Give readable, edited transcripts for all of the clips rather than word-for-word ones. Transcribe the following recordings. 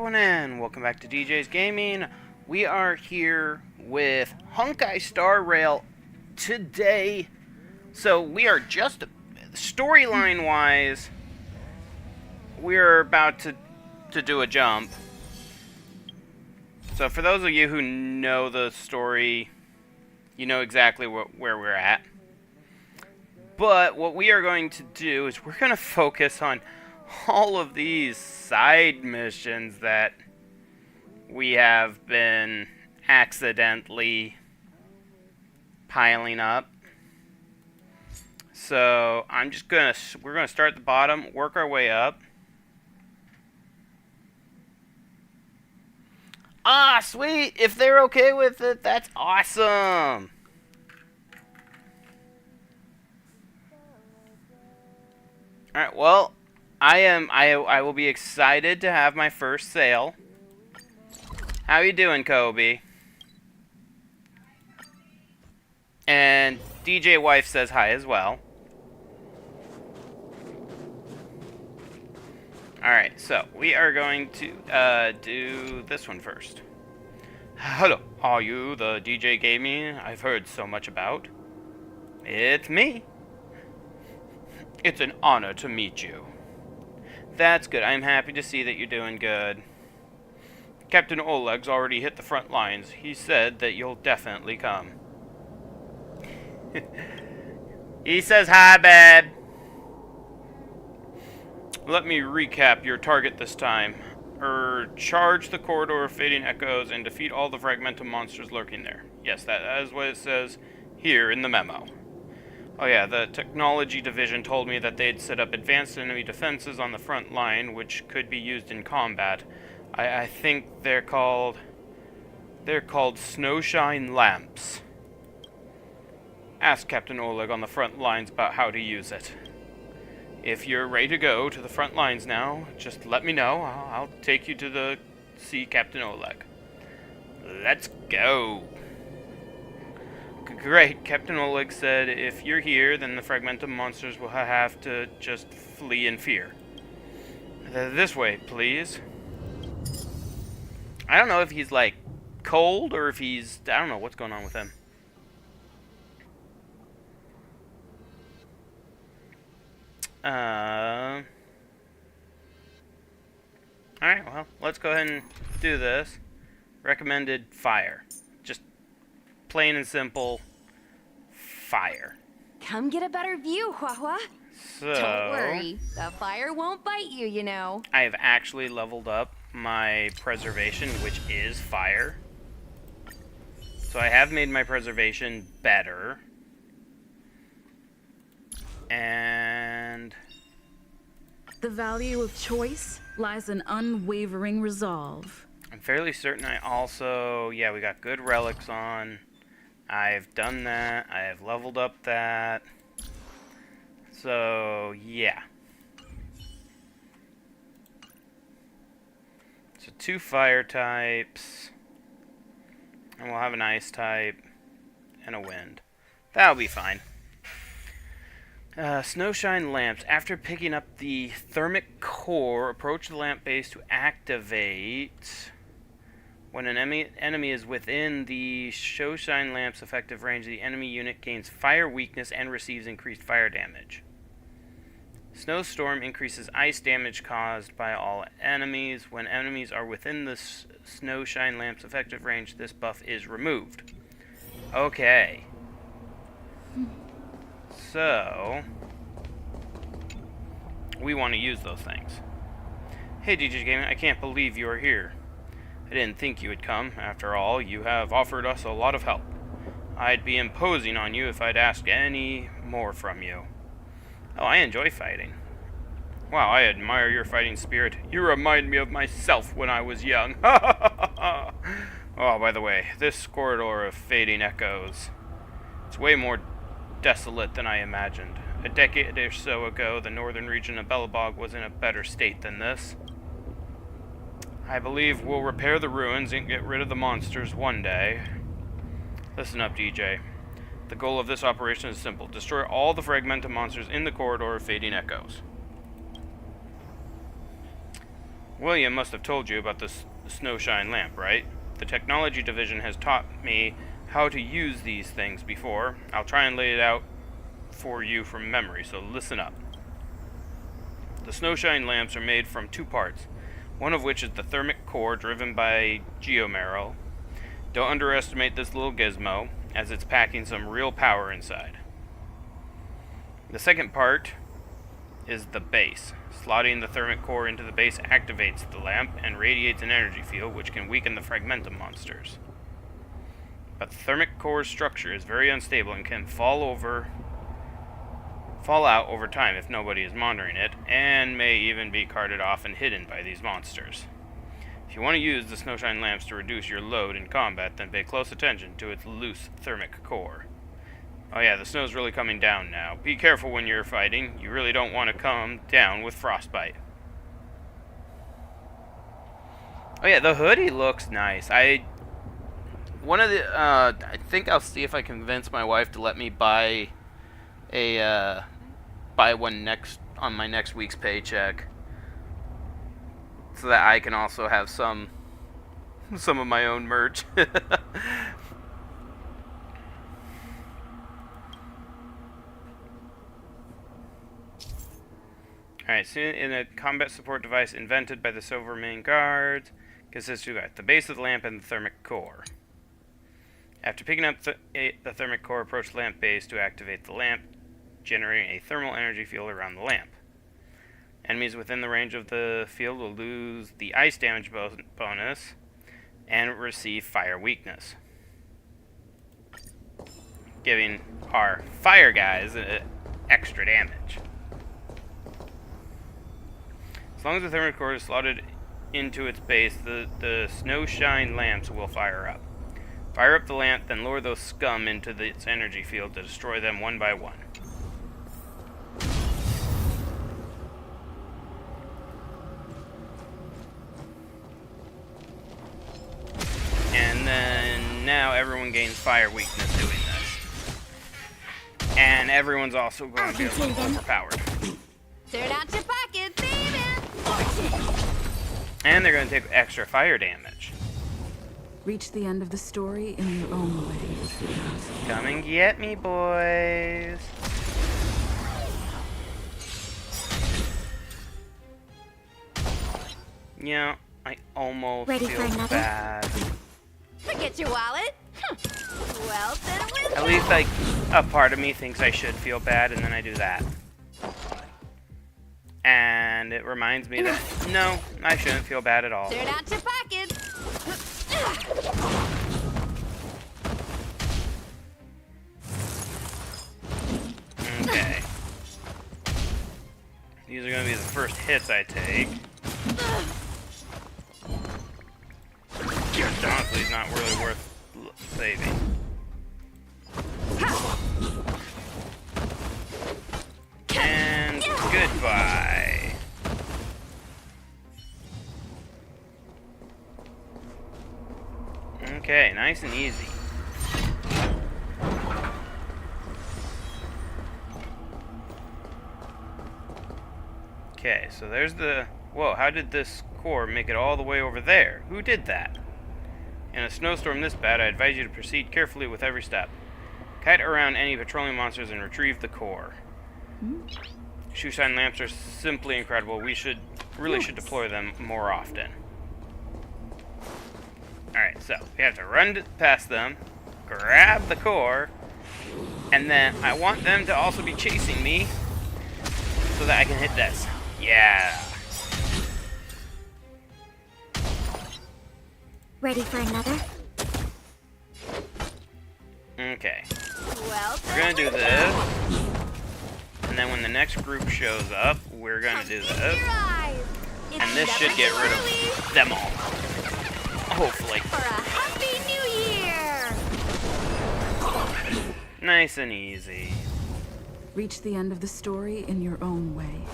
And welcome back to DJ's Gaming. We are here with Honkai Star Rail today. So we are just storyline wise, we're about to do a jump. So for those of you who know the story, you know exactly where we're at. But what we are going to do is we're going to focus on all of these side missions that we have been accidentally piling up. So we're gonna start at the bottom, work our way up. Ah, sweet! If they're okay with it, that's awesome! Alright, well, I will be excited to have my first sale. How you doing, Kobe? And DJ Wife says hi as well. Alright, so we are going to do this one first. Hello, are you the DJ Gaming I've heard so much about? It's me. It's an honor to meet you. That's good. I'm happy to see that you're doing good. Captain Oleg's already hit the front lines. He said that you'll definitely come. He says hi, babe. Let me recap your target this time. Charge the corridor of fading echoes and defeat all the fragmentum monsters lurking there. Yes, that is what it says here in the memo. Oh yeah, the technology division told me that they'd set up advanced enemy defenses on the front line, which could be used in combat. I think they're called snowshine lamps. Ask Captain Oleg on the front lines about how to use it. If you're ready to go to the front lines now, just let me know. I'll take you to see Captain Oleg. Let's go. Great. Captain Oleg said if you're here, then the fragmentum monsters will have to just flee in fear. This way, please. I don't know if he's, like, cold or if he's... I don't know what's going on with him. Alright, well, let's go ahead and do this. Recommended fire. Just plain and simple fire. Come get a better view, Hua. So, don't worry, the fire won't bite you, you know. I have actually leveled up my preservation, which is fire. So I have made my preservation better. And the value of choice lies in unwavering resolve. I'm fairly certain I also... Yeah, we got good relics on. I've done that. I have leveled up that. So, yeah. So 2 fire types. And we'll have an ice type. And a wind. That'll be fine. Snowshine lamps. After picking up the thermic core, approach the lamp base to activate. When an enemy is within the snowshine lamp's effective range, the enemy unit gains fire weakness and receives increased fire damage. Snowstorm increases ice damage caused by all enemies. When enemies are within the snowshine lamp's effective range, this buff is removed. Okay. So, we want to use those things. Hey, DJ Gaming, I can't believe you are here. I didn't think you would come. After all, you have offered us a lot of help. I'd be imposing on you if I'd ask any more from you. Oh, I enjoy fighting. Wow, I admire your fighting spirit. You remind me of myself when I was young. Oh, by the way, this corridor of fading echoes, it's way more desolate than I imagined. A decade or so ago, the northern region of Belobog was in a better state than this. I believe we'll repair the ruins and get rid of the monsters one day. Listen up, DJ. The goal of this operation is simple. Destroy all the fragmented monsters in the corridor of fading echoes. William must have told you about the snowshine lamp, right? The technology division has taught me how to use these things before. I'll try and lay it out for you from memory, so listen up. The snowshine lamps are made from two parts, one of which is the thermic core driven by geomarrow. Don't underestimate this little gizmo, as it's packing some real power inside. The second part is the base. Slotting the thermic core into the base activates the lamp and radiates an energy field which can weaken the fragmentum monsters. But the thermic core's structure is very unstable and can fall out over time if nobody is monitoring it, and may even be carted off and hidden by these monsters. If you want to use the snowshine lamps to reduce your load in combat, then pay close attention to its loose thermic core. Oh yeah, the snow's really coming down now. Be careful when you're fighting. You really don't want to come down with frostbite. Oh yeah, the hoodie looks nice. I think I'll see if I can convince my wife to let me buy one on my next week's paycheck, so that I can also have some of my own merch. Alright, so in a combat support device invented by the Silvermane Guards, consists of the base of the lamp and the thermic core. After picking up the thermic core, approach the lamp base to activate the lamp, generating a thermal energy field around the lamp. Enemies within the range of the field will lose the ice damage bonus and receive fire weakness, giving our fire guys extra damage. As long as the thermic core is slotted into its base, the snowshine lamps will fire up. Fire up the lamp, then lower those scum into its energy field to destroy them one by one. And then now everyone gains fire weakness doing this. And everyone's also going to be a little overpowered. Turn out your pockets, baby! And they're going to take extra fire damage. Reach the end of the story in your own way. Come and get me, boys. Yeah, I almost feel bad. Forget your wallet? Well, then we'll At least, like, a part of me thinks I should feel bad, and then I do that. And it reminds me that, no, I shouldn't feel bad at all. turn out your pockets. Okay. These are going to be the first hits I take. Honestly, it's not really worth saving. And goodbye. Okay, nice and easy. Okay, so there's the... Whoa, how did this core make it all the way over there? Who did that? In a snowstorm this bad, I advise you to proceed carefully with every step. Kite around any patrolling monsters and retrieve the core. Shoeshine lamps are simply incredible. We really should deploy them more often. Alright, so we have to run past them, grab the core, and then I want them to also be chasing me so that I can hit this. Yeah. Ready for another? Okay. Well, We're gonna do this. And then when the next group shows up, we're gonna do this. And this should get rid of them all. Hopefully. For a happy new year! Nice and easy. Reach the end of the story in your own way.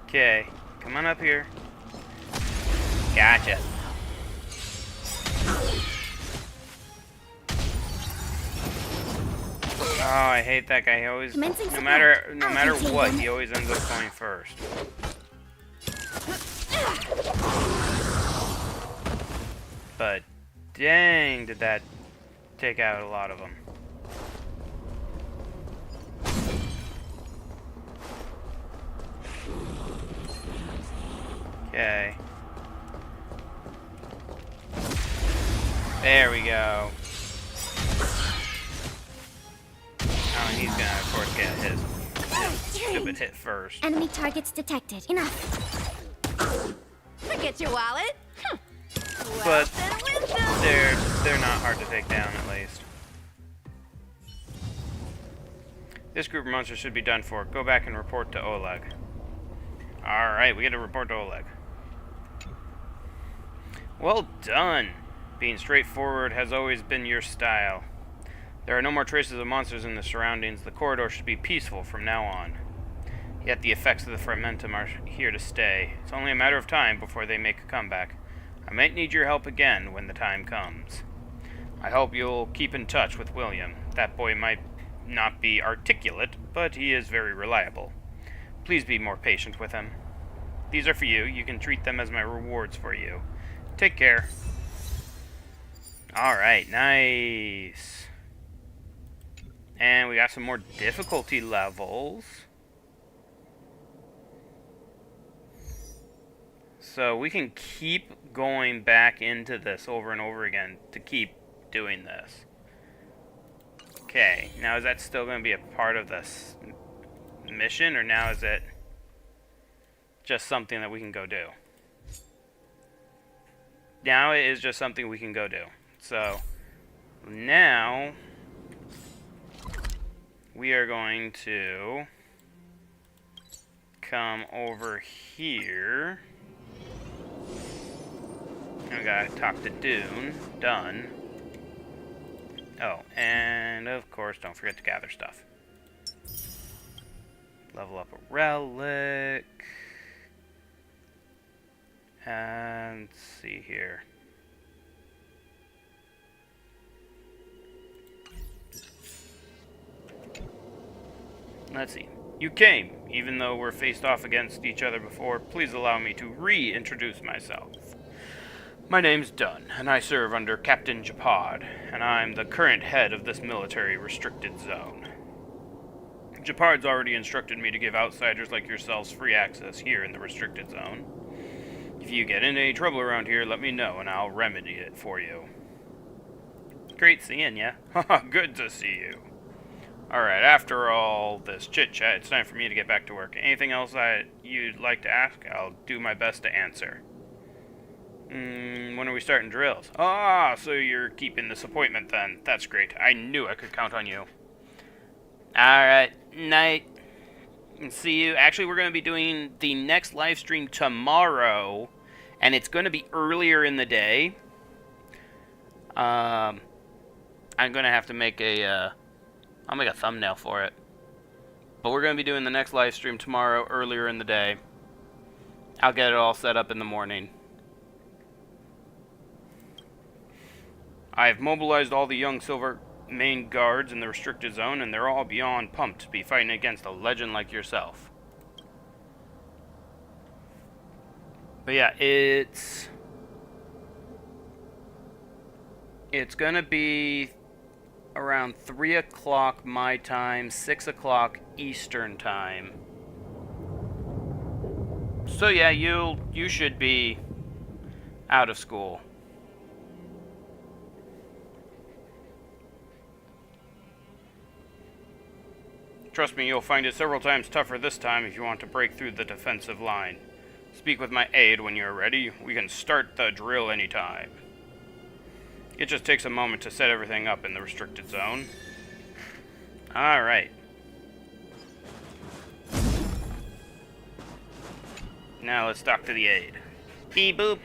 Okay, come on up here. Gotcha. Oh, I hate that guy. He always, Commencing no support. matter I'll what, contain he always ends up going first. But dang, did that take out a lot of them. Okay. There we go. Oh, and he's gonna, of course, get his stupid hit first. Enemy targets detected. Enough. Forget your wallet. But they're not hard to take down, at least. This group of monsters should be done for. Go back and report to Oleg. Alright, we get to report to Oleg. Well done! Being straightforward has always been your style. There are no more traces of monsters in the surroundings. The corridor should be peaceful from now on. Yet the effects of the Fragmentum are here to stay. It's only a matter of time before they make a comeback. I might need your help again when the time comes. I hope you'll keep in touch with William. That boy might not be articulate, but he is very reliable. Please be more patient with him. These are for you. You can treat them as my rewards for you. Take care. Alright, nice. And we got some more difficulty levels. So we can keep going back into this over and over again to keep doing this. Okay, now is that still going to be a part of this mission, or now is it just something that we can go do? Now it is just something we can go do. So now we are going to come over here. And we gotta talk to Dune. Done. Oh, and of course, don't forget to gather stuff. Level up a relic. And let's see here. Let's see. You came, even though we're faced off against each other before. Please allow me to reintroduce myself. My name's Dunn, and I serve under Captain Japad, and I'm the current head of this military restricted zone. Japad's already instructed me to give outsiders like yourselves free access here in the restricted zone. If you get into any trouble around here, let me know, and I'll remedy it for you. Great seeing ya. Haha, good to see you. Alright, after all this chit-chat, it's time for me to get back to work. Anything else you'd like to ask? I'll do my best to answer. When are we starting drills? Ah, so you're keeping this appointment then. That's great. I knew I could count on you. Alright, night. See you. Actually, we're going to be doing the next live stream tomorrow, and it's going to be earlier in the day. I'm going to have to make a, I'll make a thumbnail for it. But we're going to be doing the next live stream tomorrow, earlier in the day. I'll get it all set up in the morning. I've mobilized all the young Silvermane guards in the restricted zone, and they're all beyond pumped to be fighting against a legend like yourself. But yeah, it's gonna be around 3 o'clock my time, 6 o'clock Eastern time. So yeah, you should be out of school. Trust me, you'll find it several times tougher this time if you want to break through the defensive line. Speak with my aide when you're ready. We can start the drill anytime. It just takes a moment to set everything up in the restricted zone. Alright. Now let's talk to the aide. Beep boop.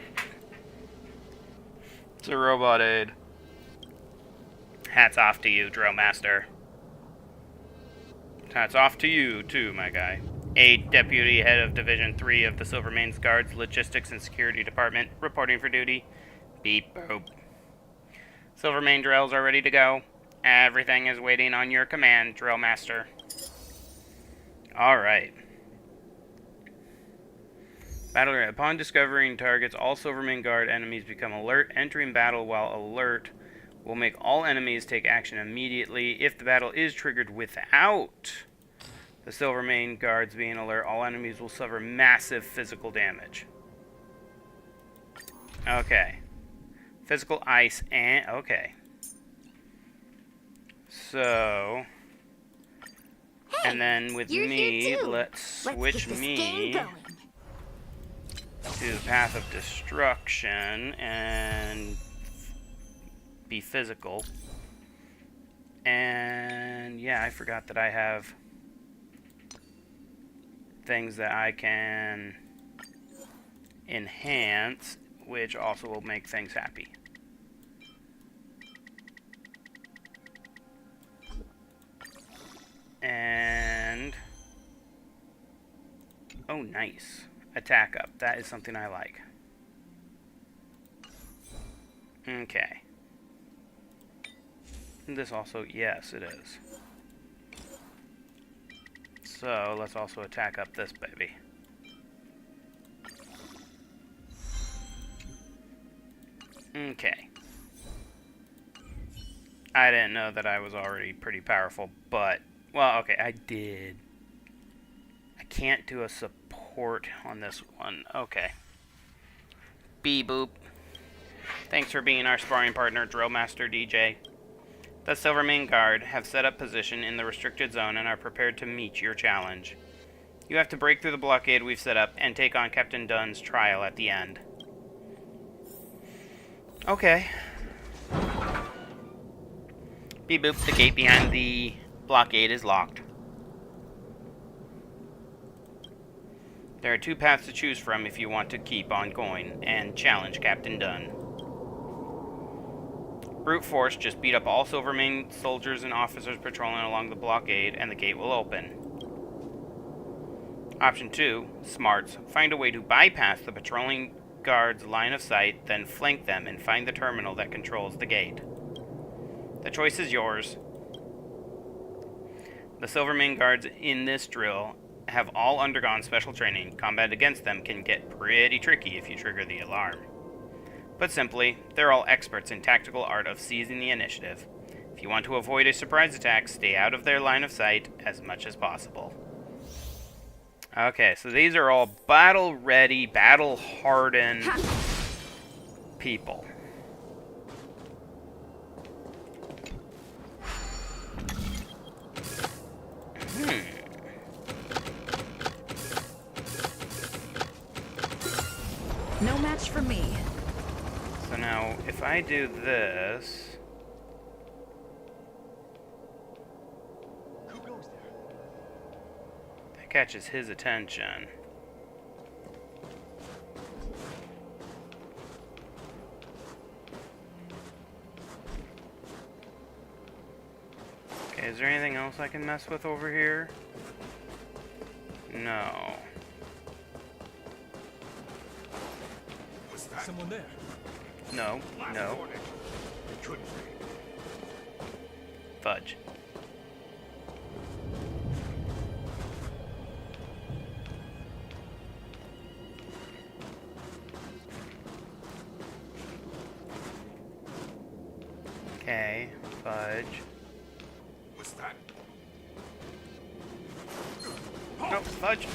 It's a robot aide. Hats off to you, Drill Master. Hats off to you, too, my guy. Aide Deputy Head of Division 3 of the Silvermane's Guards, Logistics and Security Department, reporting for duty. Beep boop. Silvermane drills are ready to go. Everything is waiting on your command, Drill Master. Alright. Battle rate. Upon discovering targets, all Silvermane Guard enemies become alert. Entering battle while alert will make all enemies take action immediately. If the battle is triggered without the Silvermane Guards being alert, all enemies will suffer massive physical damage. Okay. Physical ice and... okay. So... Hey, and then with you're me, here too. let's Let's switch get this me game going. to the path of destruction and be physical. And yeah, I forgot that I have things that I can enhance, which also will make things happy. And oh, nice. Attack up. That is something I like. Okay. This also, yes, it is. So, let's also attack up this baby. Okay. I didn't know that I was already pretty powerful, but... well, okay, I did. I can't do a support on this one. Okay. Boop. Thanks for being our sparring partner, Drill Master DJ. The Silvermane Guard have set up position in the restricted zone and are prepared to meet your challenge. You have to break through the blockade we've set up and take on Captain Dunn's trial at the end. Okay. Boop. The gate behind the blockade is locked. There are two paths to choose from if you want to keep on going and challenge Captain Dunn. Brute force, just beat up all Silvermane soldiers and officers patrolling along the blockade and the gate will open. Option 2, smarts, find a way to bypass the patrolling guards' line of sight, then flank them and find the terminal that controls the gate. The choice is yours. The Silvermane Guards in this drill have all undergone special training. Combat against them can get pretty tricky if you trigger the alarm. Put simply, they're all experts in tactical art of seizing the initiative. If you want to avoid a surprise attack, stay out of their line of sight as much as possible. Okay, so these are all battle-ready, battle-hardened people. No match for me. So now, if I do this... Who goes there? that catches his attention. Okay, is there anything else I can mess with over here? No. Was that someone there? No. No. It couldn't be. Fudge. Okay, fudge. Was that? No, fudge.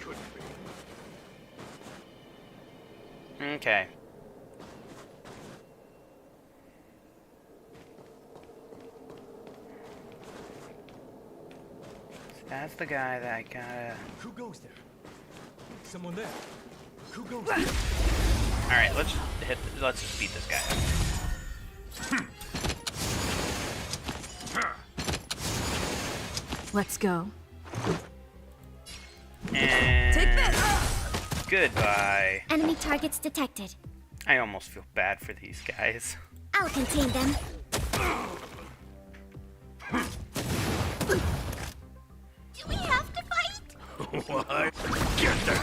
Couldn't be. Okay. So that's the guy that I gotta... Who goes there? Someone there. Who goes there? Alright, let's just beat this guy up. Let's go. And... Take this! goodbye. Enemy targets detected. I almost feel bad for these guys. I'll contain them. Do we have to fight? What? Get there.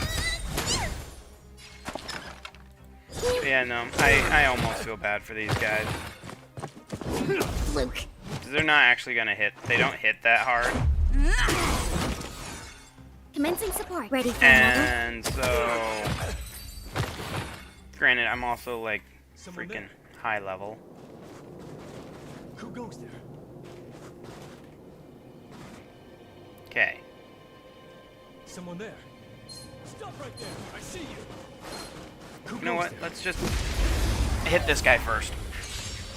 Yeah, no, I almost feel bad for these guys. Luke. They're not actually gonna hit. They don't hit that hard. Commencing support. Ready for another? And so, granted, I'm also like Someone freaking there. high level. Who goes there? Okay. Someone there. Stop right there. I see you. Who You know goes what? there? Let's just hit this guy first.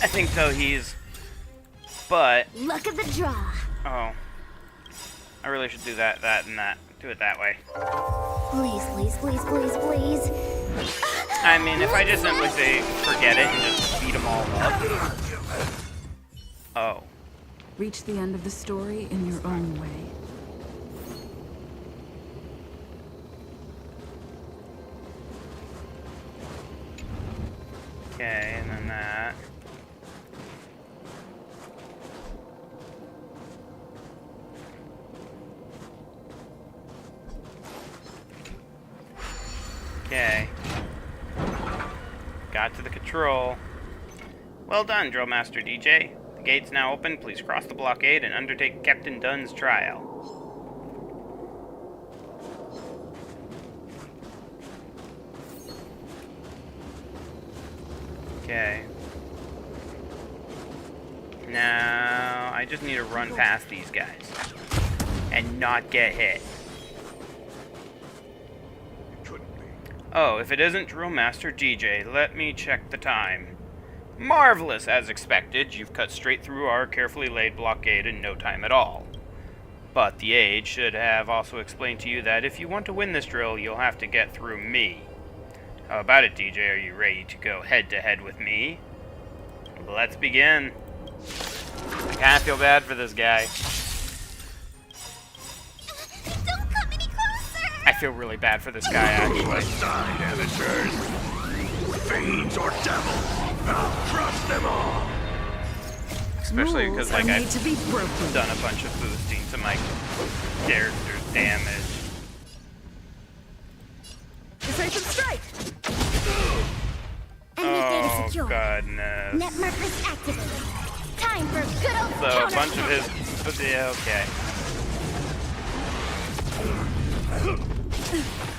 I think though he's, but Luck of the draw. oh, I really should do that, and that. Do it that way. Please, please, please, please, please. I mean, if I just simply say forget it and just beat them all up. Oh. Reach the end of the story in your own way. Okay, and then that. Okay. Got to the control. Well done, Drill Master DJ. The gate's now open. Please cross the blockade and undertake Captain Dunn's trial. Okay. Now, I just need to run past these guys. And not get hit. Oh, if it isn't Drill Master DJ, let me check the time. Marvelous, as expected. You've cut straight through our carefully laid blockade in no time at all. But the aide should have also explained to you that if you want to win this drill, you'll have to get through me. How about it, DJ? Are you ready to go head-to-head with me? Let's begin. I kind of feel bad for this guy. Don't come any closer. I feel really bad for this guy, actually. Side amateurs, fiends or devils, I'll crush them all. Especially because, Rules like, are made I've to be broken. done a bunch of boosting to my character's damage. Decisive strike! Enemy data Oh, secure. goodness. Net markers activated. Time for good old So, a counter. bunch of his... Yeah, okay.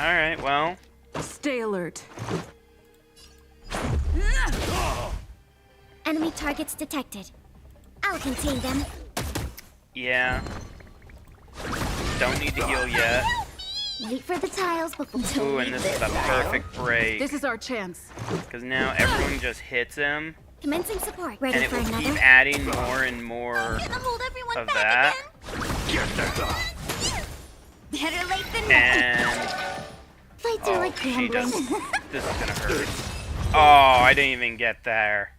Alright, well... Stay alert. Enemy targets detected. I'll contain them. Yeah. Don't need to heal yet. Wait for the tiles before. Ooh, and this is the perfect break. This is our chance. Because now everyone just hits him. Commencing support. Ready And it for will another? keep adding more and more Gonna hold everyone of back that. again. Better late than never. And... Fights are Oh, like she gambling. does. This is gonna hurt. Oh, I didn't even get there.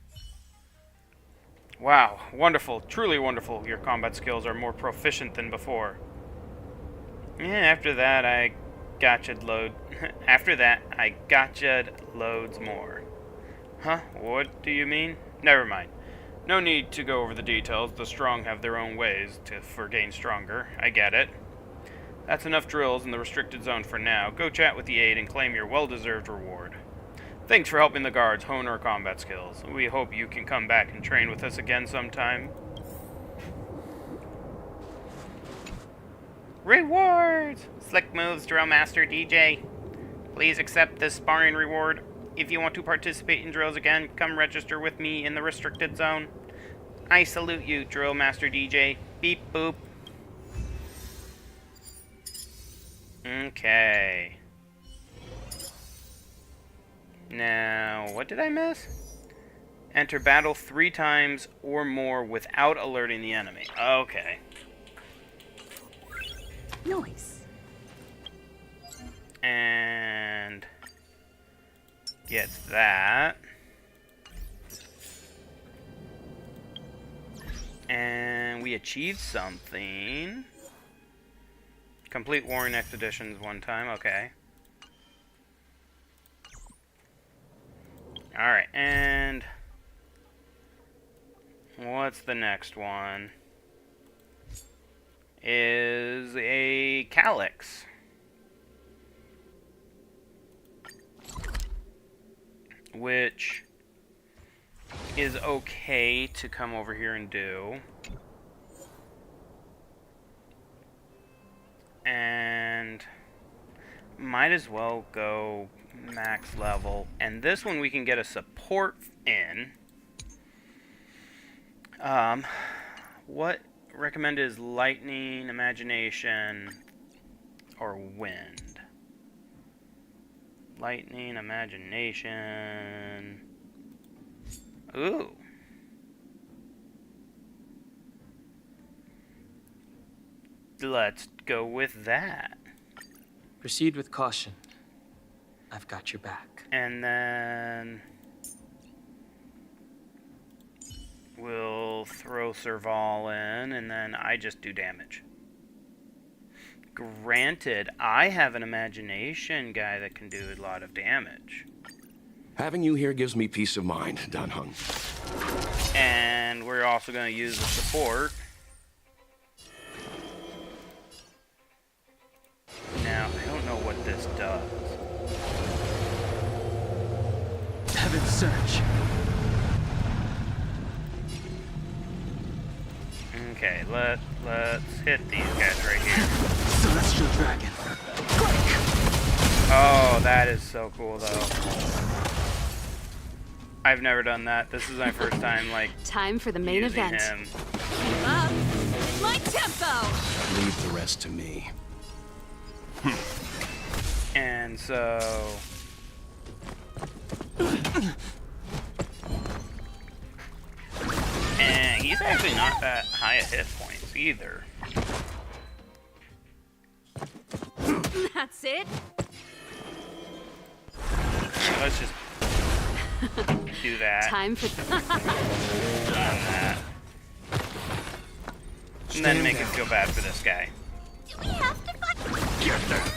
Wow, wonderful, truly wonderful. Your combat skills are more proficient than before. Yeah, after that, I gotcha'd load. After that, I gotcha'd loads more. Huh? What do you mean? Never mind. No need to go over the details. The strong have their own ways for getting stronger. I get it. That's enough drills in the restricted zone for now. Go chat with the aide and claim your well-deserved reward. Thanks for helping the guards hone our combat skills. We hope you can come back and train with us again sometime. Rewards! Slick moves, Drill Master DJ. Please accept this sparring reward. If you want to participate in drills again, come register with me in the restricted zone. I salute you, Drill Master DJ. Beep boop. Okay. Now, what did I miss? Enter battle 3 times or more without alerting the enemy. Okay. Nice. And get that. And we achieved something. Complete warring expeditions 1 time. Okay. Alright, and what's the next one? Is a calyx. which is okay to come over here and do. And might as well go max level. And this one we can get a support in. What recommended is lightning, imagination, or wind? Lightning, imagination. Ooh. Let's go with that. Proceed with caution. I've got your back. And then we'll throw Serval in, and then I just do damage. Granted, I have an imagination guy that can do a lot of damage. Having you here gives me peace of mind, Dan Heng. And we're also going to use the support. Now, I don't know what this does. Heaven's Search. Okay, let's hit these guys right here. Celestial Dragon. Oh, that is so cool, though. I've never done that. This is my first time, like, Time for the main using event. him. Keep up. My tempo. Leave the rest to me. And so... And he's actually not that high a hit points either. That's it. Let's just do that. Time for And that. And then make us feel bad for this guy. Do we have to fight? Get that!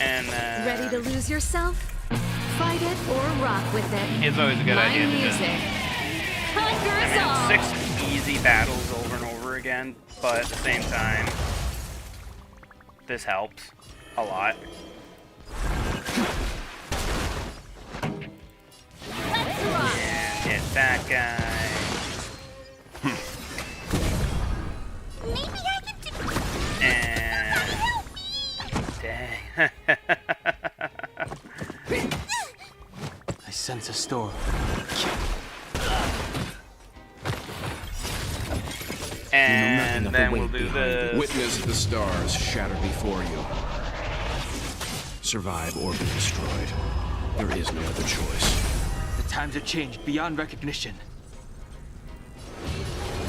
And then... Ready to lose yourself? Fight it or rock with it. It's always a good My idea to just... music. Conquers I all. mean, 6 easy battles over and over again, but at the same time, this helps a lot. Let's rock. And hit that guy. Maybe I can do. And... Dang. I sense a storm. And then we'll do this. Witness the stars shatter before you. Survive or be destroyed. There is no other choice. The times have changed beyond recognition.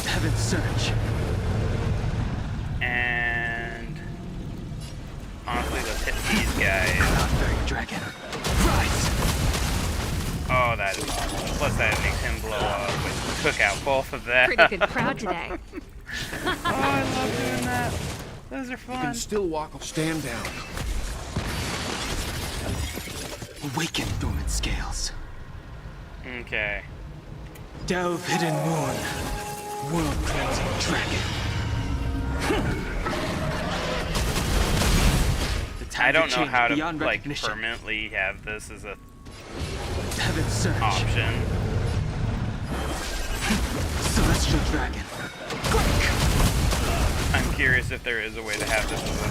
Heaven's Search. And... honestly, let's hit these guys. Conquering Dragon. Rise! Oh, that is awesome. Plus that makes him blow up, which took out both of them. Pretty good crowd today. Oh, I love doing that. Those are You fun. can still walk. Stand down. Awaken dormant scales. Okay. Delve hidden moon. World cleansing dragon. The I times don't have know how to, changed beyond like, recognition. permanently have this as a Heaven's Search. option. Celestial Dragon. I'm curious if there is a way to have this as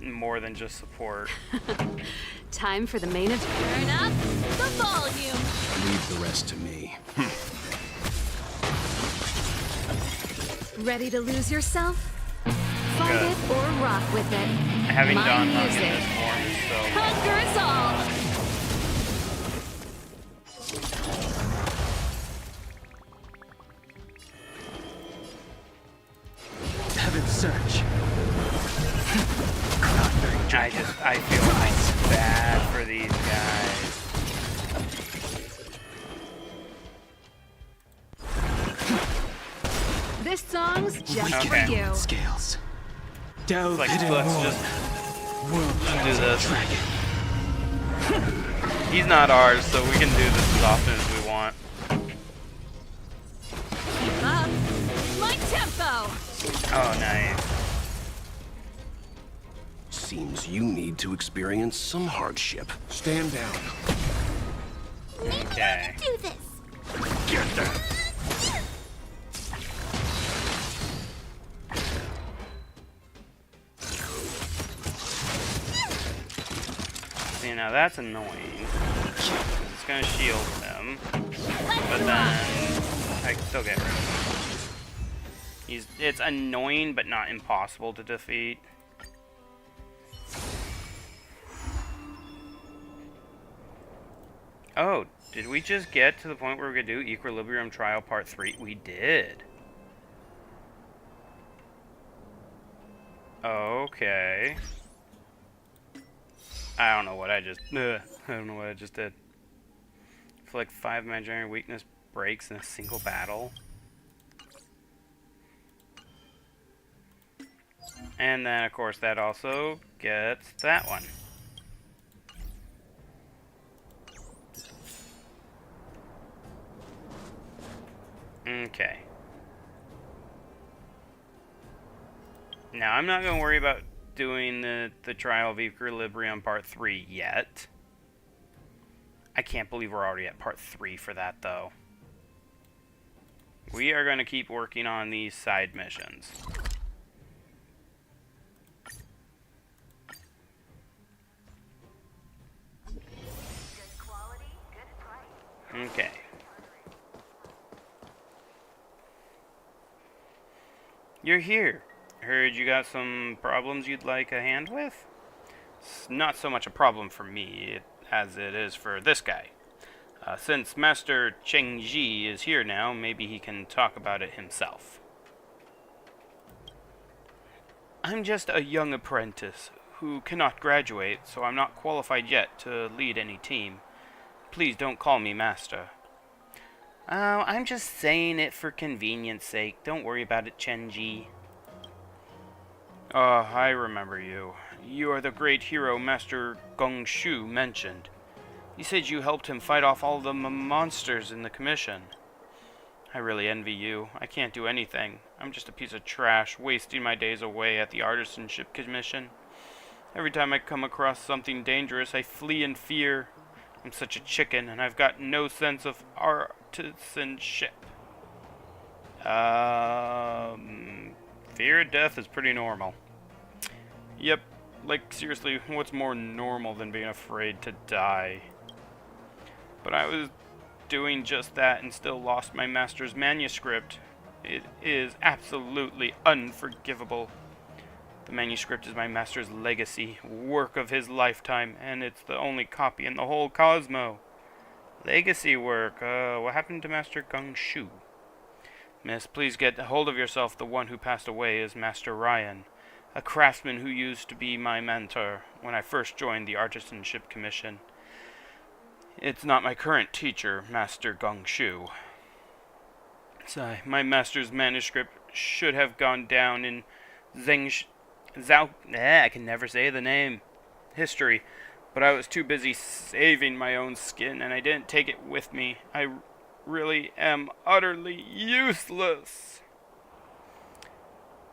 a more than just support. Time for the main event. Turn up the volume. Leave the rest to me. Ready to lose yourself? Fight Good. it or rock with it. Having My Don Hung in music. this form is so... Conquers all. Heaven's Search. I feel bad for these guys. This song's just Awaken for you. dormant scales. Delve Like, hidden let's moon. just World do cleansing this. dragon. He's not ours, so we can do this as often as we want. Keep up. My tempo. Oh, nice. Seems you need to experience some hardship. Stand down. Okay. Do this. Get that! See, now that's annoying. It's gonna shield him. But then I can still get rid of him. It's annoying but not impossible to defeat. Oh, did we just get to the point where we're gonna do Equilibrium Trial Part 3? We did. Okay. I don't know what I just did. Inflict 5 imaginary weakness breaks in a single battle. And then, of course, that also gets that one. Okay. Now, I'm not going to worry about doing the Trial of Equilibrium Part 3 yet. I can't believe we're already at Part 3 for that, though. We are going to keep working on these side missions. Okay. You're here. Heard you got some problems you'd like a hand with? It's not so much a problem for me as it is for this guy. Since Master Cheng Ji is here now, maybe he can talk about it himself. I'm just a young apprentice who cannot graduate, so I'm not qualified yet to lead any team. Please don't call me Master. Oh, I'm just saying it for convenience sake. Don't worry about it, Chen Ji. Oh, I remember you. You are the great hero Master Gong Shu mentioned. He said you helped him fight off all the monsters in the commission. I really envy you. I can't do anything. I'm just a piece of trash, wasting my days away at the Artisanship Commission. Every time I come across something dangerous, I flee in fear. I'm such a chicken, and I've got no sense of artisanship. Fear of death is pretty normal. Yep, like seriously, what's more normal than being afraid to die? But I was doing just that and still lost my master's manuscript. It is absolutely unforgivable. The manuscript is my master's legacy, work of his lifetime, and it's the only copy in the whole Cosmo. Legacy work, what happened to Master Gong Shu? Miss, please get hold of yourself. The one who passed away is Master Ryan, a craftsman who used to be my mentor when I first joined the Artisanship Commission. It's not my current teacher, Master Gong Shu. Sigh, my master's manuscript should have gone down in I can never say the name. History. But I was too busy saving my own skin, and I didn't take it with me. I really am utterly useless.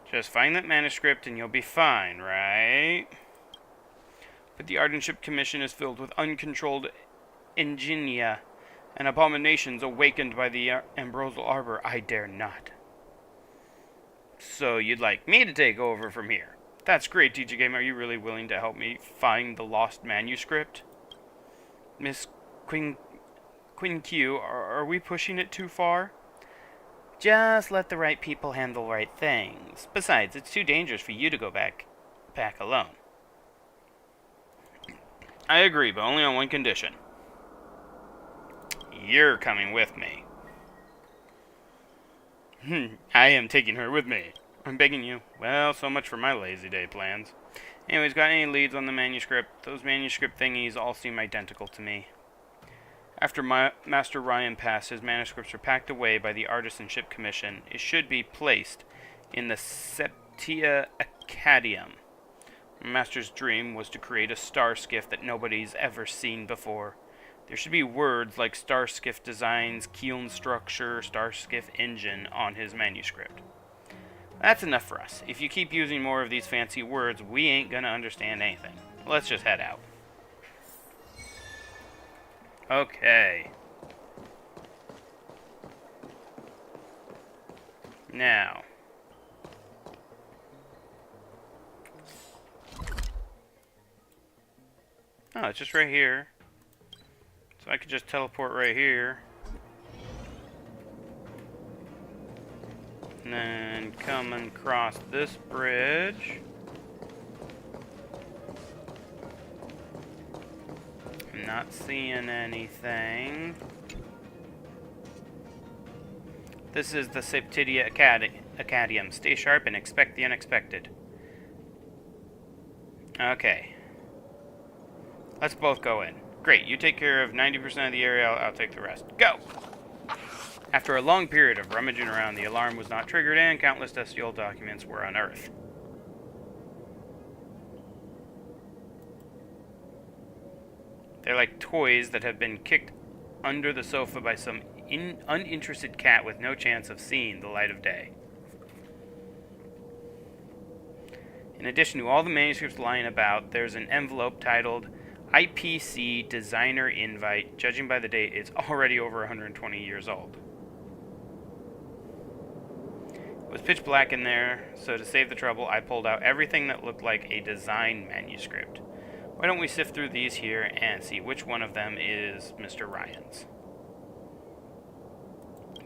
Just find that manuscript and you'll be fine, right? But the Artisanship Commission is filled with uncontrolled ingenia and abominations awakened by the Ambrosial Arbor. I dare not. So you'd like me to take over from here? That's great, DJ Game. Are you really willing to help me find the lost manuscript? Miss Quinn Q, are we pushing it too far? Just let the right people handle right things. Besides, it's too dangerous for you to go back alone. I agree, but only on one condition. You're coming with me. I am taking her with me. I'm begging you. Well, so much for my lazy day plans. Anyways, got any leads on the manuscript? Those manuscript thingies all seem identical to me. After Master Ryan passed, his manuscripts were packed away by the Artisanship Commission. It should be placed in the Septia Acadium. Master's dream was to create a star skiff that nobody's ever seen before. There should be words like star skiff designs, keel structure, star skiff engine on his manuscript. That's enough for us. If you keep using more of these fancy words, we ain't gonna understand anything. Let's just head out. Okay. Now. Oh, it's just right here. So I could just teleport right here. And then come and cross this bridge. I'm not seeing anything. This is the Septidia Acadium. Stay sharp and expect the unexpected. Okay. Let's both go in. Great, you take care of 90% of the area, I'll take the rest. Go! After a long period of rummaging around, the alarm was not triggered and countless dusty old documents were unearthed. They're like toys that have been kicked under the sofa by some uninterested cat with no chance of seeing the light of day. In addition to all the manuscripts lying about, there's an envelope titled IPC Designer Invite. Judging by the date, it's already over 120 years old. It was pitch black in there, so to save the trouble, I pulled out everything that looked like a design manuscript. Why don't we sift through these here and see which one of them is Mr. Ryan's?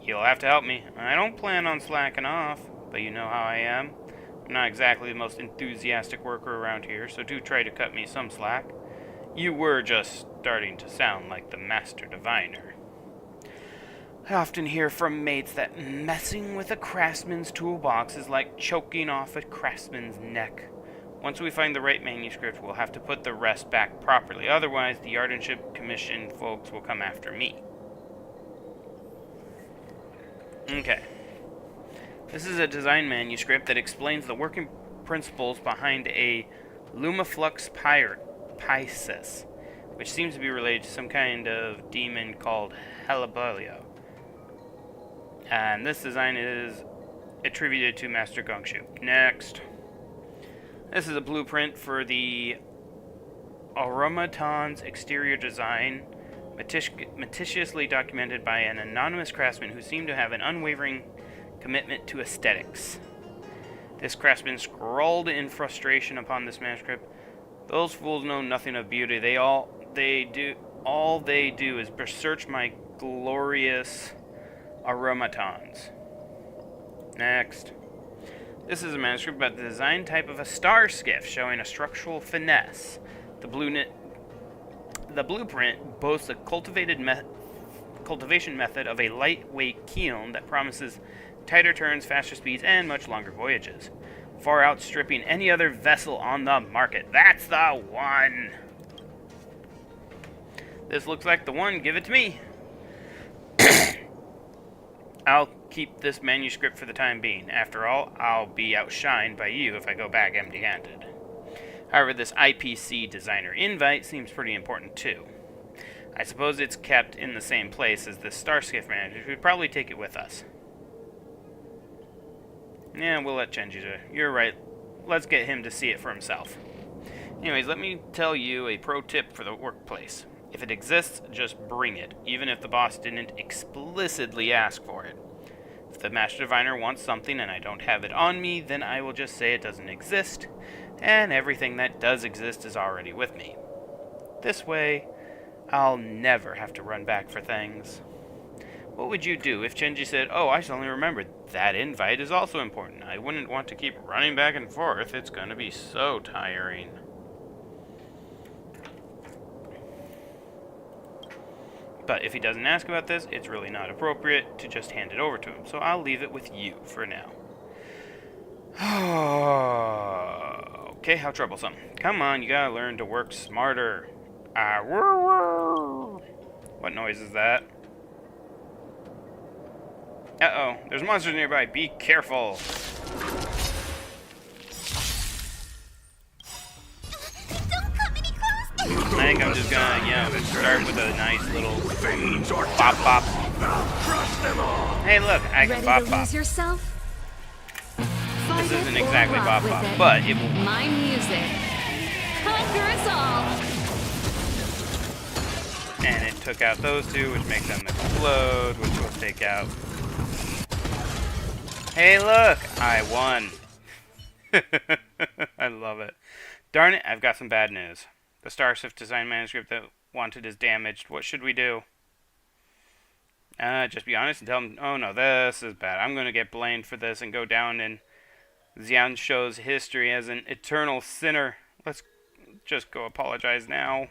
You'll have to help me. I don't plan on slacking off, but you know how I am. I'm not exactly the most enthusiastic worker around here, so do try to cut me some slack. You were just starting to sound like the master diviner. I often hear from mates that messing with a craftsman's toolbox is like choking off a craftsman's neck. Once we find the right manuscript, we'll have to put the rest back properly. Otherwise, the Ardenship Commission folks will come after me. Okay. This is a design manuscript that explains the working principles behind a Lumaflux Pisces, which seems to be related to some kind of demon called Halabalio. And this design is attributed to Master Gongshu. Next. This is a blueprint for the Automaton's exterior design, meticulously documented by an anonymous craftsman who seemed to have an unwavering commitment to aesthetics. This craftsman scrawled in frustration upon this manuscript, "Those fools know nothing of beauty. All they do is research my glorious automatons." Next. This is a manuscript about the design type of a star skiff, showing a structural finesse. The blueprint boasts a cultivation method of a lightweight kiln that promises tighter turns, faster speeds, and much longer voyages, far outstripping any other vessel on the market. That's the one! This looks like the one. Give it to me. I'll keep this manuscript for the time being. After all, I'll be outshined by you if I go back empty-handed. However, this IPC designer invite seems pretty important too. I suppose it's kept in the same place as this Starskiff manager. We'd probably take it with us. Yeah, we'll let Chenji do it. You're right. Let's get him to see it for himself. Anyways, let me tell you a pro tip for the workplace. If it exists, just bring it, even if the boss didn't explicitly ask for it. If the Master Diviner wants something and I don't have it on me, then I will just say it doesn't exist, and everything that does exist is already with me. This way, I'll never have to run back for things. What would you do if Chenji said, "Oh, I suddenly remembered, that invite is also important. I wouldn't want to keep running back and forth. It's going to be so tiring." But if he doesn't ask about this, it's really not appropriate to just hand it over to him. So I'll leave it with you for now. Okay, how troublesome. Come on, you gotta learn to work smarter. What noise is that? Uh-oh, there's monsters nearby. Be careful. Don't come any closer! I think I'm just gonna, start with a nice little bop bop. Hey, look, I can Ready bop to bop. lose yourself? This isn't exactly Rock Bop with Bop, it. but it will. My music. Conquer us all. And it took out those two, which makes them explode, which will take out. Hey, look! I won. I love it. Darn it, I've got some bad news. The Starshift design manuscript that wanted is damaged. What should we do? Just be honest and tell them, oh no, this is bad. I'm going to get blamed for this and go down in Xianzhou's history as an eternal sinner. Let's just go apologize now.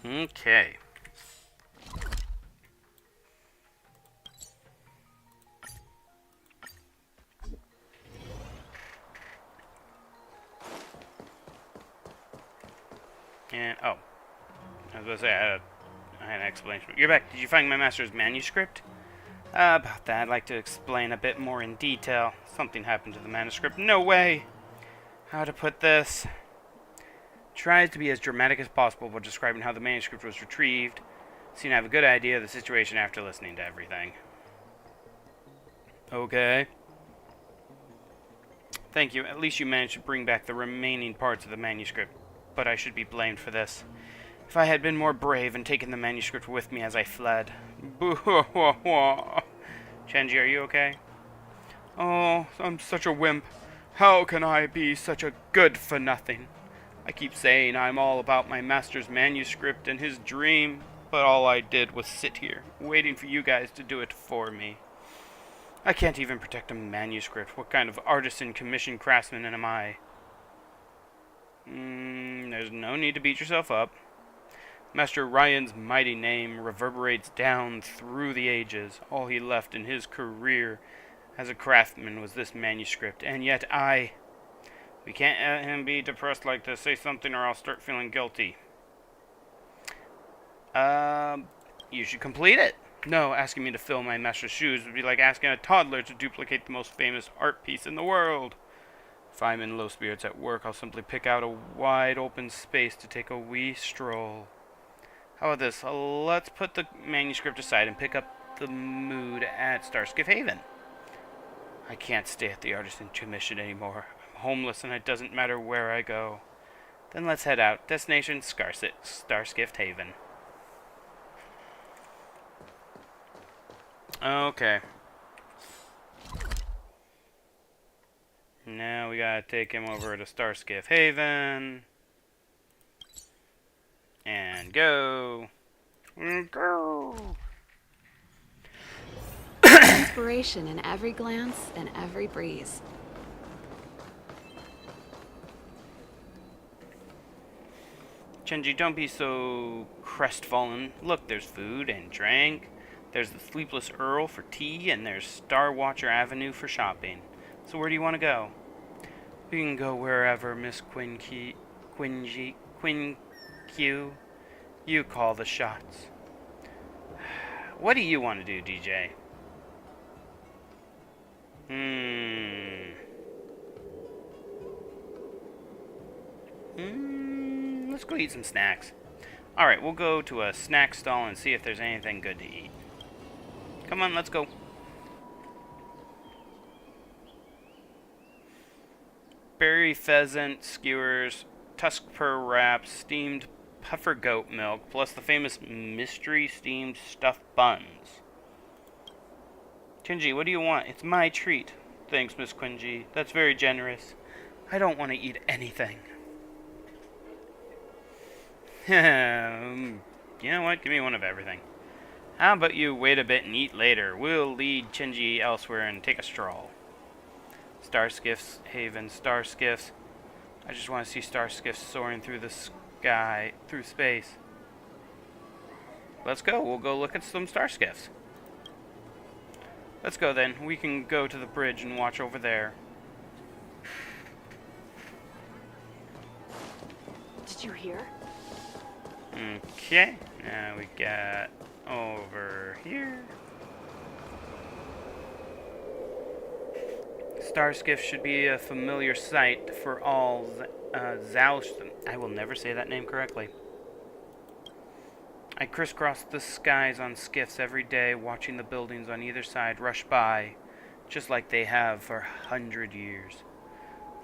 Okay. And, oh. I was going to say, I had an explanation. You're back. Did you find my master's manuscript? About that, I'd like to explain a bit more in detail. Something happened to the manuscript. No way! How to put this? Tries to be as dramatic as possible while describing how the manuscript was retrieved. Seem to have a good idea of the situation after listening to everything. Okay. Thank you. At least you managed to bring back the remaining parts of the manuscript. But I should be blamed for this. If I had been more brave and taken the manuscript with me as I fled. Chenji, are you okay? Oh, I'm such a wimp. How can I be such a good-for-nothing? I keep saying I'm all about my master's manuscript and his dream, but all I did was sit here, waiting for you guys to do it for me. I can't even protect a manuscript. What kind of artisan commissioned craftsman am I? There's no need to beat yourself up. Master Ryan's mighty name reverberates down through the ages. All he left in his career as a craftsman was this manuscript, and yet we can't let him be depressed like this. Say something or I'll start feeling guilty. You should complete it. No, asking me to fill my master's shoes would be like asking a toddler to duplicate the most famous art piece in the world. If I'm in low spirits at work, I'll simply pick out a wide open space to take a wee stroll. How about this? Let's put the manuscript aside and pick up the mood at Starskiff Haven. I can't stay at the Artisan Commission anymore. I'm homeless and it doesn't matter where I go. Then let's head out. Destination Starskiff Haven. Okay. Now we gotta take him over to Starskiff Haven. And go. Go. Inspiration in every glance and every breeze. Chenji, don't be so crestfallen. Look, there's food and drink. There's the Sleepless Earl for tea, and there's Star Watcher Avenue for shopping. So where do you want to go? We can go wherever, Miss Quinq. You call the shots. What do you want to do, DJ? Let's go eat some snacks. Alright, we'll go to a snack stall and see if there's anything good to eat. Come on, let's go. Berry pheasant skewers, tusk pear wraps, steamed puffer goat milk, plus the famous mystery steamed stuffed buns. Chenji, what do you want? It's my treat. Thanks, Miss Quinji. That's very generous. I don't want to eat anything. You know what? Give me one of everything. How about you wait a bit and eat later? We'll lead Chenji elsewhere and take a stroll. Starskiffs, Haven, Starskiffs. I just want to see Starskiffs soaring through the sky, through space. Let's go. We'll go look at some Starskiffs. Let's go then. We can go to the bridge and watch over there. Did you hear? Okay. Now we got over here. Starskiff should be a familiar sight for all Zaust. I will never say that name correctly. I crisscrossed the skies on skiffs every day, watching the buildings on either side rush by, just like they have for 100 years.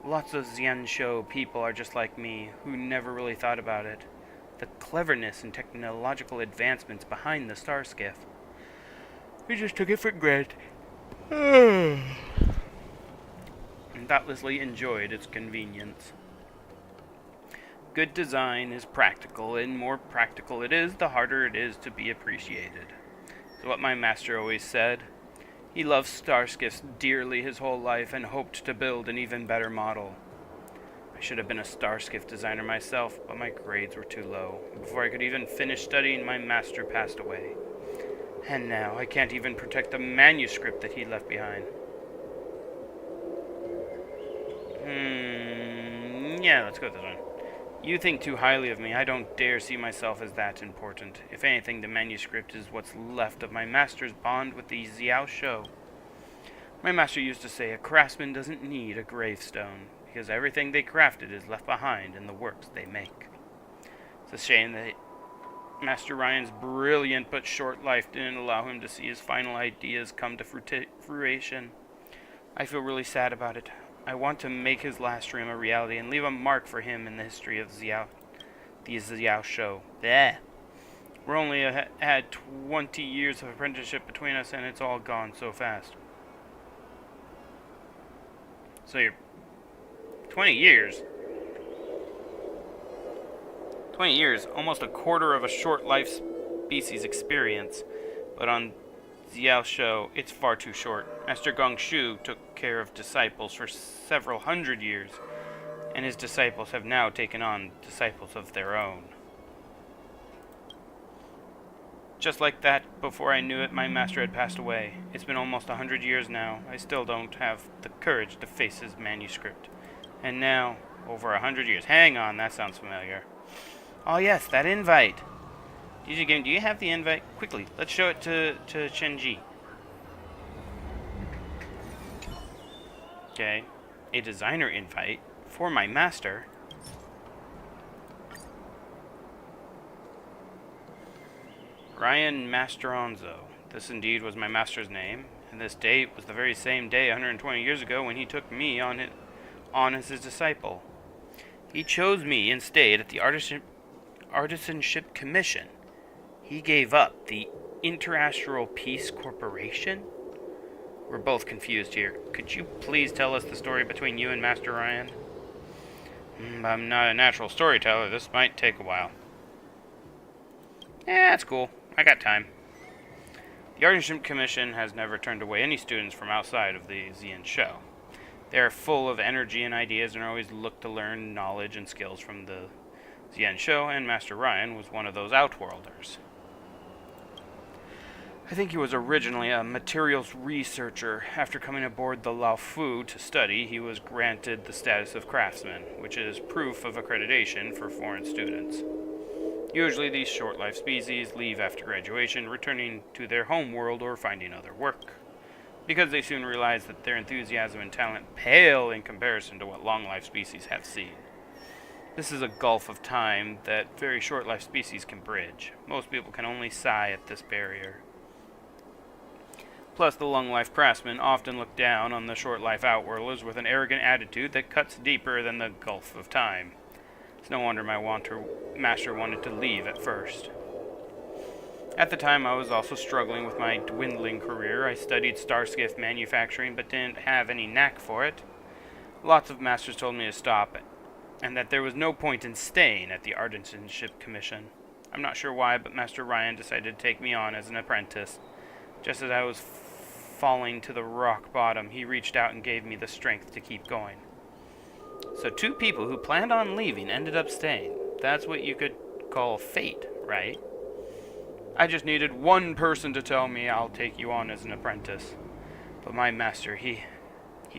Lots of Xianzhou people are just like me, who never really thought about it. The cleverness and technological advancements behind the star skiff. We just took it for granted. And thoughtlessly enjoyed its convenience. Good design is practical, and the more practical it is, the harder it is to be appreciated. It's what my master always said. He loved star skiffs dearly his whole life and hoped to build an even better model. I should have been a star skiff designer myself, but my grades were too low. Before I could even finish studying, my master passed away. And now I can't even protect the manuscript that he left behind. Yeah, let's go with this one. You think too highly of me. I don't dare see myself as that important. If anything, the manuscript is what's left of my master's bond with the Xiaozhou. My master used to say a craftsman doesn't need a gravestone, because everything they crafted is left behind in the works they make. It's a shame that Master Ryan's brilliant but short life didn't allow him to see his final ideas come to fruition. I feel really sad about it. I want to make his last dream a reality and leave a mark for him in the history of the Xiaozhou. Bleh. We're only had 20 years of apprenticeship between us, and it's all gone so fast. So you're 20 years. 20 years, almost a quarter of a short life species experience, but on Xiaozhou, it's far too short. Master Gongshu took care of disciples for several hundred years, and his disciples have now taken on disciples of their own. Just like that, before I knew it, my master had passed away. It's been almost 100 years now. I still don't have the courage to face his manuscript. And now, over 100 years. Hang on, that sounds familiar. Oh yes, that invite. DJ Game, do you have the invite? Quickly, let's show it to Chenji. Okay, a designer invite for my master. Ryan Masteronzo. This indeed was my master's name, and this date was the very same day 120 years ago when he took me on as his disciple. He chose me and stayed at the Artisanship Commission. He gave up the Interastral Peace Corporation? We're both confused here. Could you please tell us the story between you and Master Ryan? I'm not a natural storyteller. This might take a while. That's cool. I got time. The Artisanship Commission has never turned away any students from outside of the Xianzhou. They are full of energy and ideas and always look to learn knowledge and skills from the Xianzhou, and Master Ryan was one of those outworlders. I think he was originally a materials researcher. After coming aboard the Lao Fu to study, he was granted the status of craftsman, which is proof of accreditation for foreign students. Usually these short-life species leave after graduation, returning to their home world or finding other work, because they soon realize that their enthusiasm and talent pale in comparison to what long-life species have seen. This is a gulf of time that very short-life species can bridge. Most people can only sigh at this barrier. Plus, the long-life craftsmen often look down on the short-life outworlders with an arrogant attitude that cuts deeper than the gulf of time. It's no wonder my master wanted to leave at first. At the time, I was also struggling with my dwindling career. I studied starskiff manufacturing, but didn't have any knack for it. Lots of masters told me to stop, and that there was no point in staying at the Artisanship Commission. I'm not sure why, but Master Ryan decided to take me on as an apprentice. Just as I was falling to the rock bottom, he reached out and gave me the strength to keep going. So 2 people who planned on leaving ended up staying. That's what you could call fate, right? I just needed one person to tell me I'll take you on as an apprentice. But my master, he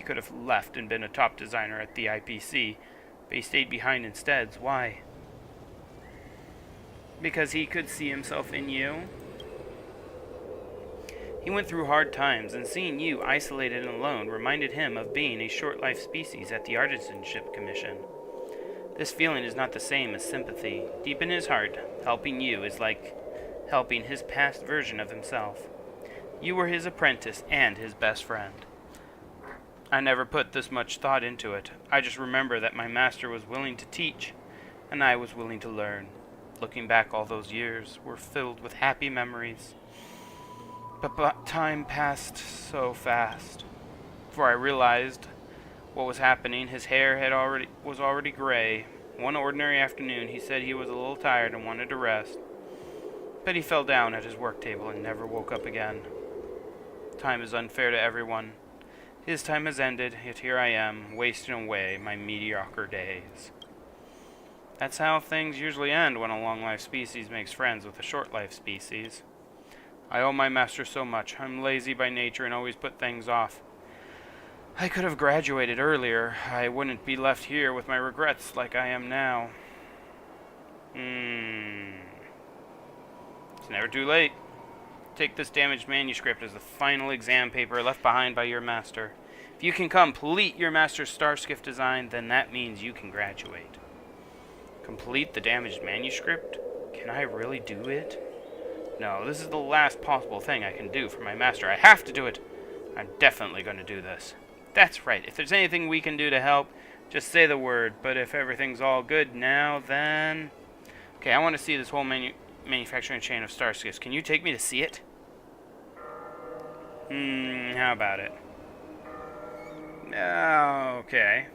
could have left and been a top designer at the IPC, but he stayed behind instead. Why? Because he could see himself in you? He went through hard times, and seeing you isolated and alone reminded him of being a short-life species at the Artisanship Commission. This feeling is not the same as sympathy. Deep in his heart, helping you is like helping his past version of himself. You were his apprentice and his best friend. I never put this much thought into it. I just remember that my master was willing to teach, and I was willing to learn. Looking back, all those years were filled with happy memories. But time passed so fast. Before I realized what was happening, his hair was already gray. One ordinary afternoon, he said he was a little tired and wanted to rest. But he fell down at his work table and never woke up again. Time is unfair to everyone. His time has ended, yet here I am, wasting away my mediocre days. That's how things usually end when a long-life species makes friends with a short-life species. I owe my master so much. I'm lazy by nature and always put things off. I could have graduated earlier. I wouldn't be left here with my regrets like I am now. It's never too late. Take this damaged manuscript as the final exam paper left behind by your master. If you can complete your master's Starskiff design, then that means you can graduate. Complete the damaged manuscript? Can I really do it? No, this is the last possible thing I can do for my master. I have to do it. I'm definitely going to do this. That's right. If there's anything we can do to help, just say the word. But if everything's all good now, then... Okay, I want to see this whole manufacturing chain of Starskiffs. Can you take me to see it? How about it? Okay.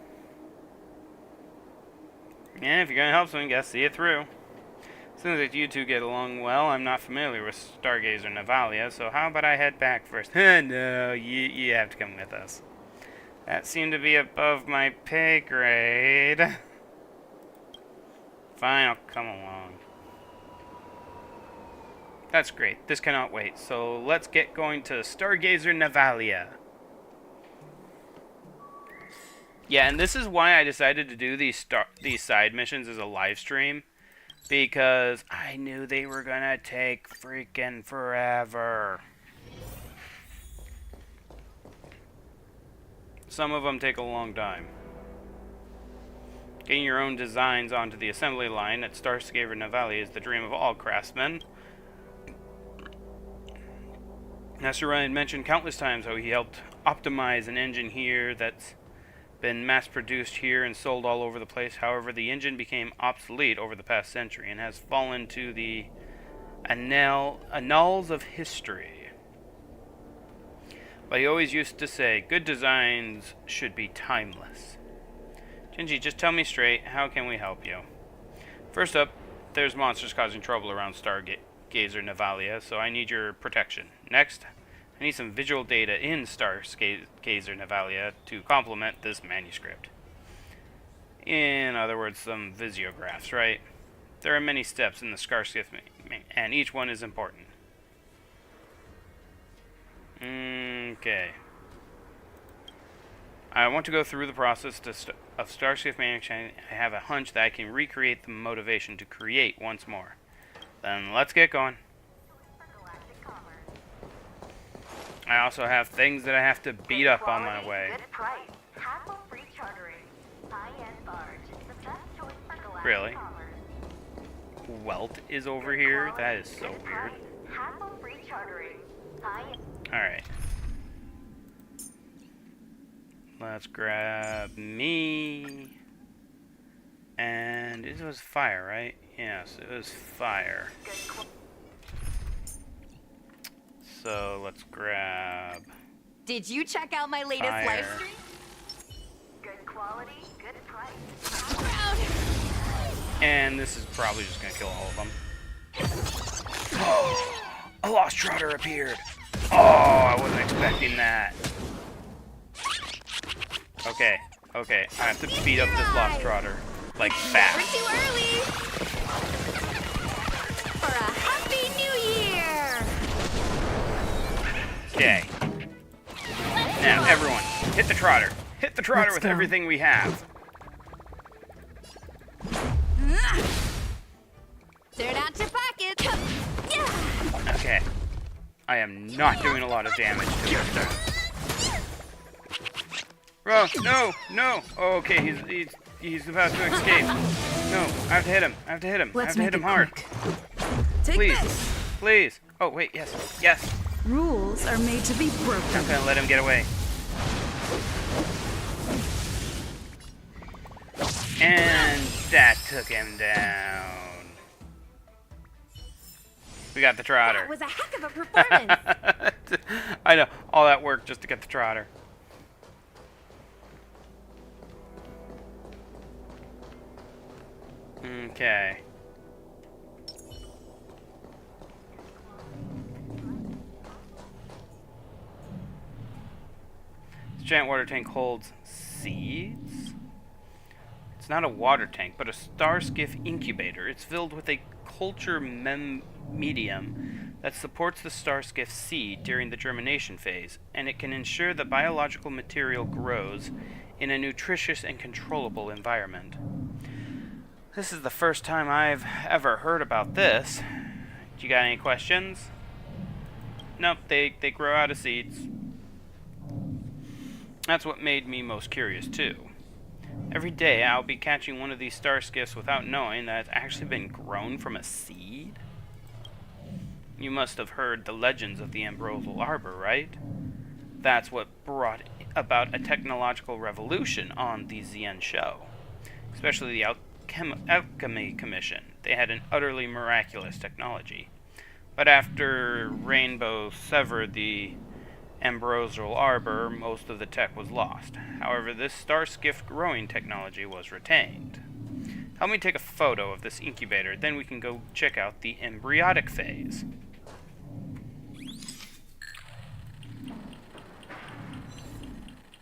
And if you're going to help someone, guess see it through. Seems like you two get along well. I'm not familiar with Stargazer Navalia, so how about I head back first? No, you have to come with us. That seemed to be above my pay grade. Fine, I'll come along. That's great. This cannot wait. So let's get going to Stargazer Navalia. Yeah, and this is why I decided to do these side missions as a live stream. Because I knew they were gonna take freaking forever. Some of them take a long time. Getting your own designs onto the assembly line at Stargazer Navalia is the dream of all craftsmen. Master Ryan mentioned countless times how he helped optimize an engine here that's been mass-produced here and sold all over the place. However, the engine became obsolete over the past century and has fallen to the annals of history. But he always used to say, good designs should be timeless. Genji, just tell me straight, how can we help you? First up, there's monsters causing trouble around Stargazer Navalia, so I need your protection. Next, I need some visual data in Stargazer Navalia to complement this manuscript. In other words, some visiographs, right? There are many steps in the Starskiff, and each one is important. Okay. I want to go through the process of Starskiff manufacturing. I have a hunch that I can recreate the motivation to create once more. Then let's get going. I also have things that I have to beat up on my way. Really? Welt is over here? That is so weird. Alright. Let's grab me. And it was fire, right? Yes, it was fire. So let's grab. Did you check out my latest fire. live stream? Good quality, good price. And this is probably just gonna kill all of them. Oh, a lost trotter appeared. Oh, I wasn't expecting that. Okay, okay, I have to beat up this lost trotter. Like Never fast. too early. For a happy new year. Okay. Now, everyone, hit the trotter. Hit the trotter Let's with go. everything we have. Turn out your pockets. Yeah. Okay. I am not doing a lot of damage to him. Oh, no, no. Oh, okay, he's about to escape. No, I have to hit him. I have to hit him. I have Let's to hit make him it hard. quick. Take Please. this. please. Oh, wait, yes. Yes. Rules are made to be broken. I'm gonna let him get away. And that took him down. We got the trotter. That was a heck of a performance. I know. All that work just to get the trotter. Okay. This giant water tank holds seeds? It's not a water tank, but a star skiff incubator. It's filled with a culture medium that supports the star skiff seed during the germination phase, and it can ensure the biological material grows in a nutritious and controllable environment. This is the first time I've ever heard about this. You got any questions? Nope, they grow out of seeds. That's what made me most curious, too. Every day I'll be catching one of these star skiffs without knowing that it's actually been grown from a seed? You must have heard the legends of the Ambrosial Arbor, right? That's what brought about a technological revolution on the Zien show. Especially the Alchemy Commission. They had an utterly miraculous technology. But after Rainbow severed the Ambrosial Arbor, most of the tech was lost. However, this star skiff growing technology was retained. Help me take a photo of this incubator, then we can go check out the embryonic phase.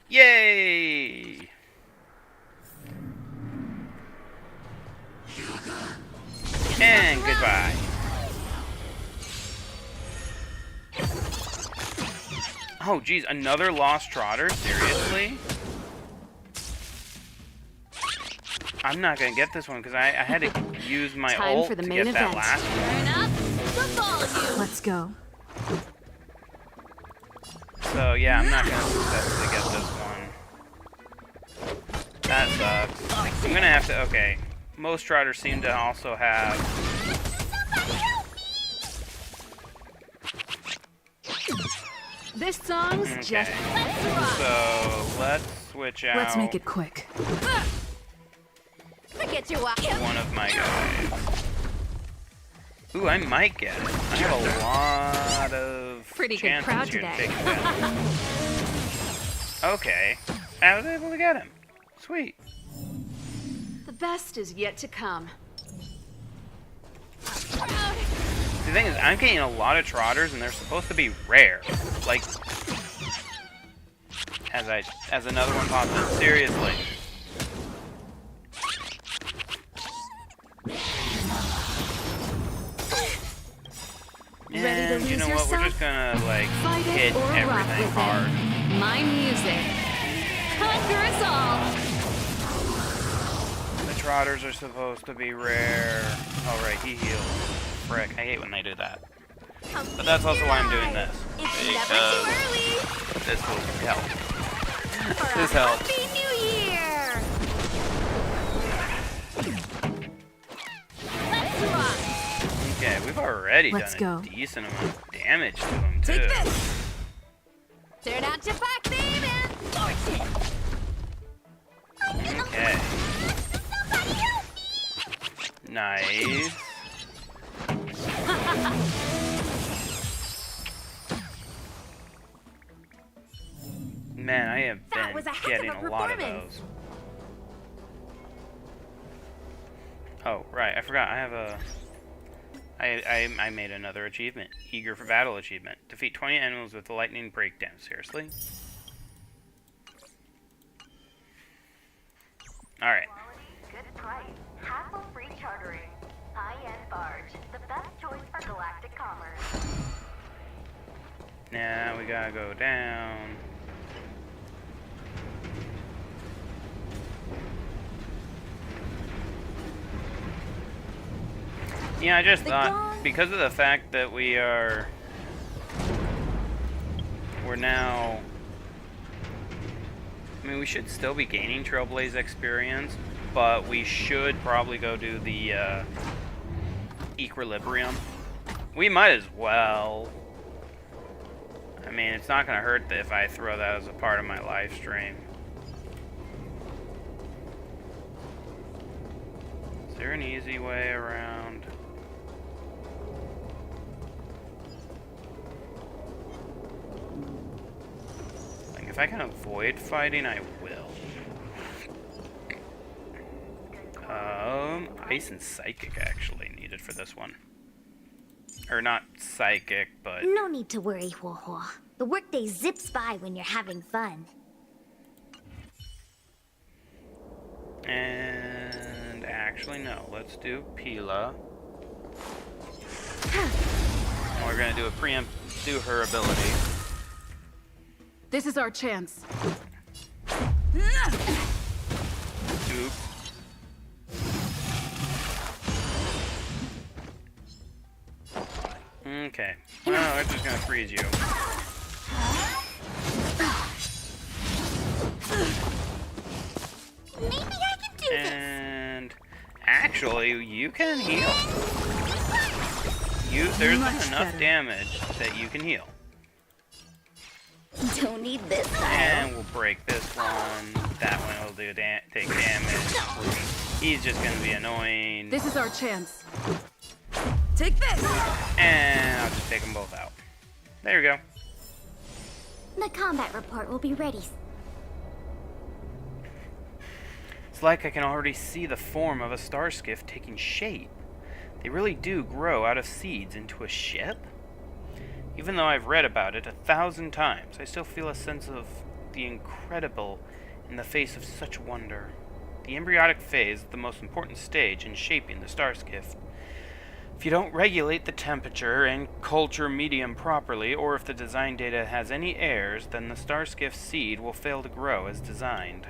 Yay! And goodbye. Oh, geez, another lost trotter? Seriously? I'm not gonna get this one because I had to use my Time ult for the to main get that event. last one. Turn up the volume. Let's go. So yeah, I'm not gonna successfully get this one. That sucks. I'm gonna have to. Okay, most trotters seem to also have. This song's Okay. just So let's switch out. Let's make it quick. Forget you out. One of my guys. Ooh, I might get it. I have a lot of Pretty good chances crowd here to today. take it down. Okay, I was able to get him. Sweet. the best is yet to come. The thing is, I'm getting a lot of trotters, and they're supposed to be rare. Like, as another one pops in. Seriously. Ready to And you lose know what? We're yourself? just gonna like Fight it hit or rock everything with hard. it. My music. Conquer us all. The trotters are supposed to be rare. Oh right, he heals. Frick, I hate when they do that. But that's also why I'm doing this. It's never too early This will help. for This a helps. Happy New Year. Let's rock. Okay, we've already Let's done a go. decent amount of damage to him too. Take this. Turn out your back, baby. Force it. Okay. Somebody help me. Nice. Man, I have That been was a heck of getting a a lot of performance. those. Oh, right, I forgot. I have a... I made another achievement. Eager for Battle achievement. Defeat 20 enemies with the lightning breakdown. Seriously? Alright. Good price. Hassle-free chartering. High-end barge. The best choice for galactic commerce. Now we gotta go down. Yeah, I just thought, because of the fact that we're now, I mean, we should still be gaining Trailblaze experience, but we should probably go do the Equilibrium, We might as well. I mean, it's not going to hurt if I throw that as a part of my live stream. Is there an easy way around? Like, if I can avoid fighting, I will. Ice and Psychic actually needed for this one. Or not Psychic, but... No need to worry, Huo Huo. The workday zips by when you're having fun. And actually, no. Let's do Pila. And we're gonna do a preempt, do her ability. This is our chance. Oop. Okay. Well, we're just gonna freeze you. Maybe I can do this. And actually, you can heal. There's Much enough better. damage that you can heal. Don't need this style. And we'll break this one. That one will do take damage. He's just gonna be annoying. This is our chance. Take this! And I'll just take them both out. There we go. The combat report will be ready. It's like I can already see the form of a star skiff taking shape. They really do grow out of seeds into a ship? Even though I've read about it 1,000 times, I still feel a sense of the incredible in the face of such wonder. The embryonic phase is the most important stage in shaping the star skiff. If you don't regulate the temperature and culture medium properly, or if the design data has any errors, then the star skiff seed will fail to grow as designed.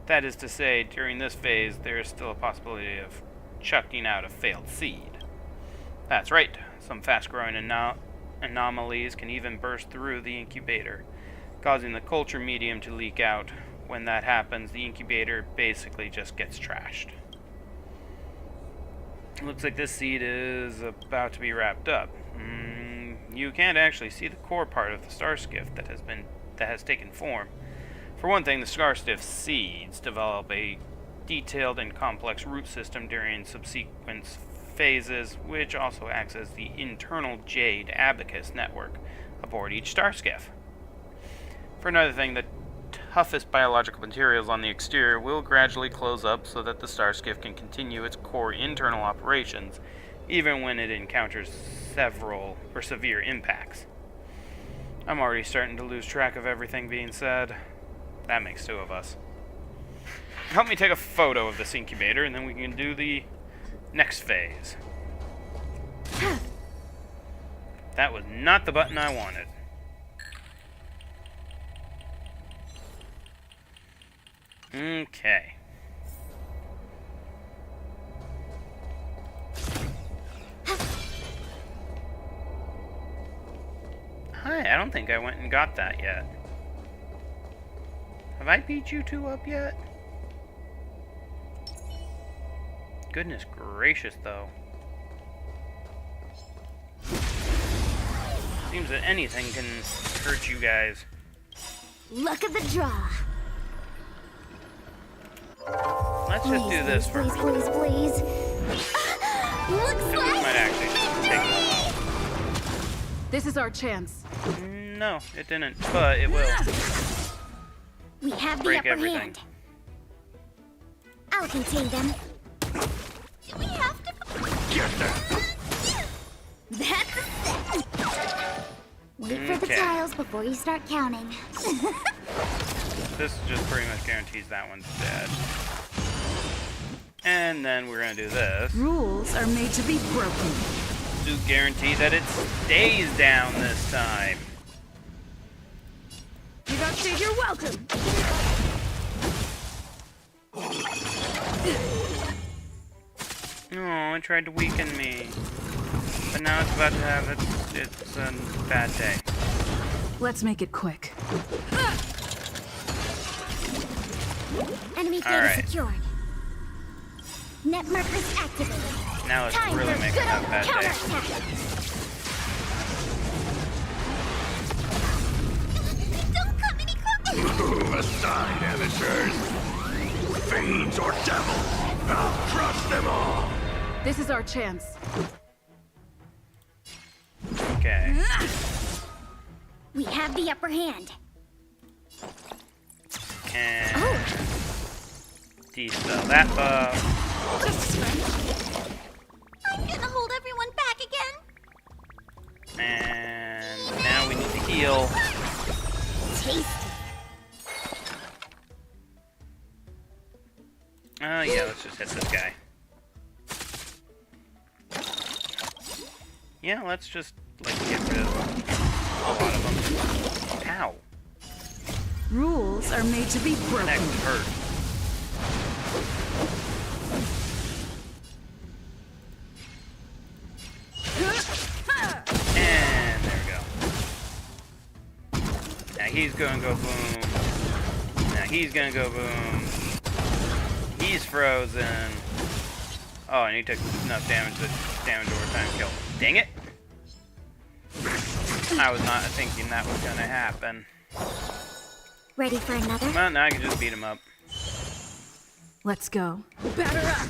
That is to say, during this phase, there is still a possibility of chucking out a failed seed. That's right, some fast-growing anomalies can even burst through the incubator, causing the culture medium to leak out. When that happens, the incubator basically just gets trashed. Looks like this seed is about to be wrapped up. You can't actually see the core part of the star skiff that has taken form. For one thing, the star skiff seeds develop a detailed and complex root system during subsequent phases, which also acts as the internal jade abacus network aboard each star skiff. For another thing, the toughest biological materials on the exterior will gradually close up so that the star skiff can continue its core internal operations, even when it encounters several or severe impacts. I'm already starting to lose track of everything being said. That makes two of us. Help me take a photo of this incubator, and then we can do the next phase. That was not the button I wanted. Okay. Hi, I don't think I went and got that yet. Have I beat you two up yet? Goodness gracious, though. Seems that anything can hurt you guys. Luck of the draw. Let's just do this please, first. please, please. Looks This like might actually take a while. This is our chance. No, it didn't, but it will. we have the Break upper everything. hand. I'll contain them. Do we have to? Get that! That's a set. Wait for the Okay. tiles before you start counting. This just pretty much guarantees that one's dead. And then we're gonna do this. Rules are made to be broken. To guarantee that it stays down this time. You got to, you're welcome. Oh, it tried to weaken me. But now it's about to have it's a bad day. Let's make it quick. Enemy All data right. secured. Net markers activated. Now let's Time really for make it good have a old bad day. counterattack. Move aside, amateurs. Fiends or devils, I'll crush them all. This is our chance. Okay. We have the upper hand. And dispel that buff. I'm gonna hold everyone back again. And now we need to heal. Tasty. Oh yeah, let's just hit this guy. Yeah, let's just like get rid of a lot of them. Ow. Rules are made to be That broken. actually hurt. And there we go. Now he's gonna go boom. Now he's gonna go boom. He's frozen. Oh, and he took enough damage to damage over time kill. Dang it! I was not thinking that was gonna happen. Ready for another? Well, now I can just beat him up. Let's go. Batter up!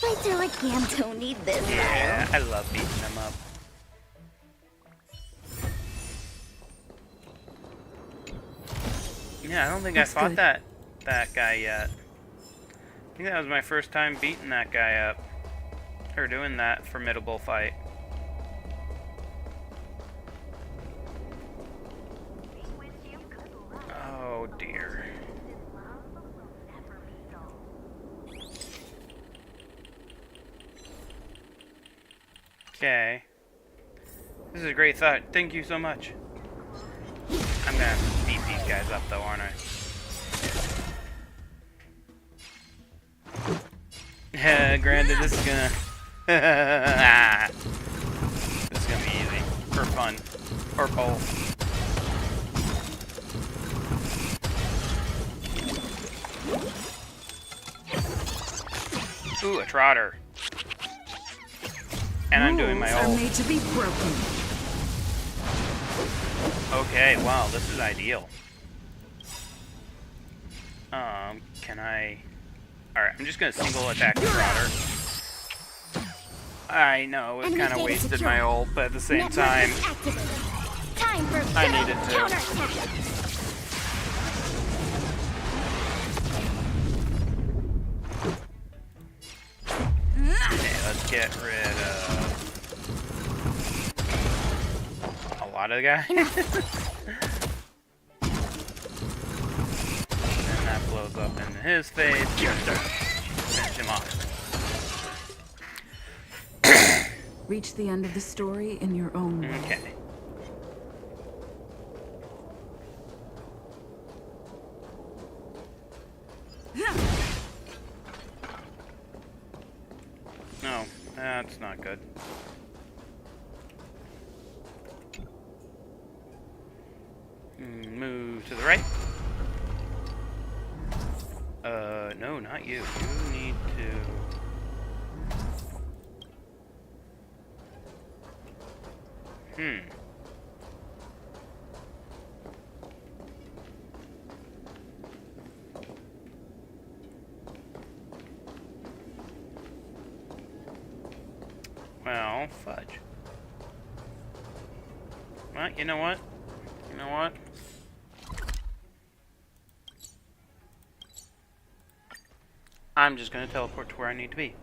Fights are like yams don't need this. Yeah, I love beating them up. Yeah, I don't think That's I fought good. that guy yet. I think that was my first time beating that guy up. Or doing that formidable fight. Wish you good luck. Oh dear. This love will never be dull. Okay. This is a great thought. Thank you so much. I'm gonna have to beat these guys up though, aren't I? Granted, this is gonna... This is gonna be easy. For fun. Or both. Ooh, a trotter. And I'm doing my Rules are ult. made to be broken. Okay, wow, this is ideal. Can I... Alright, I'm just gonna single attack the trotter. I know, it Enemy kind of data wasted secure. my ult, but at the same Network time... is activated. Time for I good needed to. counterattack. Okay, let's get rid of... a lot of the guys. And that blows up into his face. Finish him off. Reach the end of the story in your own way. Okay. No, that's not good. Move to the right. No, not you. You need to... Well, fudge. Well, you know what? You know what? I'm just gonna teleport to where I need to be.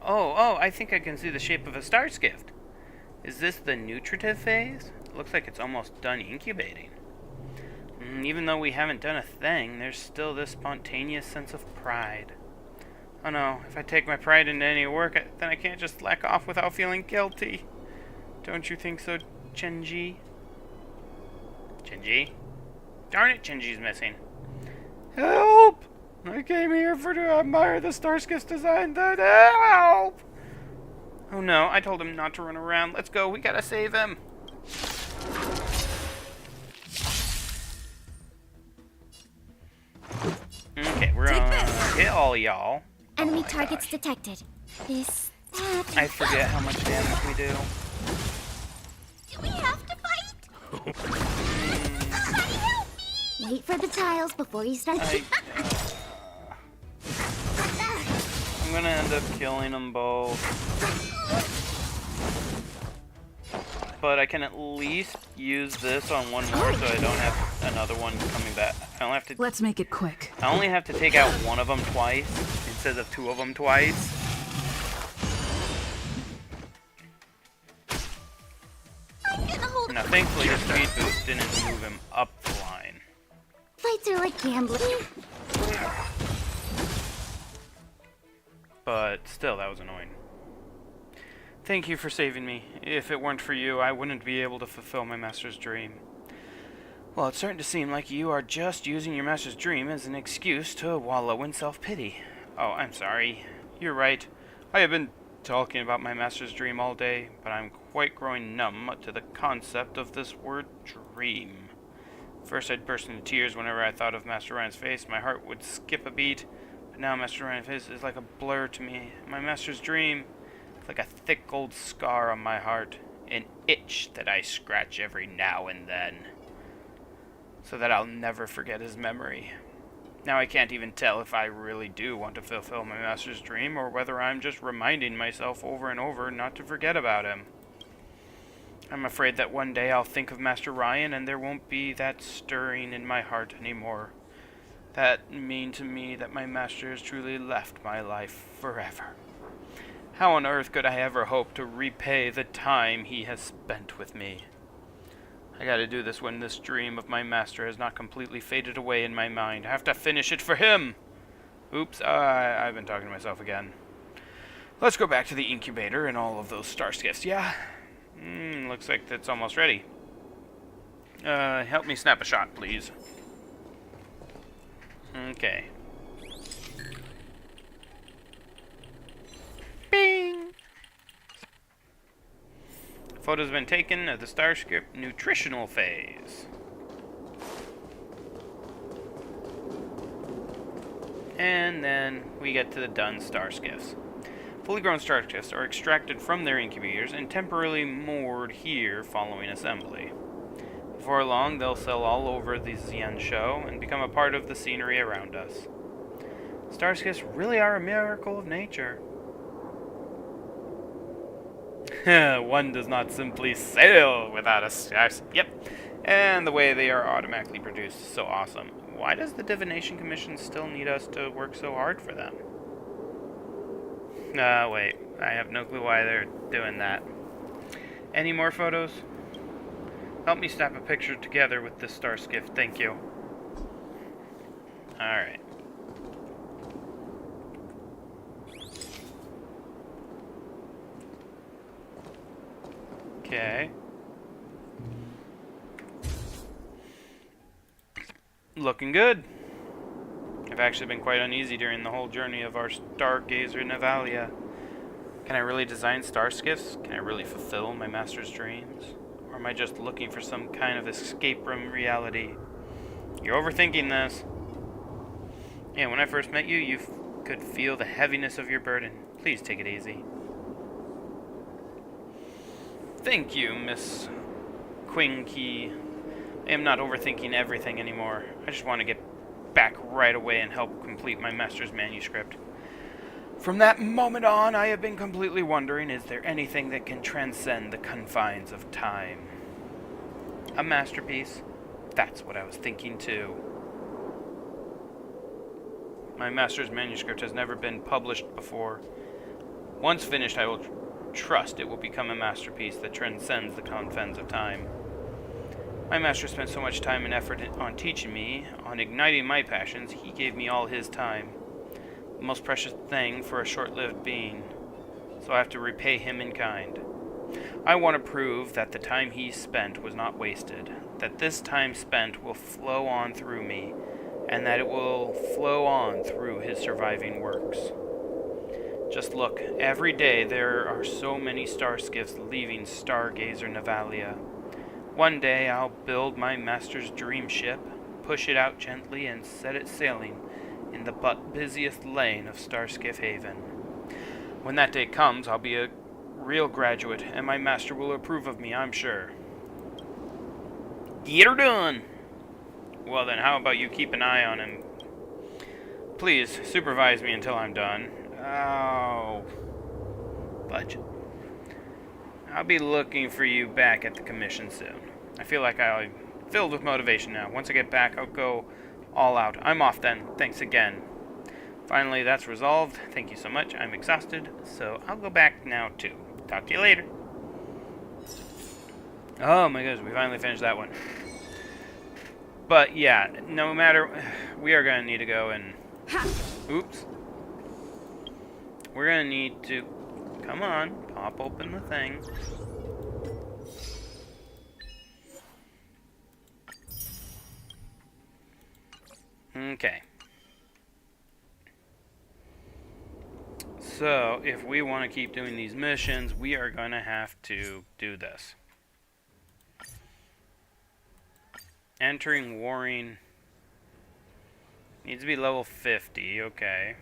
Oh, I think I can see the shape of a star skift. Is this the nutritive phase? It looks like it's almost done incubating. Even though we haven't done a thing, there's still this spontaneous sense of pride. Oh no, if I take my pride into any work, then I can't just slack off without feeling guilty. Don't you think so, Chenji? Chenji? Darn it, Chenji's missing. Help! I came here to admire the Starskiff's design. Help! Oh no, I told him not to run around. Let's go, we gotta save him. Okay, we're gonna hit all y'all. Enemy my targets gosh. detected. This, that. I forget how much damage we do. Do we have to fight? Somebody help me! Wait for the tiles before you start. I'm gonna end up killing them both. But I can at least use this on one more so I don't have another one coming back. I don't have to. Let's make it quick. I only have to take out one of them twice instead of two of them twice. Now, thankfully, the speed boost didn't move him up the line. Fights are like gambling. But still, that was annoying. Thank you for saving me. If it weren't for you, I wouldn't be able to fulfill my master's dream. Well, it's starting to seem like you are just using your master's dream as an excuse to wallow in self-pity. Oh, I'm sorry. You're right. I have been talking about my master's dream all day, but I'm quite growing numb to the concept of this word dream. First, I'd burst into tears whenever I thought of Master Ryan's face. My heart would skip a beat. But now Master Ryan's face is like a blur to me. My master's dream is like a thick old scar on my heart. An itch that I scratch every now and then. So that I'll never forget his memory. Now I can't even tell if I really do want to fulfill my master's dream, or whether I'm just reminding myself over and over not to forget about him. I'm afraid that one day I'll think of Master Ryan and there won't be that stirring in my heart anymore. That mean to me that my master has truly left my life forever. How on earth could I ever hope to repay the time he has spent with me? I gotta do this when this dream of my master has not completely faded away in my mind. I have to finish it for him! Oops, I've been talking to myself again. Let's go back to the incubator and all of those star skiffs, yeah? Looks like that's almost ready. Help me snap a shot, please. Okay. Bing! Photos have been taken of the Starship nutritional phase. And then we get to the done star skiffs. Fully grown star skiffs are extracted from their incubators and temporarily moored here following assembly. Before long, they'll sail all over the Xian show and become a part of the scenery around us. Star skiffs really are a miracle of nature. One does not simply sail without a star. Yep. And the way they are automatically produced is so awesome. Why does the Divination Commission still need us to work so hard for them? Wait. I have no clue why they're doing that. Any more photos? Help me snap a picture together with this star skiff. Thank you. Alright. Okay. Looking good. I've actually been quite uneasy during the whole journey of our stargazer Navalia. Can I really design star skiffs? Can I really fulfill my master's dreams? Or am I just looking for some kind of escape from reality? You're overthinking this. Yeah, when I first met you, you could feel the heaviness of your burden. Please take it easy. Thank you, Miss Quinky. I am not overthinking everything anymore. I just want to get back right away and help complete my master's manuscript. From that moment on, I have been completely wondering, is there anything that can transcend the confines of time? A masterpiece? That's what I was thinking too. My master's manuscript has never been published before. Once finished, I will trust it will become a masterpiece that transcends the confines of time. My master spent so much time and effort on teaching me, on igniting my passions. He gave me all his time, the most precious thing for a short-lived being, so I have to repay him in kind. I want to prove that the time he spent was not wasted, that this time spent will flow on through me, and that it will flow on through his surviving works. Just look, every day there are so many star skiffs leaving Stargazer Navalia. One day I'll build my master's dream ship, push it out gently, and set it sailing in the busiest lane of Starskiff Haven. When that day comes, I'll be a real graduate, and my master will approve of me, I'm sure. Get her done! Well then, how about you keep an eye on him? Please, supervise me until I'm done. Oh. Budget. I'll be looking for you back at the commission soon. I feel like I'm filled with motivation now. Once I get back, I'll go all out. I'm off then. Thanks again. Finally, that's resolved. Thank you so much. I'm exhausted, so I'll go back now too. Talk to you later. Oh my goodness, we finally finished that one. But yeah, no matter, we are going to need to go and, oops. We're going to need to, come on, pop open the thing. Okay. So, if we want to keep doing these missions, we are going to have to do this. Entering warring needs to be level 50, okay.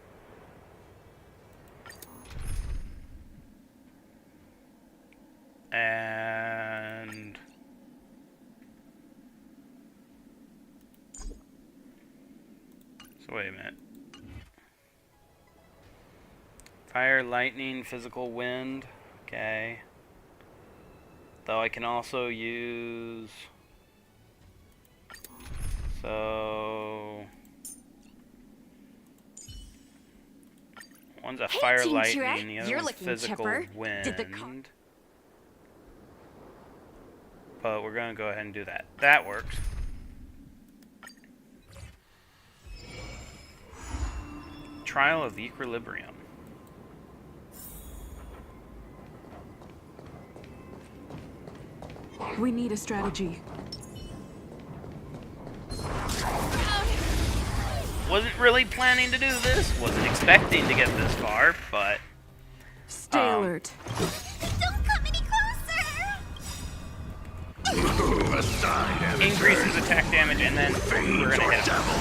And so wait a minute. Fire, lightning, physical wind, okay. Though I can also use, so one's a fire, Team lightning, Shrek, the other you're one's looking physical chipper. wind. But we're gonna go ahead and do that. That works. Trial of the Equilibrium. We need a strategy. Wasn't really planning to do this. Wasn't expecting to get this far, but Stay alert. Don't come any closer! Aside, amateurs. increases attack damage, and then we're Fiends gonna or hit him. devil,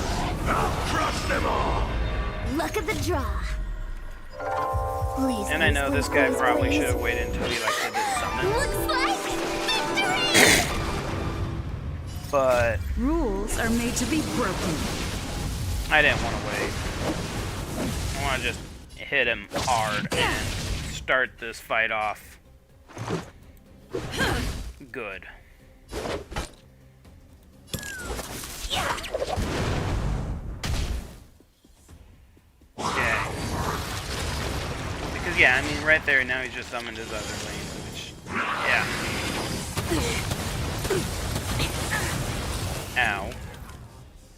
I'll crush them all. Luck of the draw. Please, And I know this guy please, probably please. should have waited until he like did his summon, Looks like victory! but Rules are made to be broken. I didn't want to wait. I want to just hit him hard and start this fight off good. Okay. Because yeah, I mean right there now he's just summoned his other lane, which yeah. Ow.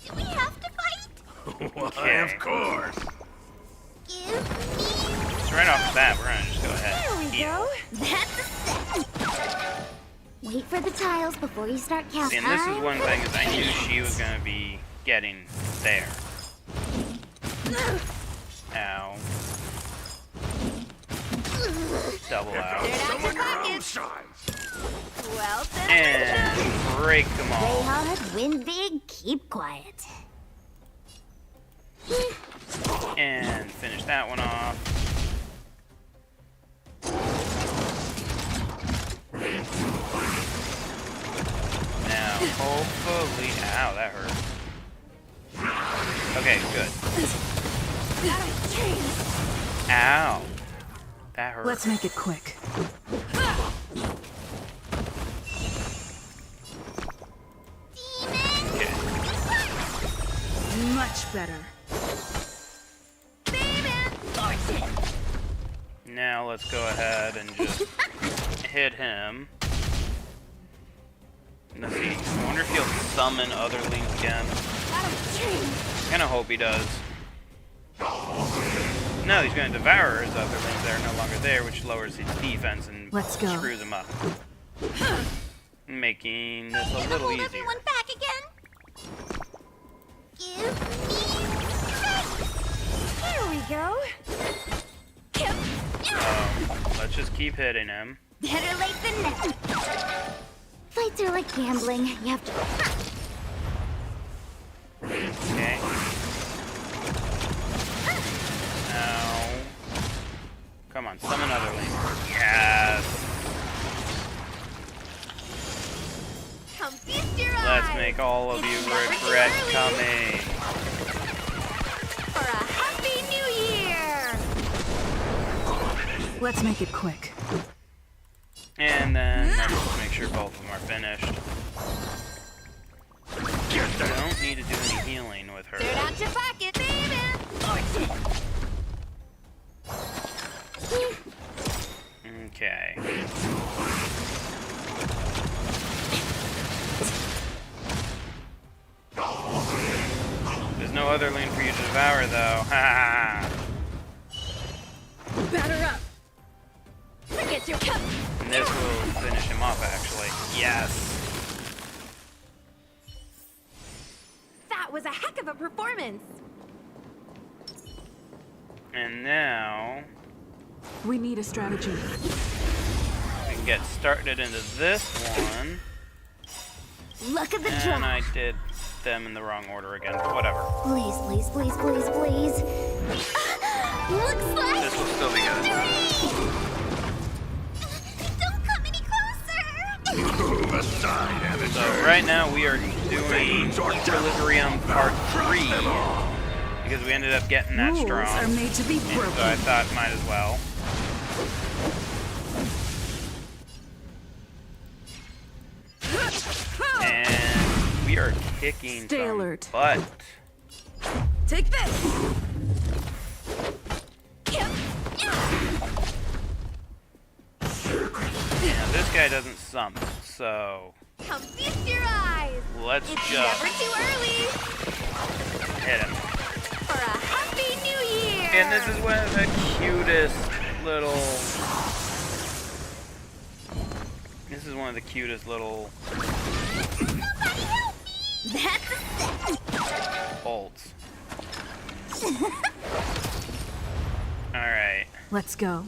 Do we have to fight? Why, Okay. of course. Give me... So right off the bat, we're gonna just go ahead There and we heal. go. That's a set. Wait for the tiles before you start See, counting. and this is one thing is I knew she was gonna be getting there. Ow. Double out. Someone your own size. Well done. And break them Play all. hard, win big, keep quiet. And finish that one off. Now, hopefully... Ow, that hurt. Okay, good. Ow. That hurt. Let's make it quick. Okay. Much better. Now let's go ahead and just hit him. Let's see. I wonder if he'll summon other leads again. I kind of hope he does. No, he's going to devour his other lanes that are no longer there, which lowers his defense and Let's go. screws him up. Making this a little Hold easier. everyone back again. Give me strength. There we go. Let's just keep hitting him. Better late than never. Fights are like gambling. You have to. Okay. Come on, summon Otherling. Yes! Come feast your Let's eyes. make all of It's you never too regret early coming. For a happy new year. Let's make it quick. And then let's just make sure both of them are finished. Don't need to do any healing with her. Dirt out your pocket, baby. Okay. There's no other lane for you to devour, though. Ha! Batter up. Forget your cup. And this will finish him off, actually. Yes. That was a heck of a performance. And now We need a strategy. we can get started into this one. Look at the And draw. I did them in the wrong order again, but whatever. Please, please, please, please, please. Looks like This will still be good. Don't come any closer. Move aside, So amateurs. right now we are doing Fiends or devils, Equilibrium Part crush 3 them all. because we ended up getting that Rules strong. are made to be And broken. so I thought might as well. And we are kicking Stay some alert. butt. Take this. Now this guy doesn't summon, so Come feast your eyes. let's It's just never too early hit him. for a happy new year. And this is one of the cutest little... This is one of the cutest little That's a set. bolts. Alright. Let's go.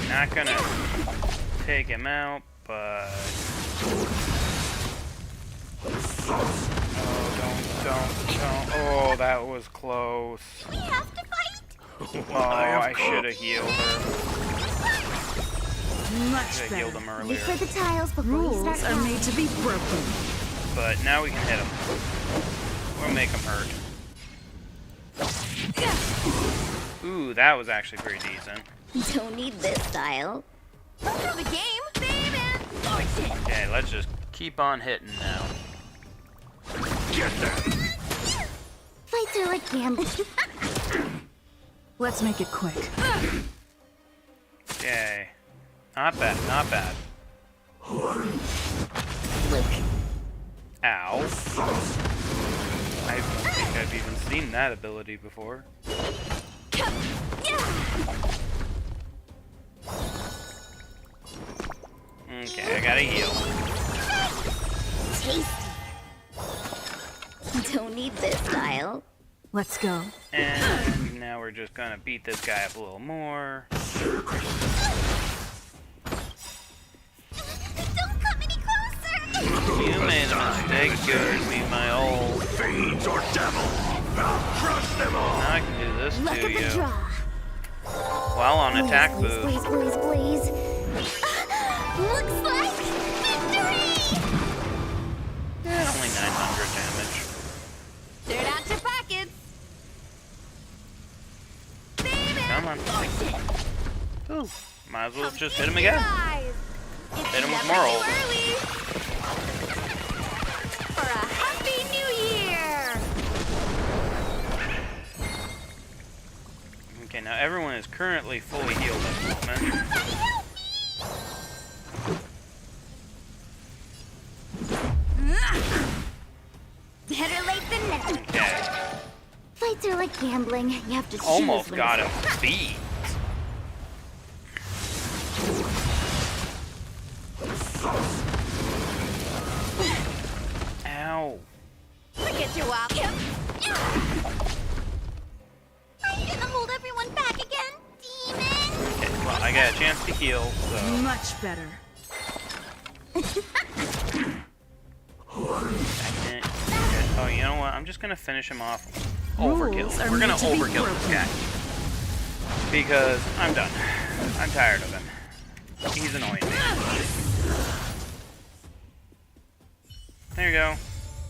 Not gonna take him out, but... Oh, don't. Oh, that was close. We have to fight. Oh, I should have healed her. Much Should have healed better. him Wait earlier. for the tiles before you Rules start are counting. made to be broken. But now we can hit him. We'll make him hurt. Ooh, that was actually pretty decent. Don't need this style. Go through the game, baby. Okay, let's just keep on hitting now. Get them. Fights are like gambling. Let's make it quick. Okay. Not bad, not bad. Look, Ow. I don't think I've even seen that ability before. Okay, I gotta heal. tasty. Don't need this style. Let's go. And now we're just gonna beat this guy up a little more. Don't come any closer. You made a mistake giving me my old. Fiends or devils. I'll crush them all. Now I can do this Look to at the you. draw. While on Please, attack please, boost. please, please, please. Looks like victory. Only 900 damage. Dirt out your pockets. Come on. Ooh, might as well just hit him Your again. eyes. It's Hit him with never more too ult. early for a happy new year. Okay, now everyone is currently fully healed at the moment. Better late than never. Okay, Fights are like gambling. You have to choose almost when got to- him beat. Ow. Forget your wild. Are you gonna hold everyone back again, demon? Okay, well, I got a chance to heal, so... Much better. I can't... Okay. Oh, you know what? I'm just gonna gonna finish him off. Rules Overkill. are We're gonna meant to be overkill this broken. guy. Because I'm done. I'm tired of him. He's annoying me. There you go.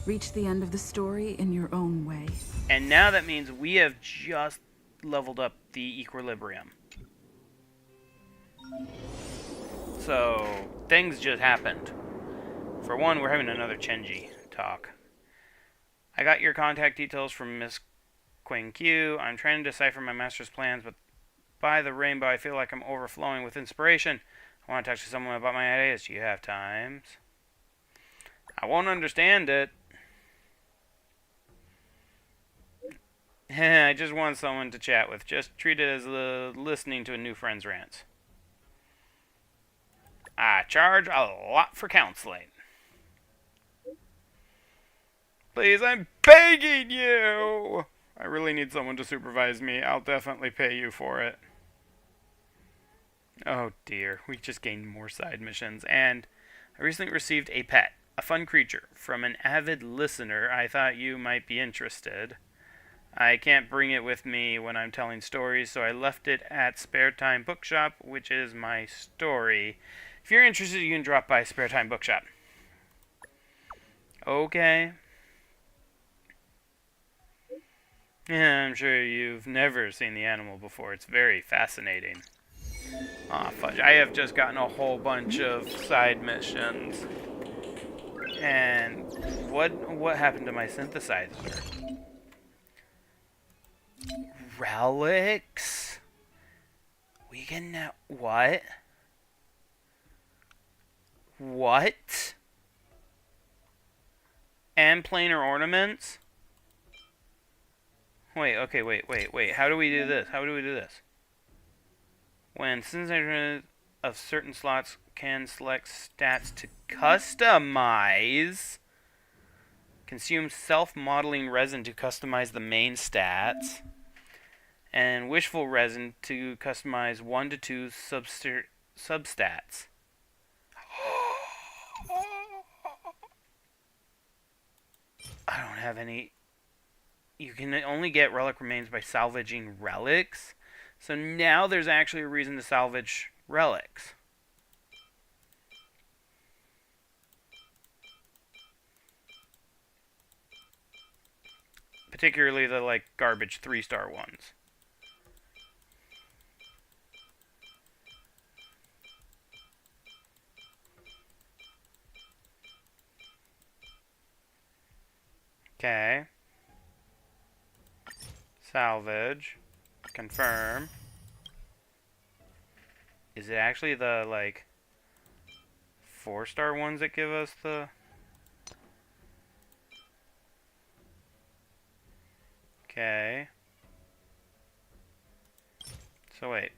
Reach the end of the story in your own way. And now that means we have just leveled up the equilibrium. So, things just happened. For one, we're having another Chenji talk. I got your contact details from Miss Queen Q. I'm trying to decipher my master's plans, but by the rainbow, I feel like I'm overflowing with inspiration. I want to talk to someone about my ideas. Do you have time? I won't understand it. I just want someone to chat with. Just treat it as listening to a new friend's rants. I charge a lot for counseling. Please, I'm begging you! I really need someone to supervise me. I'll definitely pay you for it. Oh dear, we just gained more side missions. And I recently received a pet, a fun creature, from an avid listener. I thought you might be interested. I can't bring it with me when I'm telling stories, so I left it at Spare Time Bookshop, which is my story. If you're interested, you can drop by Spare Time Bookshop. Okay. Yeah, I'm sure you've never seen the animal before. It's very fascinating. Aw, fudge. I have just gotten a whole bunch of side missions. And what happened to my synthesizer? Relics? We can now... What? What? And planar ornaments? Wait, okay, wait. How do we do this? When synthesizer of certain slots can select stats to customize. Consume self-modeling resin to customize the main stats. And wishful resin to customize 1 to 2 substats. I don't have any... You can only get relic remains by salvaging relics. So now there's actually a reason to salvage relics. Particularly the, like, garbage 3-star ones. Okay. Salvage. Confirm. Is it actually the, like, 4-star ones that give us the... Okay. So wait.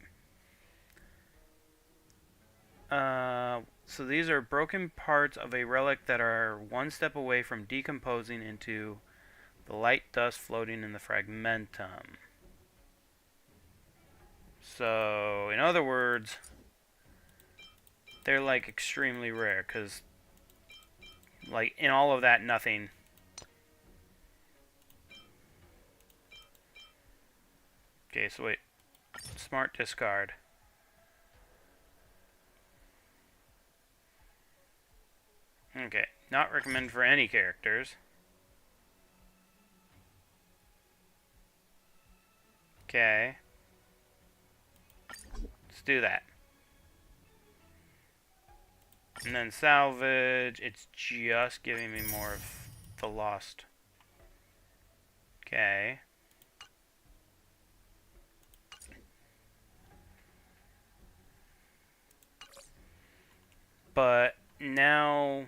So these are broken parts of a relic that are one step away from decomposing into the light dust floating in the fragmentum. So, in other words, they're like extremely rare, because like in all of that, nothing. Okay, so wait. Smart discard. Okay, not recommend for any characters. Okay. Let's do that. And then salvage, it's just giving me more of the lost. Okay. But now,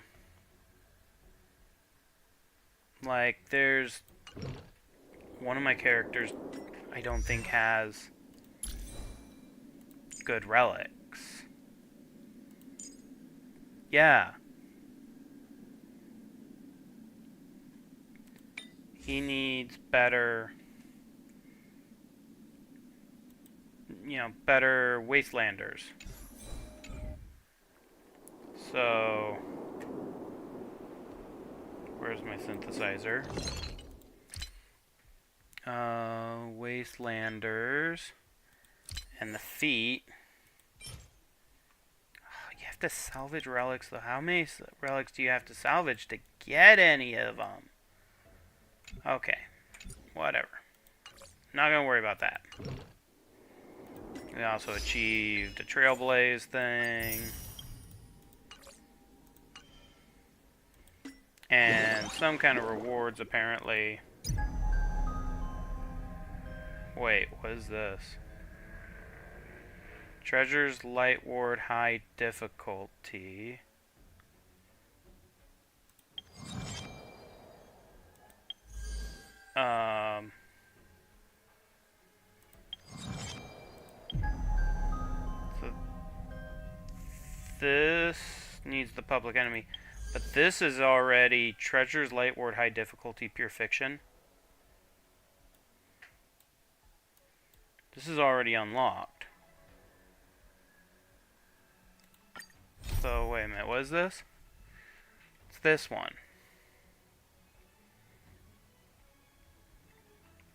like, there's one of my characters I don't think has good relics. Yeah. He needs better, better Wastelanders. So, where's my synthesizer? Wastelanders. And the feet. Oh, you have to salvage relics, though. How many relics do you have to salvage to get any of them? Okay. Whatever. Not gonna worry about that. We also achieved a Trailblaze thing. And some kind of rewards, apparently. Wait, what is this? Treasures Light Ward High Difficulty. So this needs the public enemy. But this is already Treasures Light Ward High Difficulty Pure Fiction. This is already unlocked. So, wait a minute, what is this? It's this one.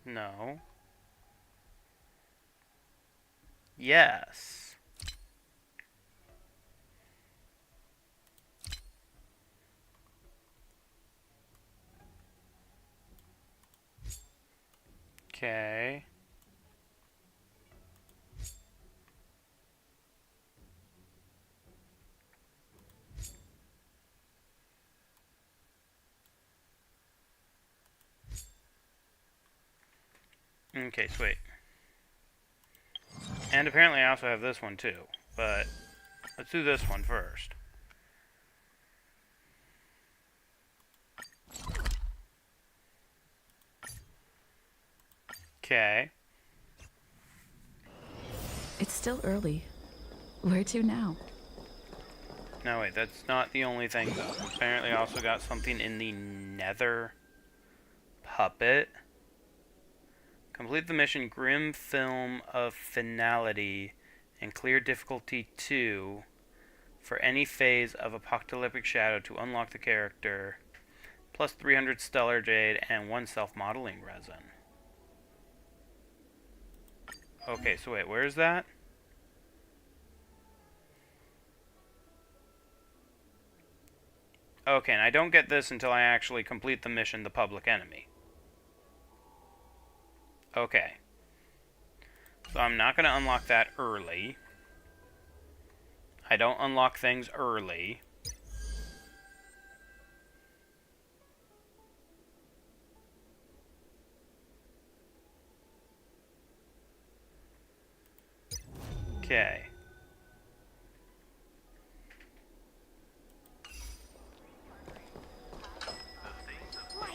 No. Yes. Okay. Okay, sweet. And apparently I also have this one too, but let's do this one first. Okay. It's still early. Where to now? No, wait, that's not the only thing though. Apparently I also got something in the Nether Puppet. Complete the mission Grim Film of Finality and clear difficulty 2 for any phase of Apocalyptic Shadow to unlock the character. Plus 300 Stellar Jade and 1 self-modeling resin. Okay, so wait, where is that? Okay, and I don't get this until I actually complete the mission, The Public Enemy. Okay. So I'm not going to unlock that early. I don't unlock things early. Okay.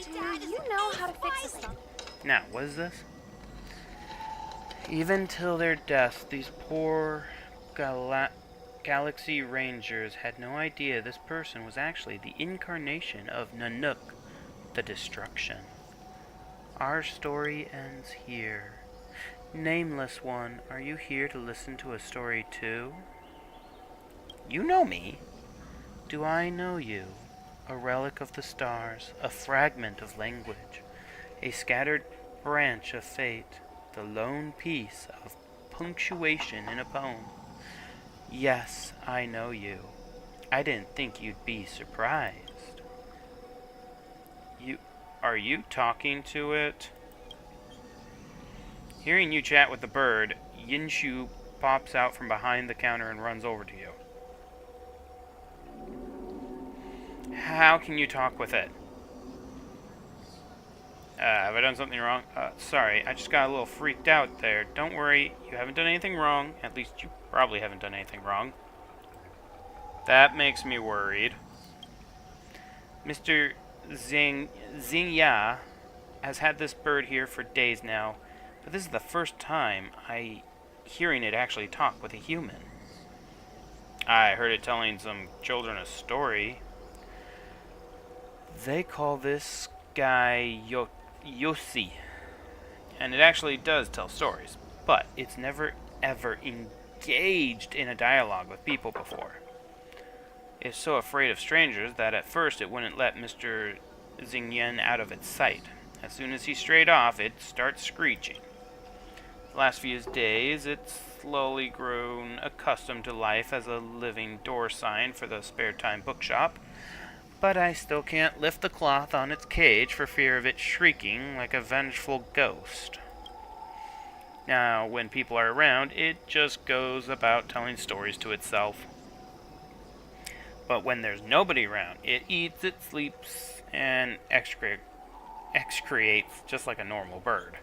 Do you know how to fix a stomach? Now, what is this? Even till their deaths, these poor Galaxy Rangers had no idea this person was actually the incarnation of Nanook, the Destruction. Our story ends here. Nameless one, are you here to listen to a story too? You know me. Do I know you? A relic of the stars, a fragment of language, a scattered branch of fate, the lone piece of punctuation in a poem. Yes, I know you. I didn't think you'd be surprised. Are you talking to it? Hearing you chat with the bird, Yinshu pops out from behind the counter and runs over to you. How can you talk with it? Have I done something wrong? Sorry, I just got a little freaked out there. Don't worry, you haven't done anything wrong. At least you probably haven't done anything wrong. That makes me worried. Mr. Xingya has had this bird here for days now, but this is the first time hearing it actually talk with a human. I heard it telling some children a story. They call this guy Yossi, and it actually does tell stories, but it's never ever engaged in a dialogue with people before. It's so afraid of strangers that at first it wouldn't let Mr. Xingyan out of its sight. As soon as he strayed off, it starts screeching. The last few days, it's slowly grown accustomed to life as a living door sign for the spare time bookshop, but I still can't lift the cloth on its cage for fear of it shrieking like a vengeful ghost. Now, when people are around, it just goes about telling stories to itself. But when there's nobody around, it eats, it sleeps, and excretes just like a normal bird.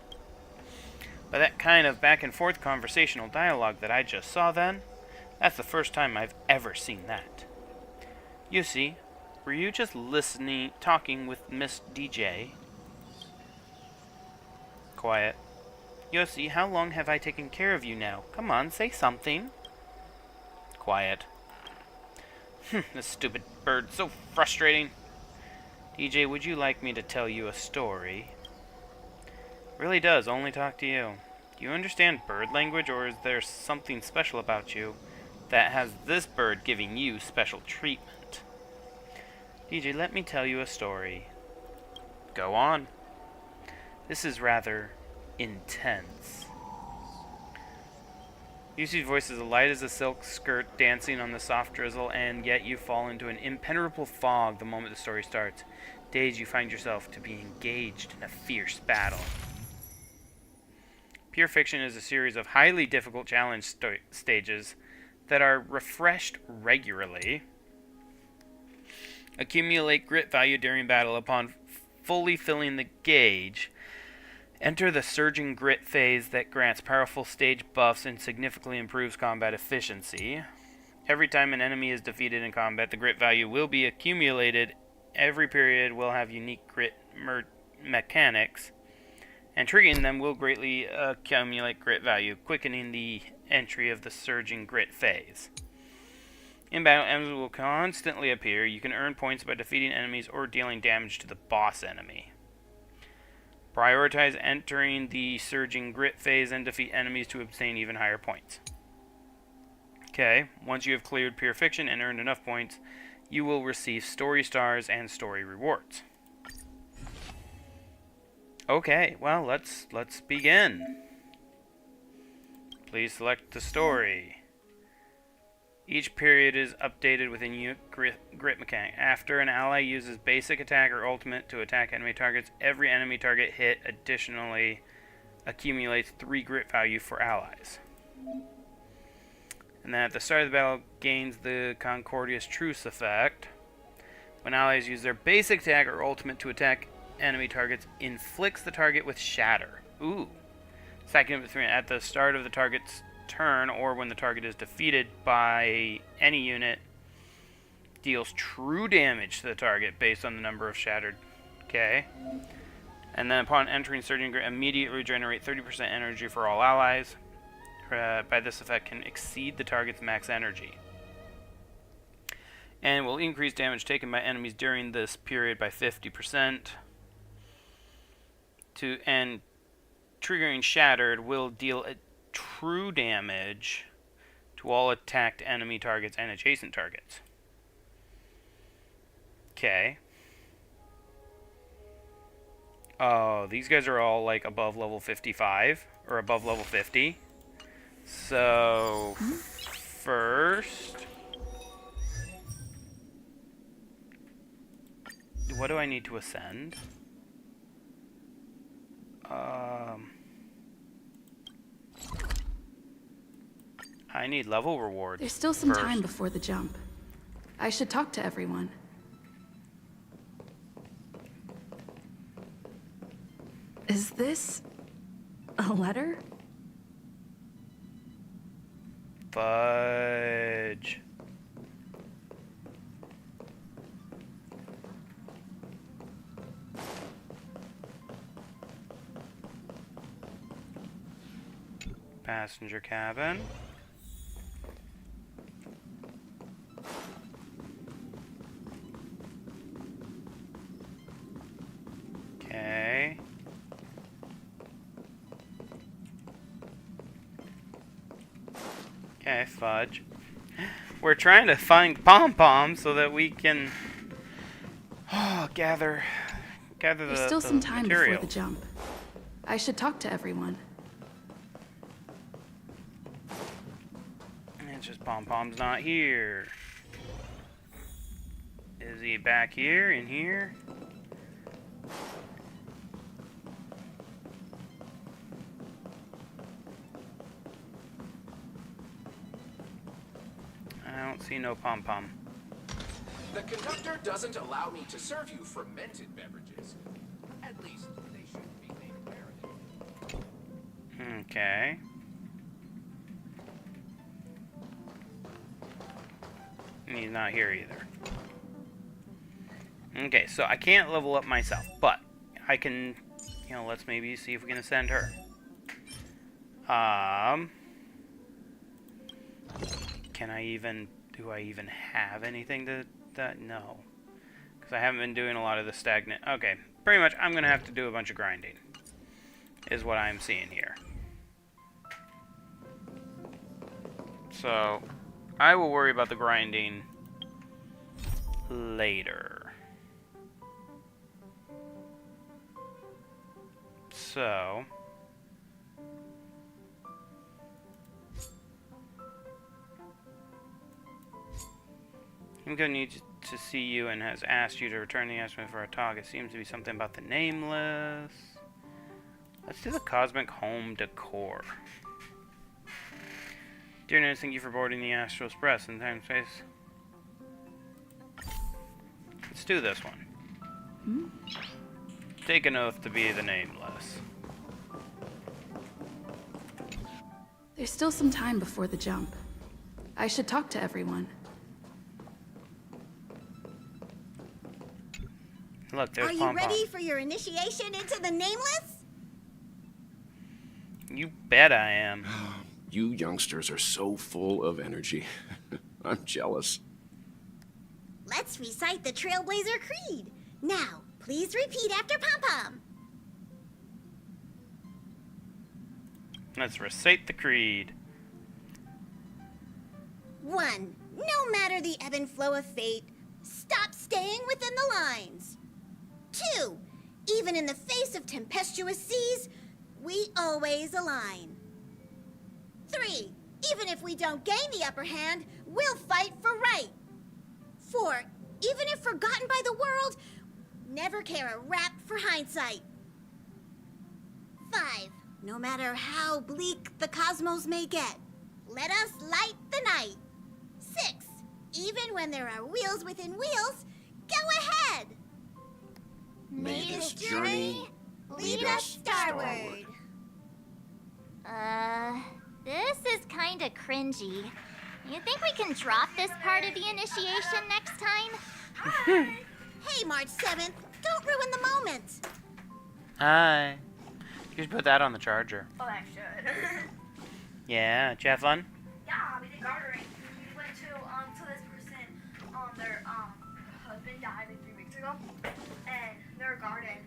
But that kind of back and forth conversational dialogue that I just saw then, that's the first time I've ever seen that. You see, were you just talking with Miss DJ? Quiet. Yossi, how long have I taken care of you now? Come on, say something. Quiet. This stupid bird, so frustrating. DJ, would you like me to tell you a story? Really does only talk to you. Do you understand bird language, or is there something special about you that has this bird giving you special treatment? DJ, let me tell you a story. Go on. This is rather intense. Yusi's voice is light as a silk skirt dancing on the soft drizzle, and yet you fall into an impenetrable fog the moment the story starts. Dazed, you find yourself to be engaged in a fierce battle. Pure Fiction is a series of highly difficult challenge stages that are refreshed regularly. Accumulate grit value during battle. Upon fully filling the gauge, enter the surging grit phase that grants powerful stage buffs and significantly improves combat efficiency. Every time an enemy is defeated in combat, the grit value will be accumulated. Every period will have unique grit mechanics, and triggering them will greatly accumulate grit value, quickening the entry of the surging grit phase. In battle, enemies will constantly appear. You can earn points by defeating enemies or dealing damage to the boss enemy. Prioritize entering the surging grit phase and defeat enemies to obtain even higher points. Okay, once you have cleared Pure Fiction and earned enough points, you will receive story stars and story rewards. Okay, well, let's begin. Please select the story. Each period is updated with a new grit mechanic. After an ally uses basic attack or ultimate to attack enemy targets, every enemy target hit additionally accumulates 3 grit value for allies. And then at the start of the battle, gains the Concordious Truce effect. When allies use their basic attack or ultimate to attack enemy targets, inflicts the target with Shatter. Ooh. Second of 3, at the start of the target's turn, or when the target is defeated by any unit, deals true damage to the target based on the number of shattered. Okay. And then upon entering Surging Grit, immediately regenerate 30% energy for all allies. By this effect can exceed the target's max energy. And will increase damage taken by enemies during this period by 50%. And triggering Shattered will deal a true damage to all attacked enemy targets and adjacent targets. Okay. Oh, these guys are all like above level 55 or above level 50. So, first, what do I need to ascend? I need level rewards. There's still some first. time before the jump. I should talk to everyone. Is this a letter? Fudge. Passenger cabin. Okay. Okay, Fudge. We're trying to find pom-poms so that we can gather gather There's the still some time before materials. the jump. I should talk to everyone. It's just Pom Pom's not here. Is he back here? In here? I don't see no Pom Pom. The conductor doesn't allow me to serve you fermented beverages. At least they shouldn't be named American. Okay. And he's not here either. Okay, so I can't level up myself, but I can, let's maybe see if we can ascend her. Can I even, do I even have anything to, no. Because I haven't been doing a lot of the stagnant, okay. Pretty much, I'm going to have to do a bunch of grinding, is what I'm seeing here. So, I will worry about the grinding later. So, I'm going to need to see you and has asked you to return the estimate for a talk. It seems to be something about the nameless. Let's do the cosmic home decor. Dear Nurse, thank you for boarding the Astral Express in time and space. Let's do this one. Take an oath to be the nameless. There's still some time before the jump. I should talk to everyone. Look, there's Are you Pom Pom. ready for your initiation into the Nameless? You bet I am. You youngsters are so full of energy. I'm jealous. Let's recite the Trailblazer Creed. Now, please repeat after Pom Pom. Let's recite the creed. 1. No matter the ebb and flow of fate, stop staying within the lines. 2. Even in the face of tempestuous seas, we always align. 3. Even if we don't gain the upper hand, we'll fight for right. 4. Even if forgotten by the world, never care a rap for hindsight. 5. No matter how bleak the cosmos may get, let us light the night. 6. Even when there are wheels within wheels, go ahead. May this journey lead us starward. This is kinda cringy. You think we can drop this part of the initiation next time? Hey, March 7th, don't ruin the moment. Hi. You should put that on the charger. Oh, I should. Yeah, did you have fun? Yeah, we did gartering. We went to this person, their husband died like 3 weeks ago, and their garden,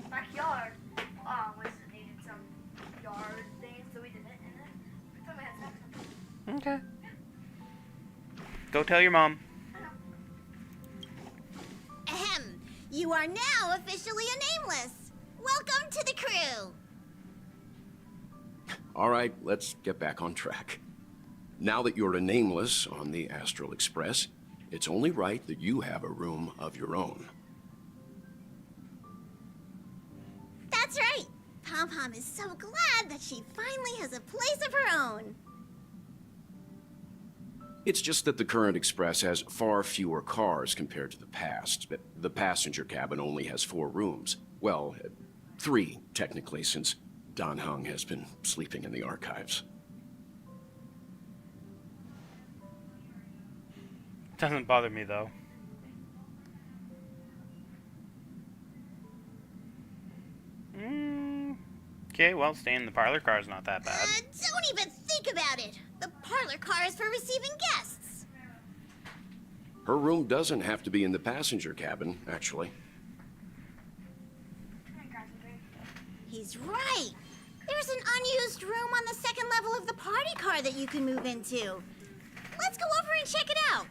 backyard, needed some yard things, so we did it, and then we thought we had sex. Okay. Go tell your mom. Ahem. You are now officially a Nameless. Welcome to the crew. All right, let's get back on track. Now that you're a nameless on the Astral Express, it's only right that you have a room of your own. That's right. Pom Pom is so glad that she finally has a place of her own. It's just that the current Express has far fewer cars compared to the past. But the passenger cabin only has 4 rooms. Well, 3, technically, since Don Hung has been sleeping in the archives. Doesn't bother me though. Okay, well, staying in the parlor car is not that bad. Don't even think about it. The parlor car is for receiving guests. Her room doesn't have to be in the passenger cabin, actually. He's right. There's an unused room on the 2nd level of the party car that you can move into. Let's go over and check it out.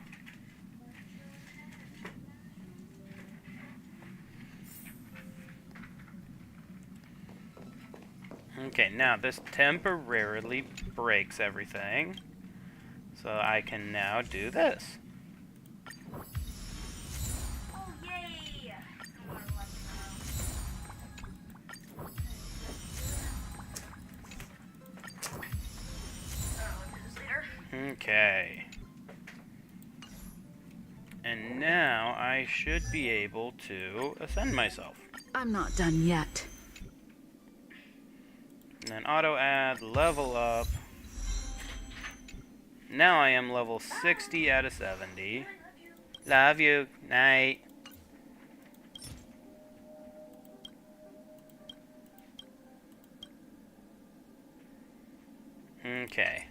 Okay, now this temporarily breaks everything. So I can now do this. Oh, yay! I'll do this later. Okay. And now I should be able to ascend myself. I'm not done yet. And then auto add, level up. Now I am level 60 out of 70. Love you. Night. Okay.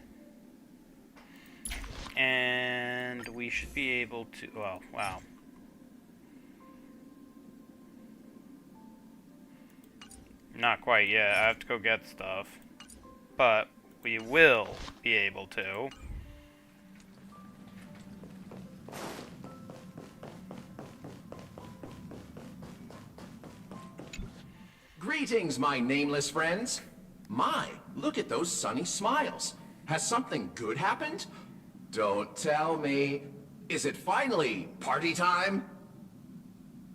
And we should be able to... Oh, wow. Not quite yet. I have to go get stuff. But we will be able to. Greetings, my nameless friends. My, look at those sunny smiles. Has something good happened? Don't tell me. Is it finally party time?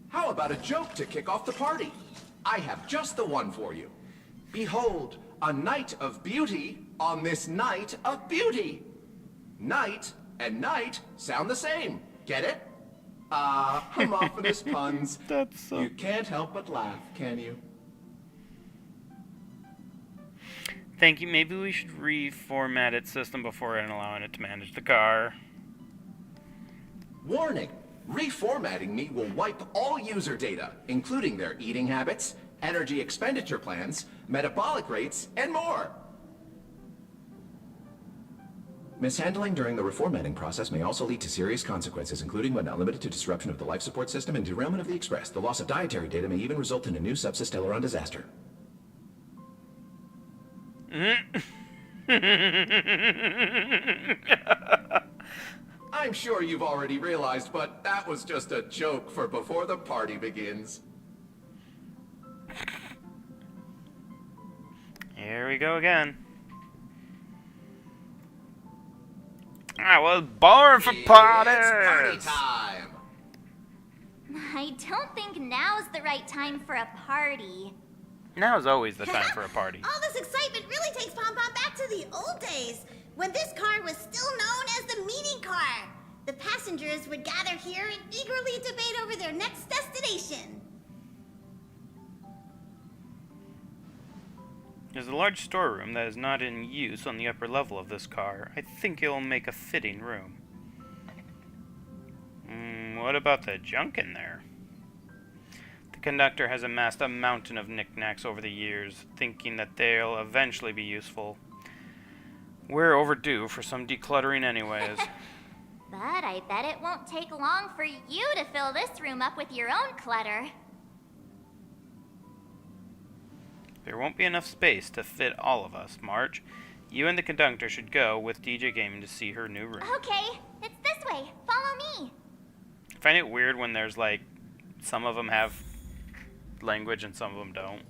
How about a joke to kick off the party? I have just the one for you. Behold, a night of beauty on this night of beauty. Night and night sound the same. Get it? Ah, homophonous puns. That's so... You can't help but laugh, can you? Thank you. Maybe we should reformat its system before allowing it to manage the car. Warning! Reformatting me will wipe all user data, including their eating habits, energy expenditure plans, metabolic rates, and more. Mishandling during the reformatting process may also lead to serious consequences, including but not limited to disruption of the life support system and derailment of the Express. The loss of dietary data may even result in a new subsysteleron disaster. I'm sure you've already realized, but that was just a joke for before the party begins. Here we go again. I was born for parties! It's party time! I don't think now's the right time for a party. Now is always the time for a party. All this excitement really takes Pom Pom back to the old days, when this car was still known as the meeting car. The passengers would gather here and eagerly debate over their next destination. There's a large storeroom that is not in use on the upper level of this car. I think it'll make a fitting room. What about the junk in there? The conductor has amassed a mountain of knickknacks over the years, thinking that they'll eventually be useful. We're overdue for some decluttering anyways. But I bet it won't take long for you to fill this room up with your own clutter. There won't be enough space to fit all of us, Marge. You and the conductor should go with DJ Gaming to see her new room. Okay, it's this way. Follow me. I find it weird when there's like, some of them have language and some of them don't.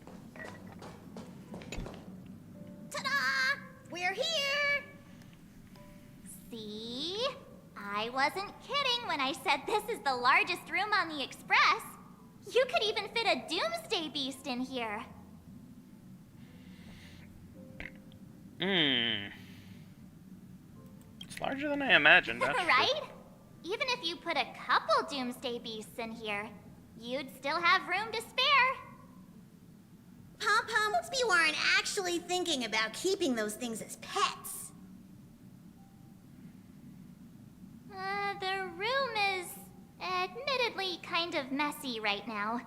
Ta-da! We're here! See? I wasn't kidding when I said this is the largest room on the Express. You could even fit a doomsday beast in here. It's larger than I imagined, that's Right? Even if you put a couple doomsday beasts in here, you'd still have room to spare. Pom Pom, hope you aren't actually thinking about keeping those things as pets. The room is admittedly kind of messy right now.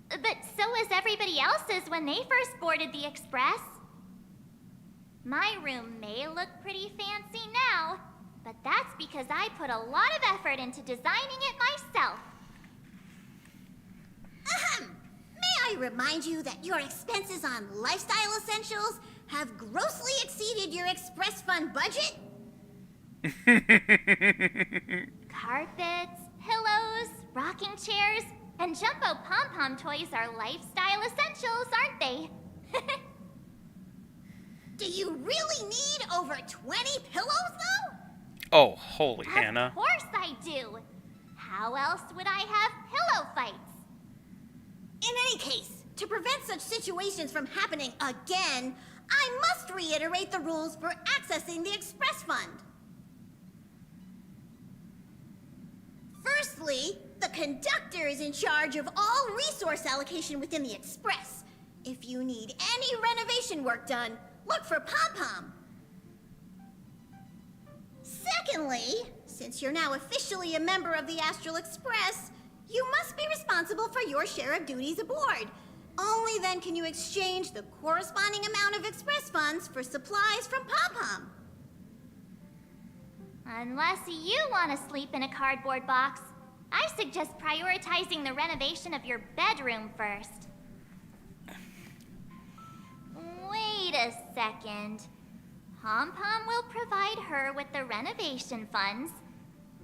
But so is everybody else's when they first boarded the Express. My room may look pretty fancy now, but that's because I put a lot of effort into designing it myself. Ahem! May I remind you that your expenses on lifestyle essentials have grossly exceeded your Express Fund budget? Carpets, pillows, rocking chairs, and jumbo pom-pom toys are lifestyle essentials, aren't they? really need over 20 pillows, though? Oh, holy Hannah. Of course I do. How else would I have pillow fights? In any case, to prevent such situations from happening again, I must reiterate the rules for accessing the Express Fund. Firstly, the conductor is in charge of all resource allocation within the Express. If you need any renovation work done, look for Pom Pom. Secondly, since you're now officially a member of the Astral Express, you must be responsible for your share of duties aboard. Only then can you exchange the corresponding amount of Express funds for supplies from Pom Pom. Unless you want to sleep in a cardboard box, I suggest prioritizing the renovation of your bedroom first. Wait a second. Pom Pom will provide her with the renovation funds.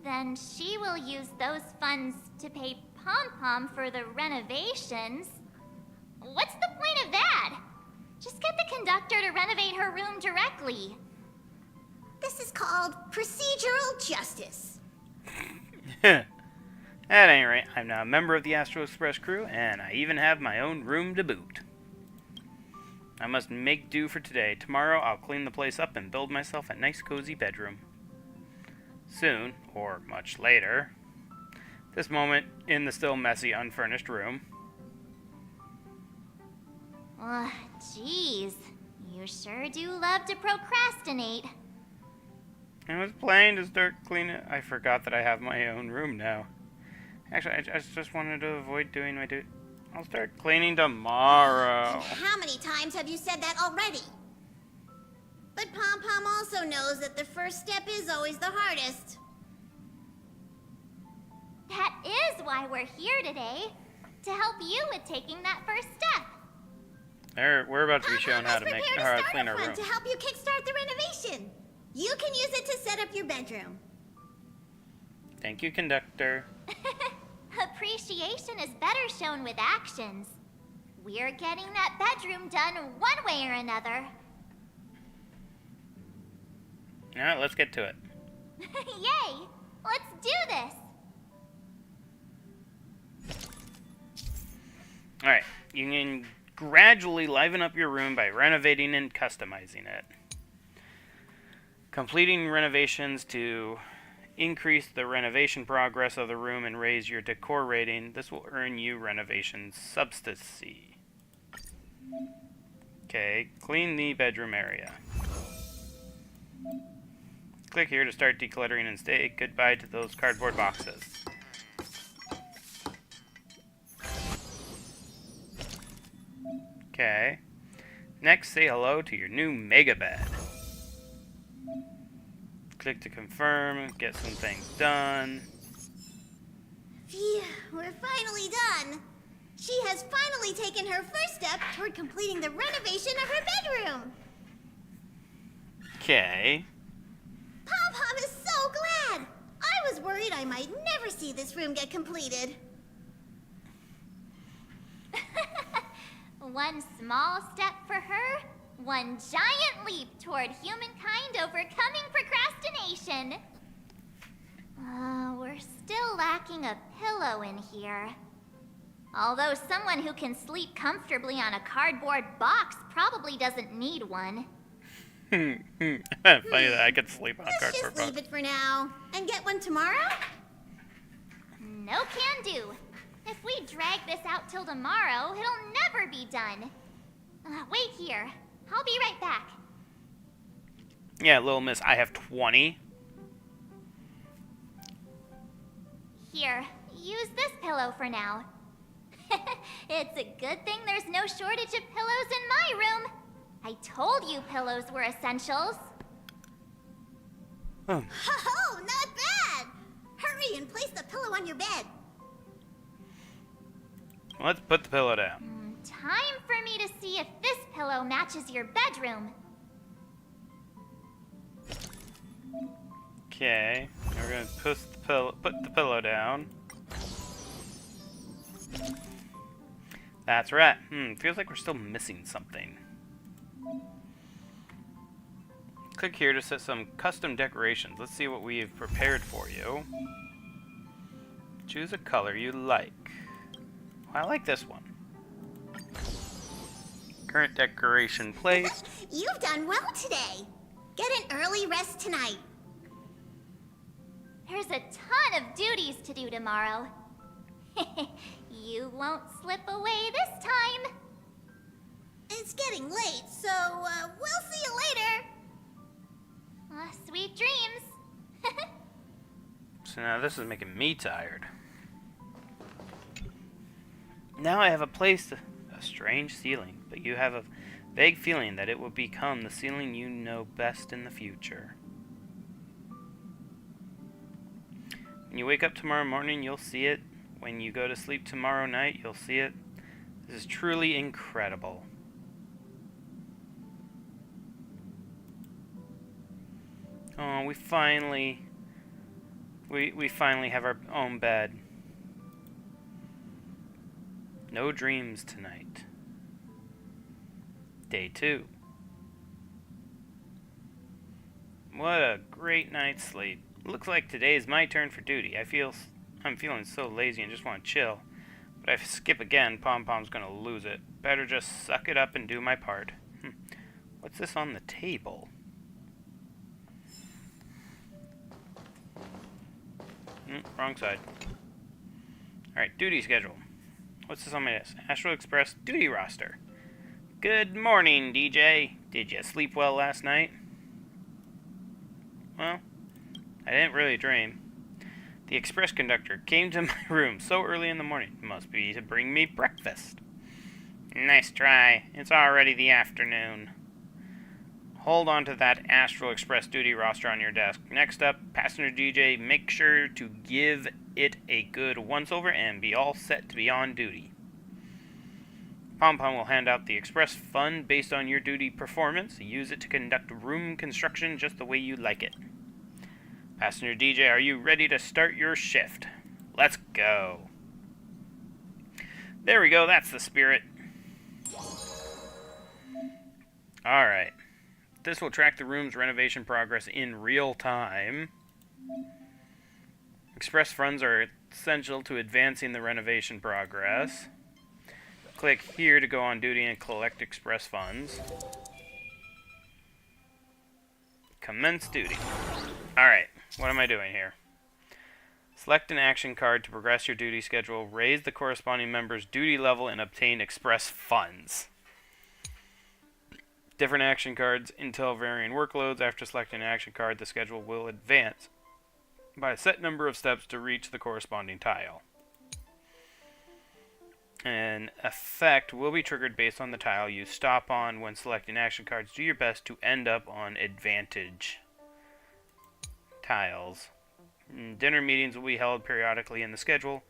Then she will use those funds to pay Pom Pom for the renovations. What's the point of that? Just get the conductor to renovate her room directly. This is called procedural justice. At any rate, I'm now a member of the Astro Express crew, and I even have my own room to boot. I must make do for today. Tomorrow, I'll clean the place up and build myself a nice cozy bedroom. Soon, or much later, this moment in the still messy, unfurnished room. Jeez. You sure do love to procrastinate. I was planning to start cleaning. I forgot that I have my own room now. Actually, I just wanted to avoid doing my duty. I'll start cleaning tomorrow. How many times have you said that already? But Pom Pom also knows that the first step is always the hardest. That is why we're here today. To help you with taking that first step. We're about to be Pom shown Pom how has to make prepared how a to clean starter our room. fund to help you kickstart the renovation. You can use it to set up your bedroom. Thank you, conductor. Appreciation is better shown with actions. We're getting that bedroom done one way or another. All right, let's get to it. Yay! Let's do this! All right, you can gradually liven up your room by renovating and customizing it. Completing renovations to increase the renovation progress of the room and raise your decor rating. This will earn you renovation substancy. Okay, clean the bedroom area. Click here to start decluttering and say goodbye to those cardboard boxes. Okay. Next, say hello to your new mega bed. Click to confirm, get some things done. Phew, we're finally done. She has finally taken her first step toward completing the renovation of her bedroom. Okay. Pom Pom is so glad. I was worried I might never see this room get completed. One small step for her, one giant leap toward humankind overcoming procrastination. We're still lacking a pillow in here. Although someone who can sleep comfortably on a cardboard box probably doesn't need one. Funny that I could sleep on a Let's cardboard just leave box. it for now and get one tomorrow. No can do. If we drag this out till tomorrow, it'll never be done. Wait here. I'll be right back. Yeah, little miss, I have 20. Here, use this pillow for now. It's a good thing there's no shortage of pillows in my room. I told you pillows were essentials. Oh, not bad. Hurry and place the pillow on your bed. Let's put the pillow down. Time for me to see if this pillow matches your bedroom. Okay, we're gonna put the pillow down. That's right. Feels like we're still missing something. Click here to set some custom decorations. Let's see what we've prepared for you. Choose a color you like. I like this one. Current decoration placed. You've done well today. Get an early rest tonight. There's a ton of duties to do tomorrow. You won't slip away this time. It's getting late, so we'll see you later. Sweet dreams. So now this is making me tired. Now I have a strange ceiling, but you have a vague feeling that it will become the ceiling you know best in the future. When you wake up tomorrow morning, you'll see it. When you go to sleep tomorrow night, you'll see it. This is truly incredible. Oh, we finally have our own bed. No dreams tonight. Day 2. What a great night's sleep. Looks like today is my turn for duty. I'm feeling so lazy and just want to chill. But if I skip again, Pom Pom's gonna lose it. Better just suck it up and do my part. What's this on the table? Wrong side. Alright, duty schedule. What's this on my desk? Astral Express duty roster. Good morning, DJ. Did you sleep well last night? Well, I didn't really dream. The express conductor came to my room so early in the morning. It must be to bring me breakfast. Nice try. It's already the afternoon. Hold on to that Astral Express duty roster on your desk. Next up, passenger DJ, make sure to give it a good once-over and be all set to be on duty. Pom Pom will hand out the express fund based on your duty performance. Use it to conduct room construction just the way you like it. Passenger DJ, are you ready to start your shift? Let's go. There we go, that's the spirit. Alright. This will track the room's renovation progress in real time. Express funds are essential to advancing the renovation progress. Click here to go on duty and collect express funds. Commence duty. Alright, what am I doing here? Select an action card to progress your duty schedule, raise the corresponding member's duty level, and obtain express funds. Different action cards entail varying workloads. After selecting an action card, the schedule will advance by a set number of steps to reach the corresponding tile. An effect will be triggered based on the tile you stop on when selecting action cards. Do your best to end up on advantage tiles. Dinner meetings will be held periodically in the schedule,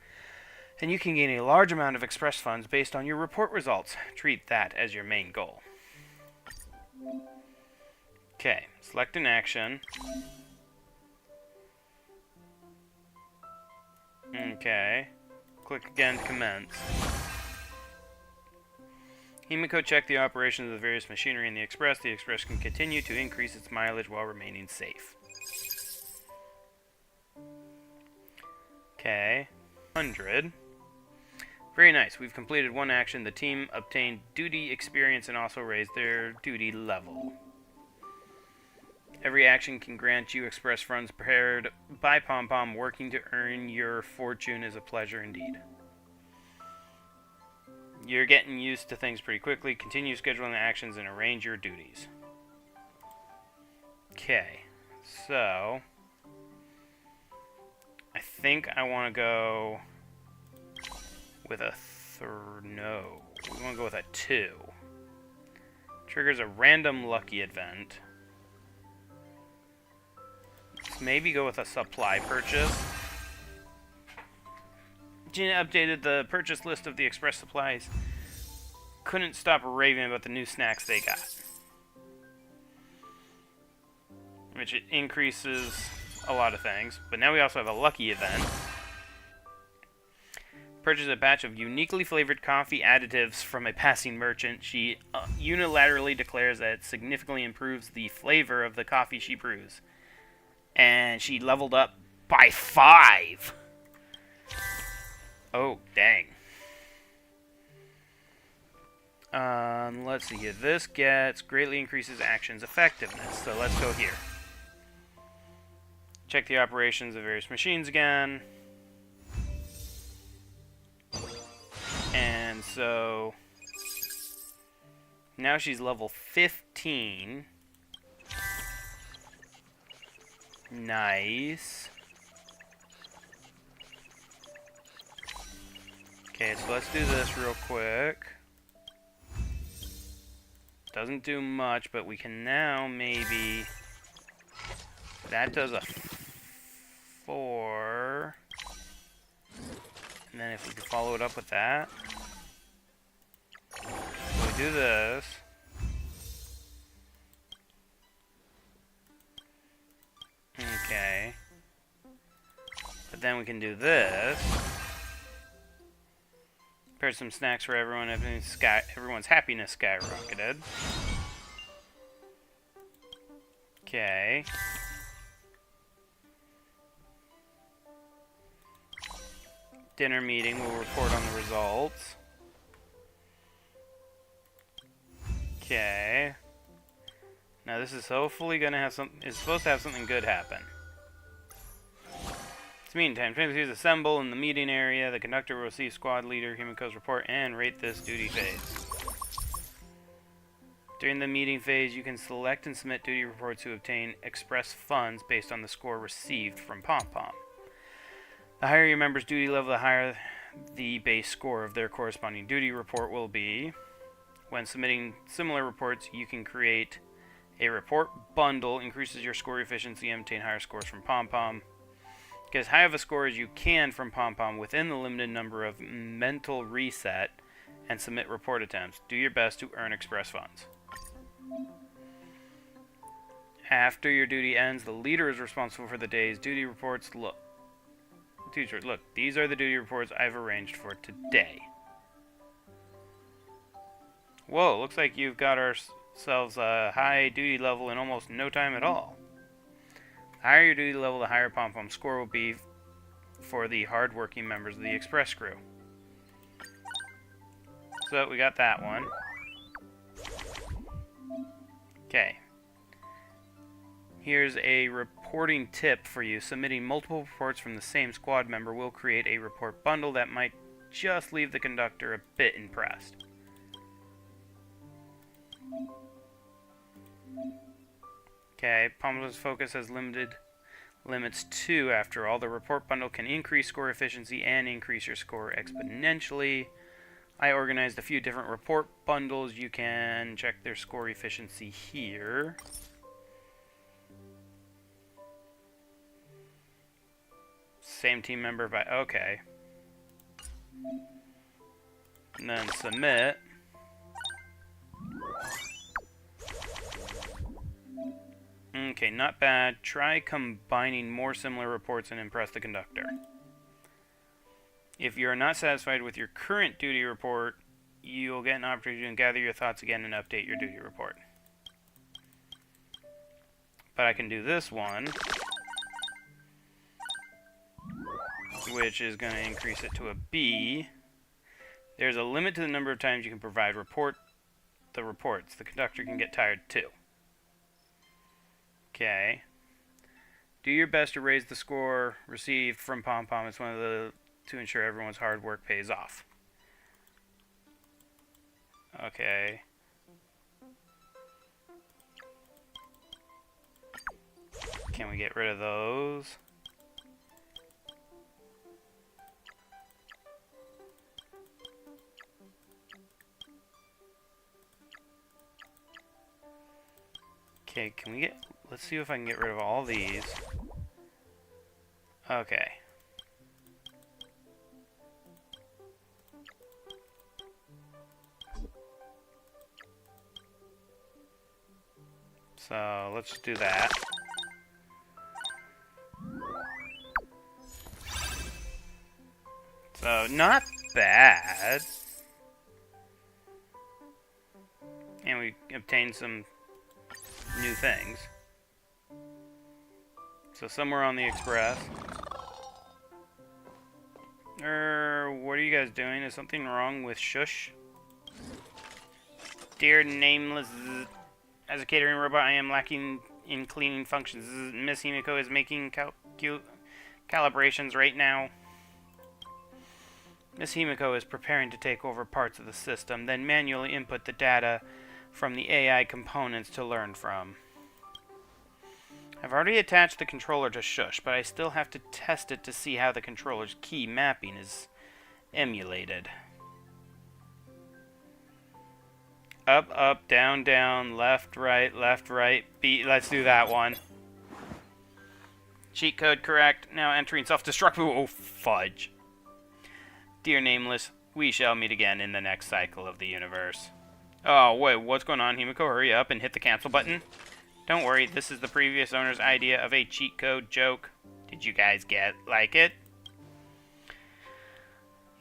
and you can gain a large amount of express funds based on your report results. Treat that as your main goal. Okay, select an action. Okay, click again to commence. Himiko checked the operations of the various machinery in the Express. The Express can continue to increase its mileage while remaining safe. Okay, 100. Very nice. We've completed one action. The team obtained duty experience and also raised their duty level. Every action can grant you express funds prepared by Pom Pom. Working to earn your fortune is a pleasure indeed. You're getting used to things pretty quickly. Continue scheduling the actions and arrange your duties. Okay, so I think I want to go with a no. We want to go with a 2. Triggers a random lucky event. Let's maybe go with a supply purchase. Gina updated the purchase list of the express supplies. Couldn't stop raving about the new snacks they got. Which it increases a lot of things. But now we also have a lucky event. Purchase a batch of uniquely flavored coffee additives from a passing merchant. She unilaterally declares that it significantly improves the flavor of the coffee she brews. And she leveled up by 5. Oh, dang. Let's see here. This greatly increases actions effectiveness. So let's go here. Check the operations of various machines again. And so now she's level 15. Nice. Okay, so let's do this real quick. Doesn't do much, but we can now maybe... That does a 4. And then if we could follow it up with that. So we do this. Okay. But then we can do this. Prepare some snacks for everyone. Everyone's happiness skyrocketed. Okay. Dinner meeting. We'll report on the results. Okay. Now this is hopefully gonna have some. It's supposed to have something good happen. It's meantime. Please assemble in the meeting area. The conductor will receive squad leader Himiko's report and rate this duty phase. During the meeting phase, you can select and submit duty reports to obtain express funds based on the score received from Pom Pom. The higher your member's duty level, the higher the base score of their corresponding duty report will be. When submitting similar reports, you can create a report bundle, increases your score efficiency, and obtain higher scores from Pom Pom. Get as high of a score as you can from Pom Pom within the limited number of mental reset and submit report attempts. Do your best to earn express funds. After your duty ends, the leader is responsible for the day's duty reports. Look, these are the duty reports I've arranged for today. Whoa, looks like you've got ourselves a high duty level in almost no time at all. The higher your duty level, the higher Pom Pom score will be for the hard-working members of the Express crew. So, we got that one. Okay. Here's a reporting tip for you. Submitting multiple reports from the same squad member will create a report bundle that might just leave the conductor a bit impressed. Okay, Pom's focus has limits 2. After all, the report bundle can increase score efficiency and increase your score exponentially. I organized a few different report bundles. You can check their score efficiency here. Same team member by... Okay. And then submit. Okay, not bad. Try combining more similar reports and impress the conductor. If you are not satisfied with your current duty report, you'll get an opportunity to gather your thoughts again and update your duty report. But I can do this one, which is going to increase it to a B. There's a limit to the number of times you can provide the reports. The conductor can get tired too. Okay. Do your best to raise the score received from Pom Pom. It's one of the to ensure everyone's hard work pays off. Okay. Can we get rid of those? Okay, can we get... Let's see if I can get rid of all these. Okay. So, let's do that. So, not bad. And we obtained some new things. So somewhere on the express. What are you guys doing? Is something wrong with Shush? Dear Nameless, as a catering robot, I am lacking in cleaning functions. Miss Himiko is making calibrations right now. Miss Himiko is preparing to take over parts of the system, then manually input the data from the AI components to learn from. I've already attached the controller to Shush, but I still have to test it to see how the controller's key mapping is emulated. Up, up, down, down, left, right, B. Let's do that one. Cheat code correct. Now entering self-destruct. Oh, fudge. Dear Nameless, we shall meet again in the next cycle of the universe. Oh, wait, what's going on, Himiko? Hurry up and hit the cancel button. Don't worry, this is the previous owner's idea of a cheat code joke. Did you guys like it?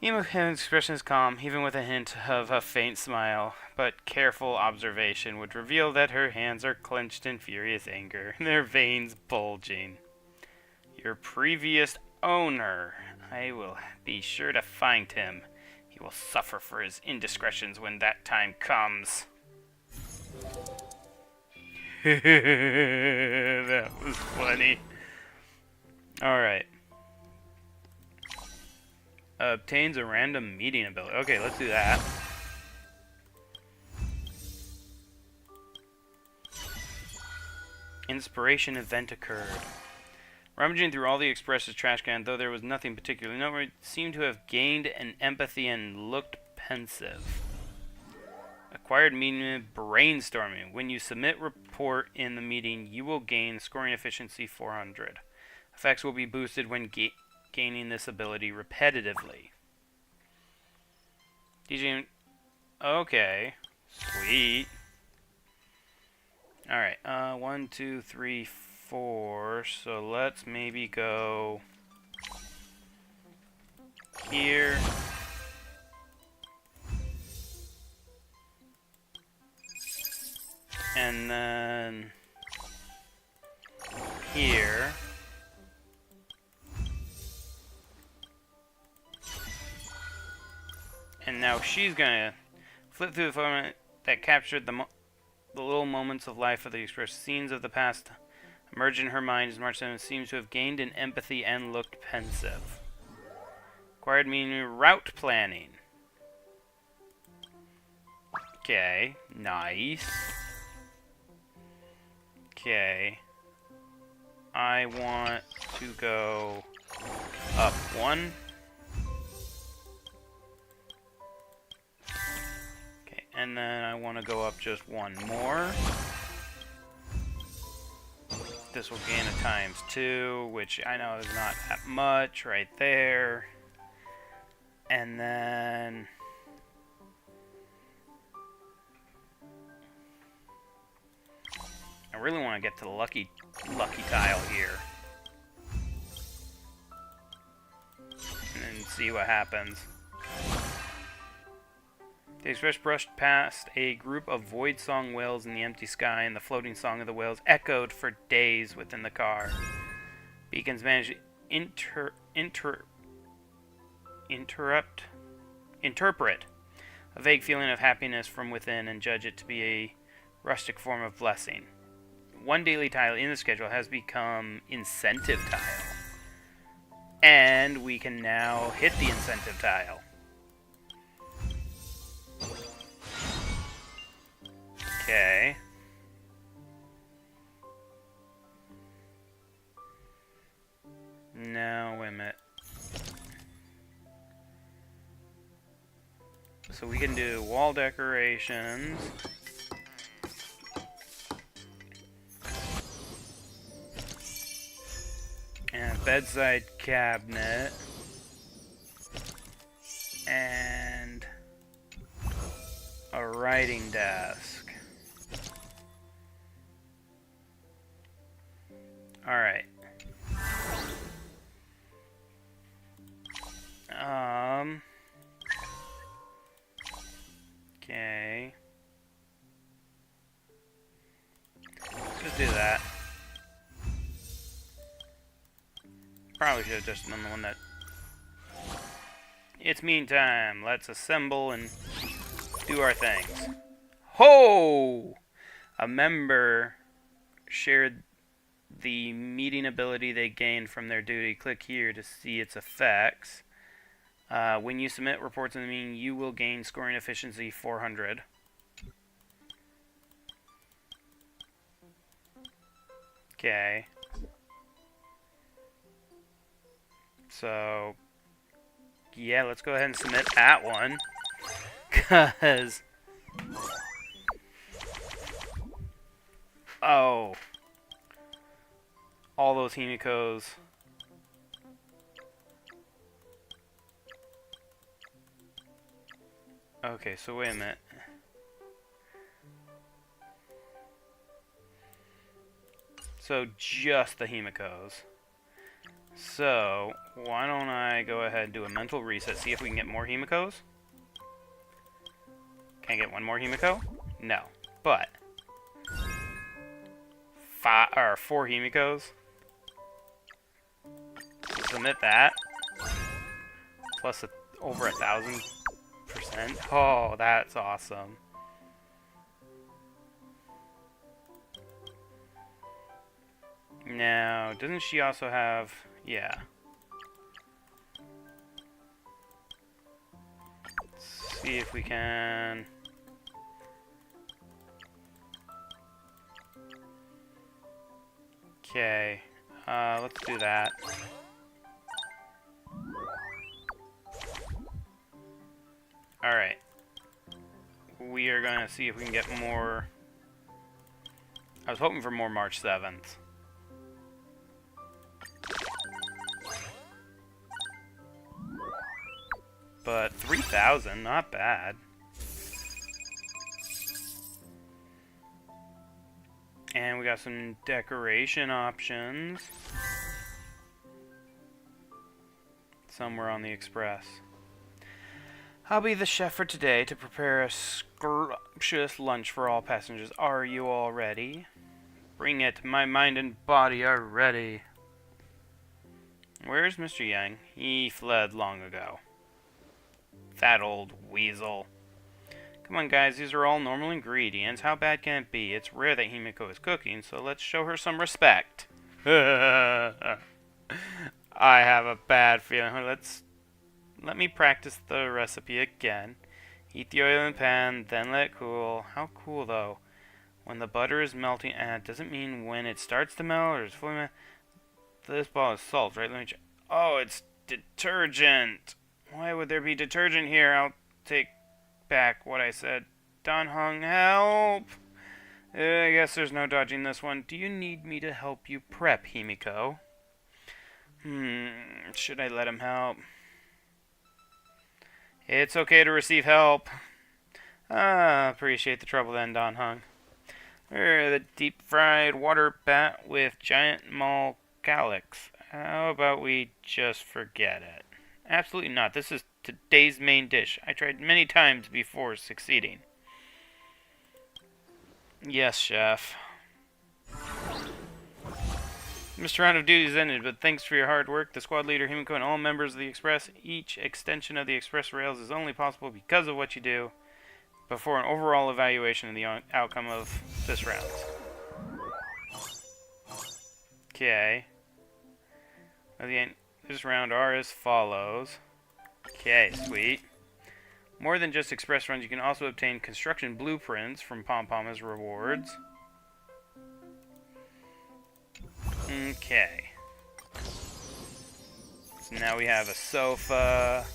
Himiko's expression is calm, even with a hint of a faint smile, but careful observation would reveal that her hands are clenched in furious anger, their veins bulging. Your previous owner. I will be sure to find him. He will suffer for his indiscretions when that time comes. That was funny. Alright. Obtains a random meeting ability. Okay, let's do that. Inspiration event occurred. Rummaging through all the Express's trash can, though there was nothing particularly noteworthy, seemed to have gained an empathy and looked pensive. Acquired meaning brainstorming. When you submit report in the meeting, you will gain scoring efficiency 400. Effects will be boosted when gaining this ability repetitively. DJ. Okay. Sweet. Alright. 1, 2, 3, 4. So let's maybe go here. And then here. And now she's gonna flip through the photo that captured the little moments of life of the Express. Scenes of the past emerge in her mind as March 7 seems to have gained in empathy and looked pensive. Acquired meaning route planning. Okay, nice. Okay. I want to go up 1. Okay, and then I want to go up just 1 more. This will gain a ×2, which I know is not that much right there. And then I really want to get to the lucky tile here. And then see what happens. The Express brushed past a group of void song whales in the empty sky, and the floating song of the whales echoed for days within the car. Beacons managed to interpret a vague feeling of happiness from within and judge it to be a rustic form of blessing. One daily tile in the schedule has become incentive tile. And we can now hit the incentive tile. Okay. Now, wait a minute. So we can do wall decorations. And a bedside cabinet. And a writing desk. Alright. do that. Probably should have just done the one that... It's meantime. Let's assemble and do our things. Ho! A member shared the meeting ability they gained from their duty. Click here to see its effects. When you submit reports in the meeting, you will gain scoring efficiency 400. Okay. So, yeah, let's go ahead and submit that one. Because... Oh. All those Himikos. Okay, so wait a minute. So, just the Himikos. So, why don't I go ahead and do a mental reset, see if we can get more Himikos? Can I get one more Himiko? No. But, 4 Himikos. Submit that. Plus over 1,000%. Oh, that's awesome. Now, doesn't she also have... Yeah. Let's see if we can... Okay. Let's do that. Alright. We are going to see if we can get more... I was hoping for more March 7th. But 3,000, not bad. And we got some decoration options. Somewhere on the express. I'll be the chef for today to prepare a scrumptious lunch for all passengers. Are you all ready? Bring it. My mind and body are ready. Where's Mr. Yang? He fled long ago. That old weasel. Come on, guys. These are all normal ingredients. How bad can it be? It's rare that Himiko is cooking, so let's show her some respect. I have a bad feeling. Let me practice the recipe again. Heat the oil in the pan, then let it cool. How cool, though. When the butter is melting, it doesn't mean when it starts to melt or it's fully melted. This ball is salt, right? Let me check. Oh, it's detergent. Why would there be detergent here? I'll take back what I said. Dan Hung, help! I guess there's no dodging this one. Do you need me to help you prep, Himiko? Should I let him help? It's okay to receive help. Appreciate the trouble then, Dan Hung. The deep-fried water bat with giant mall calyx. How about we just forget it? Absolutely not. This is today's main dish. I tried many times before succeeding. Yes, chef. Mr. Round of Duty is ended, but thanks for your hard work, the squad leader, Himiko, and all members of the Express. Each extension of the Express rails is only possible because of what you do. Before an overall evaluation of the outcome of this round. Okay. This round are as follows. Okay, sweet. More than just express runs, you can also obtain construction blueprints from Pom Pom as rewards. Okay. So now we have a sofa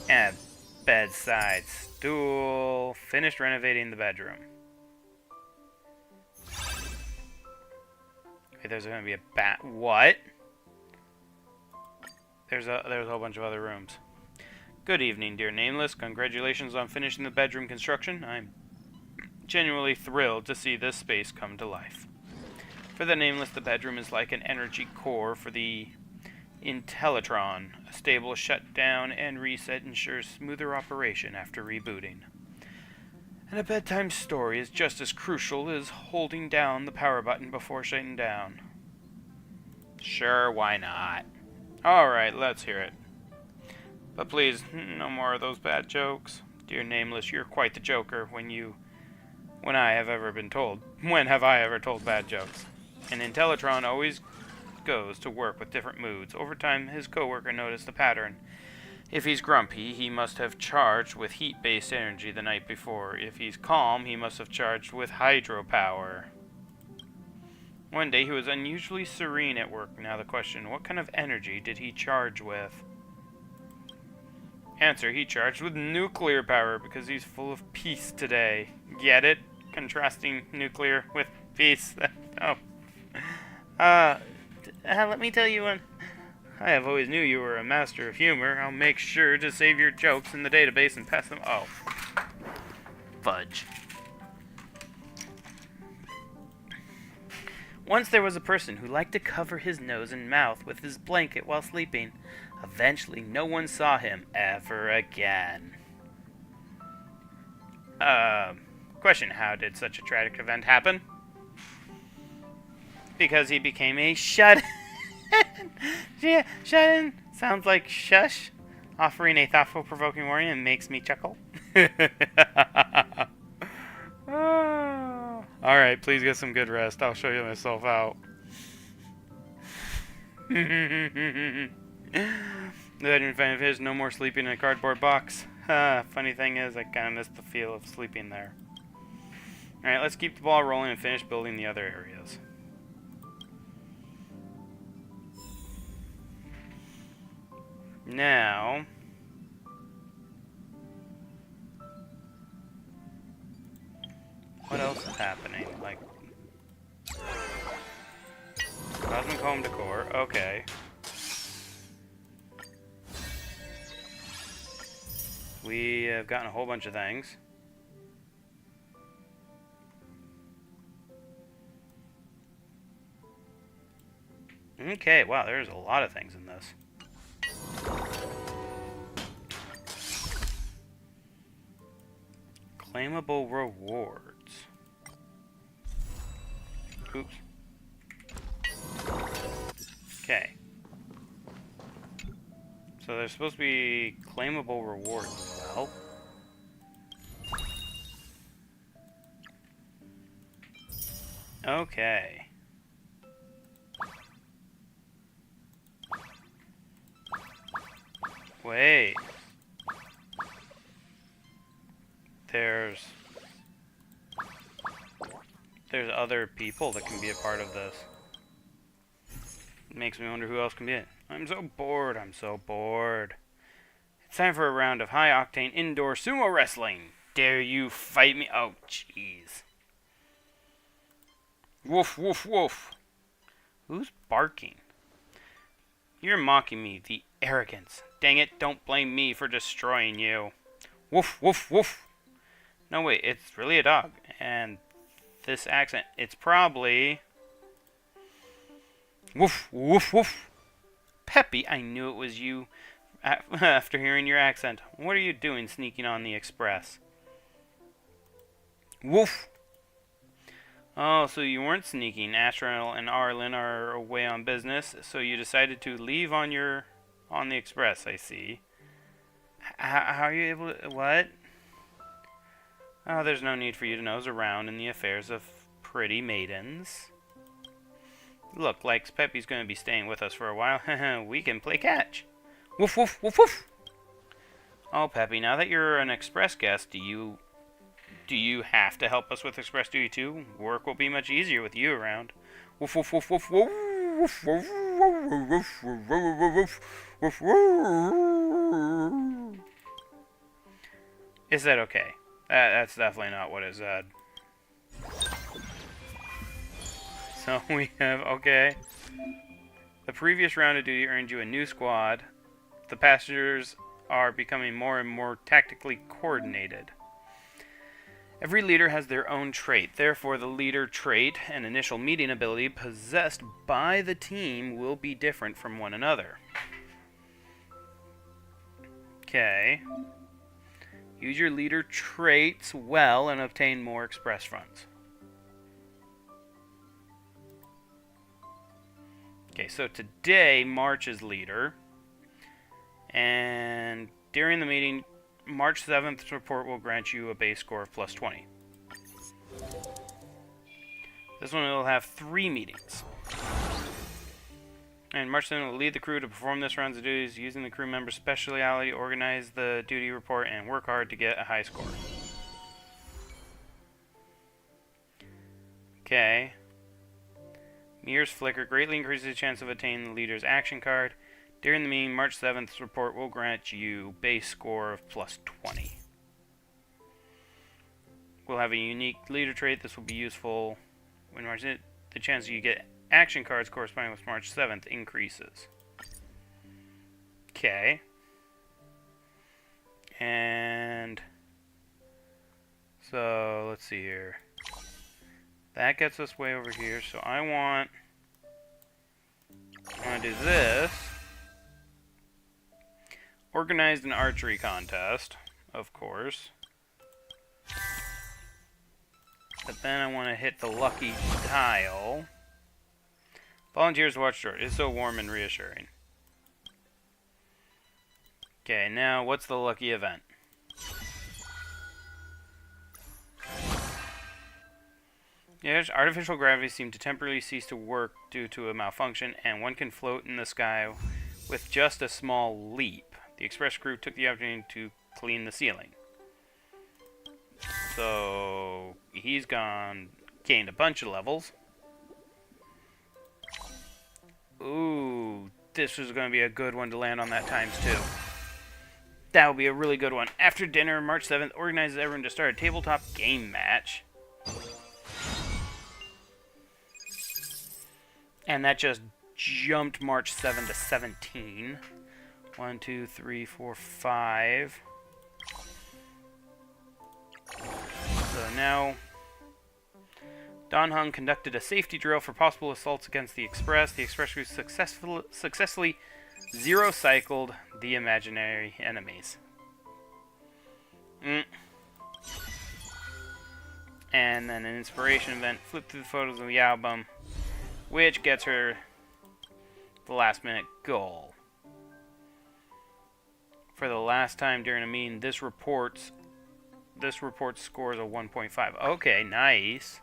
and a bedside stool. Finished renovating the bedroom. Okay, there's going to be a bat. What? There's a whole bunch of other rooms. Good evening, dear Nameless. Congratulations on finishing the bedroom construction. I'm genuinely thrilled to see this space come to life. For the Nameless, the bedroom is like an energy core for the Intellitron. A stable shutdown and reset ensures smoother operation after rebooting. And a bedtime story is just as crucial as holding down the power button before shutting down. Sure, why not? Alright, let's hear it. But please, no more of those bad jokes. Dear Nameless, you're quite the joker when I have ever been told. When have I ever told bad jokes? And Intellitron always goes to work with different moods. Over time, his coworker noticed the pattern. If he's grumpy, he must have charged with heat-based energy the night before. If he's calm, he must have charged with hydropower. One day, he was unusually serene at work. Now the question, what kind of energy did he charge with? Answer, he charged with nuclear power because he's full of peace today. Get it? Contrasting nuclear with peace. Oh. Let me tell you one. I have always knew you were a master of humor. I'll make sure to save your jokes in the database and pass them. Oh. Fudge. Once there was a person who liked to cover his nose and mouth with his blanket while sleeping. Eventually, no one saw him ever again. Question, how did such a tragic event happen? Because he became a shut-in. Yeah, shut-in sounds like shush, offering a thoughtful, provoking warning and makes me chuckle. Alright, please get some good rest. I'll show you myself out. The legend fan of his, no more sleeping in a cardboard box. Funny thing is, I kind of missed the feel of sleeping there. Alright, let's keep the ball rolling and finish building the other areas. Now, what else is happening? Like, cosmic home decor, okay. We have gotten a whole bunch of things. Okay, wow, there's a lot of things in this. Claimable rewards. Oops. Okay. So there's supposed to be claimable rewards as well. Okay. Wait. There's other people that can be a part of this. It makes me wonder who else can be it. I'm so bored. I'm so bored. It's time for a round of high-octane indoor sumo wrestling. Dare you fight me? Oh, jeez. Woof, woof, woof. Who's barking? You're mocking me, the arrogance. Dang it, don't blame me for destroying you. Woof, woof, woof. No, wait, it's really a dog. And this accent, it's probably... Woof, woof, woof. Peppy, I knew it was you after hearing your accent. What are you doing sneaking on the express? Woof. Oh, so you weren't sneaking. Astral and Arlen are away on business, so you decided to leave on the express, I see. How are you able to... What? Oh, there's no need for you to nose around in the affairs of pretty maidens. Look, like Peppy's going to be staying with us for a while. We can play catch. Woof, woof, woof, woof. Oh, Peppy, now that you're an express guest, do you have to help us with express duty too? Work will be much easier with you around. Woof, woof, woof, woof, woof, woof, woof, woof, woof, woof, woof. Is that okay? That's definitely not what it said. So we have, okay. The previous round of duty earned you a new squad. The passengers are becoming more and more tactically coordinated. Every leader has their own trait. Therefore, the leader trait and initial meeting ability possessed by the team will be different from one another. Okay. Use your leader traits well and obtain more express funds. Okay, so today, March is leader. And during the meeting, March 7th report will grant you a base score of plus 20. This one will have 3 meetings. And March 7th will lead the crew to perform this round of duties using the crew member's speciality, organize the duty report, and work hard to get a high score. Okay. Mirror's flicker greatly increases the chance of attaining the leader's action card. During the meeting, March 7th's report will grant you base score of plus 20. We'll have a unique leader trait. This will be useful when the chance you get action cards corresponding with March 7th increases. Okay. And so let's see here. That gets us way over here. So I want to do this. Organized an archery contest, of course. But then I want to hit the lucky tile. Volunteers to watch short. It's so warm and reassuring. Okay, now what's the lucky event? Yes, artificial gravity seemed to temporarily cease to work due to a malfunction, and one can float in the sky with just a small leap. The express crew took the opportunity to clean the ceiling. So he's gained a bunch of levels. Ooh, this is going to be a good one to land on that ×2. That will be a really good one. After dinner, March 7th organizes everyone to start a tabletop game match. And that just jumped March 7 to 17. 1, 2, 3, 4, 5. So now, Don Hung conducted a safety drill for possible assaults against the Express. The Express crew successfully zero-cycled the imaginary enemies. And then an inspiration event. Flip through the photos of the album, which gets her the last-minute goal. For the last time during a meeting, this report scores a 1.5. Okay, nice.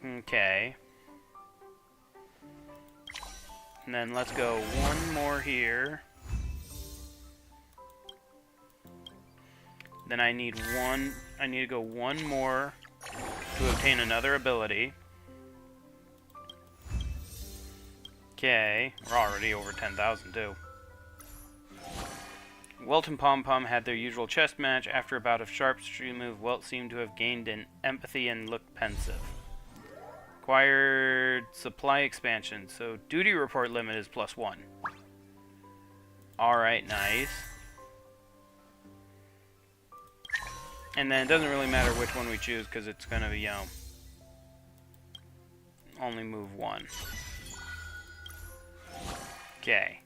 Okay. And then let's go one more here. Then I need to go one more to obtain another ability. Okay, we're already over 10,000 too. Welt and Pom Pom had their usual chess match. After a bout of sharp street move, Welt seemed to have gained in empathy and looked pensive. Acquired supply expansion, so duty report limit is +1. Alright, nice. And then it doesn't really matter which one we choose because it's going to be, only move 1. Okay.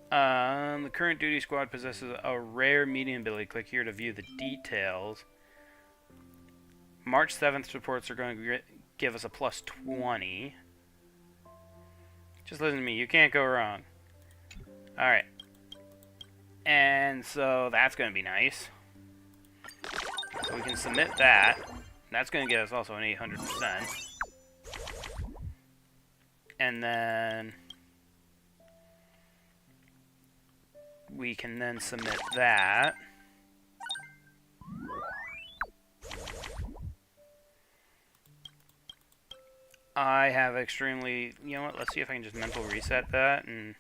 The current duty squad possesses a rare medium ability. Click here to view the details. March 7th reports are going to give us a +20. Just listen to me. You can't go wrong. Alright. And so that's going to be nice. So we can submit that. That's going to get us also an 800%. And then we can then submit that. I have extremely, you know what, let's see if I can just mental reset that. And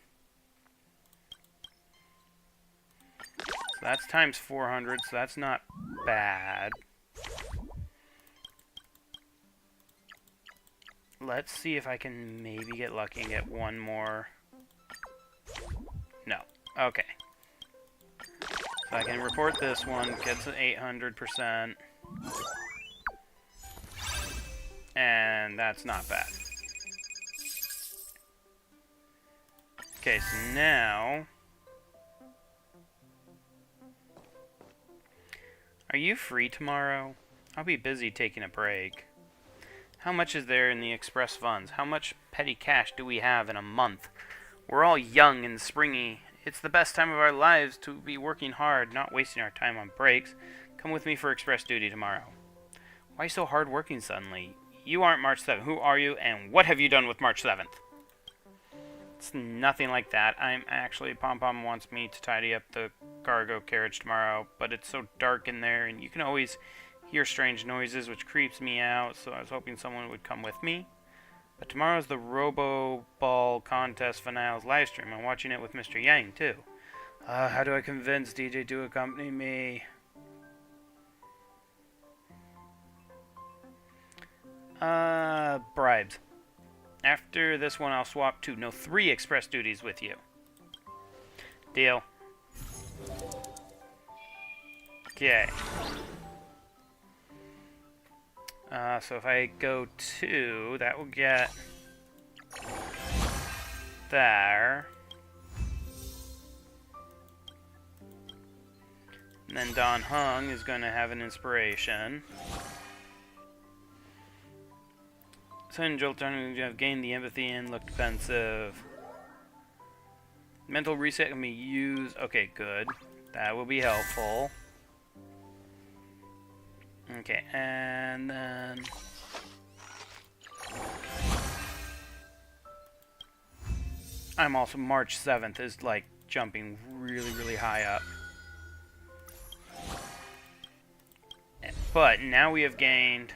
so that's times 400, so that's not bad. Let's see if I can maybe get lucky and get one more. No. Okay. So I can report this one, gets an 800%. And that's not bad. Okay, so now... Are you free tomorrow? I'll be busy taking a break. How much is there in the express funds? How much petty cash do we have in a month? We're all young and springy. It's the best time of our lives to be working hard, not wasting our time on breaks. Come with me for express duty tomorrow. Why so hard working suddenly? You aren't March 7th. Who are you, and what have you done with March 7th? It's nothing like that. I'm actually... Pom-Pom wants me to tidy up the cargo carriage tomorrow, but it's so dark in there, and you can always hear strange noises, which creeps me out, so I was hoping someone would come with me. But tomorrow's the Robo Ball Contest Finals livestream. I'm watching it with Mr. Yang, too. How do I convince DJ to accompany me? Bribes. After this one, I'll swap 3 express duties with you. Deal. Okay. So if I go 2, that will get there. And then Don Hung is going to have an inspiration. Sudden jolt turn, you have gained the empathy and looked pensive. Mental reset can be used. Okay, good. That will be helpful. Okay, and then... I'm also... March 7th is, like, jumping really, really high up. But now we have gained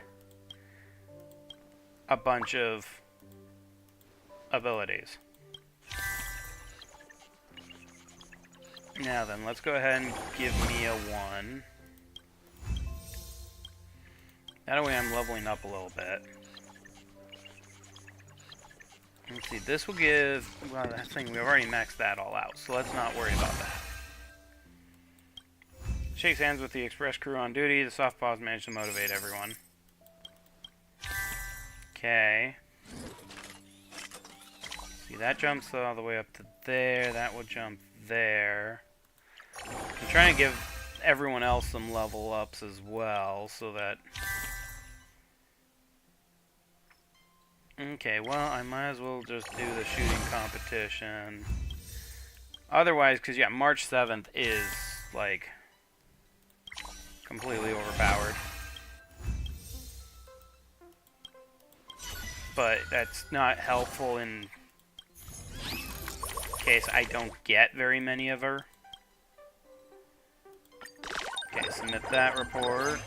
a bunch of abilities. Now then, let's go ahead and give me a 1. That way I'm leveling up a little bit. Let's see, this will give... Well, that thing, we've already maxed that all out, so let's not worry about that. Shakes hands with the express crew on duty. The soft paws manage to motivate everyone. Okay. See, that jumps all the way up to there. That will jump there. I'm trying to give everyone else some level ups as well, so that... Okay, well, I might as well just do the shooting competition. Otherwise, because, yeah, March 7th is, like, completely overpowered. But that's not helpful in case I don't get very many of her. Okay, submit that report.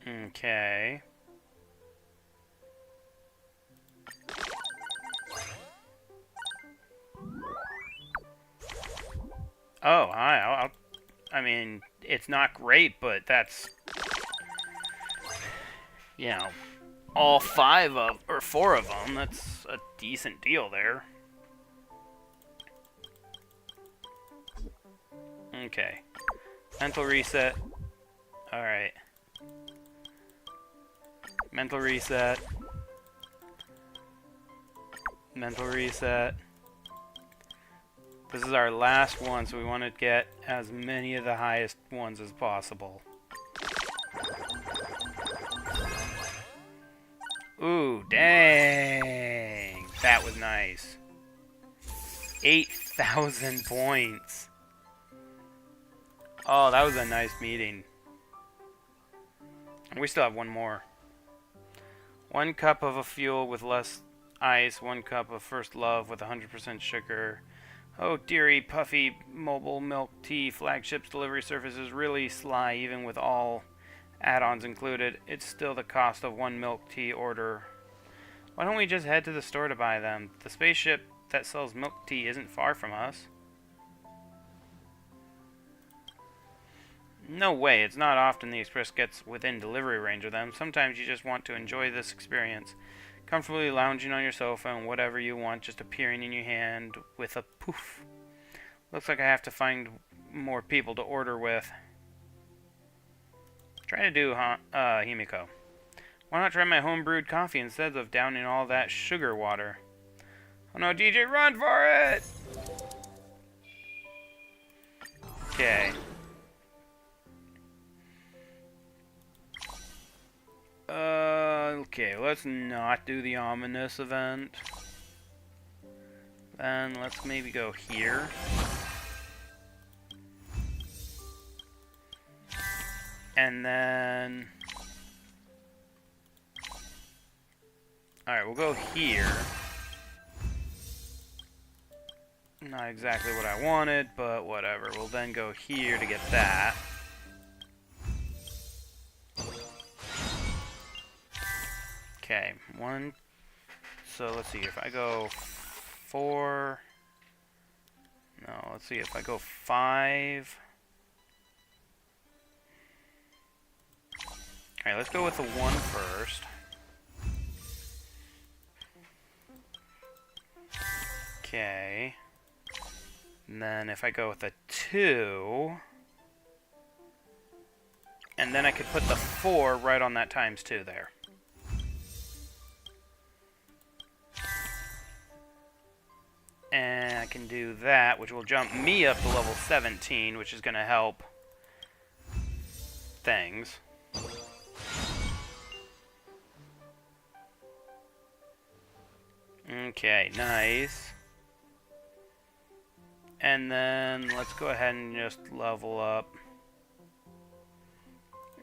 Okay. Oh, hi. I mean, it's not great, but that's, you know, all 5 of, or 4 of them. That's a decent deal there. Okay. Mental reset. Alright. Mental reset. Mental reset. This is our last one, so we want to get as many of the highest ones as possible. Ooh, dang! That was nice. 8,000 points. Oh, that was a nice meeting. And we still have one more. 1 cup of a fuel with less ice, 1 cup of first love with 100% sugar. Oh, dearie, puffy mobile milk tea flagship's delivery service is really sly, even with all add-ons included. It's still the cost of 1 milk tea order. Why don't we just head to the store to buy them? The spaceship that sells milk tea isn't far from us. No way, it's not often the Express gets within delivery range of them. Sometimes you just want to enjoy this experience. Comfortably lounging on your sofa and whatever you want just appearing in your hand with a poof. Looks like I have to find more people to order with. Try to do, Himiko. Why not try my home-brewed coffee instead of downing all that sugar water? Oh no, DJ, run for it! Okay. Okay, let's not do the ominous event. Then let's maybe go here. And then... Alright, we'll go here. Not exactly what I wanted, but whatever. We'll then go here to get that. Okay, one. So let's see, if I go 4. No, let's see, if I go 5. Alright, let's go with the 1 first. Okay. And then if I go with a 2, and then I could put the 4 right on that times 2 there. And I can do that, which will jump me up to level 17, which is going to help things. Okay, nice. And then let's go ahead and just level up.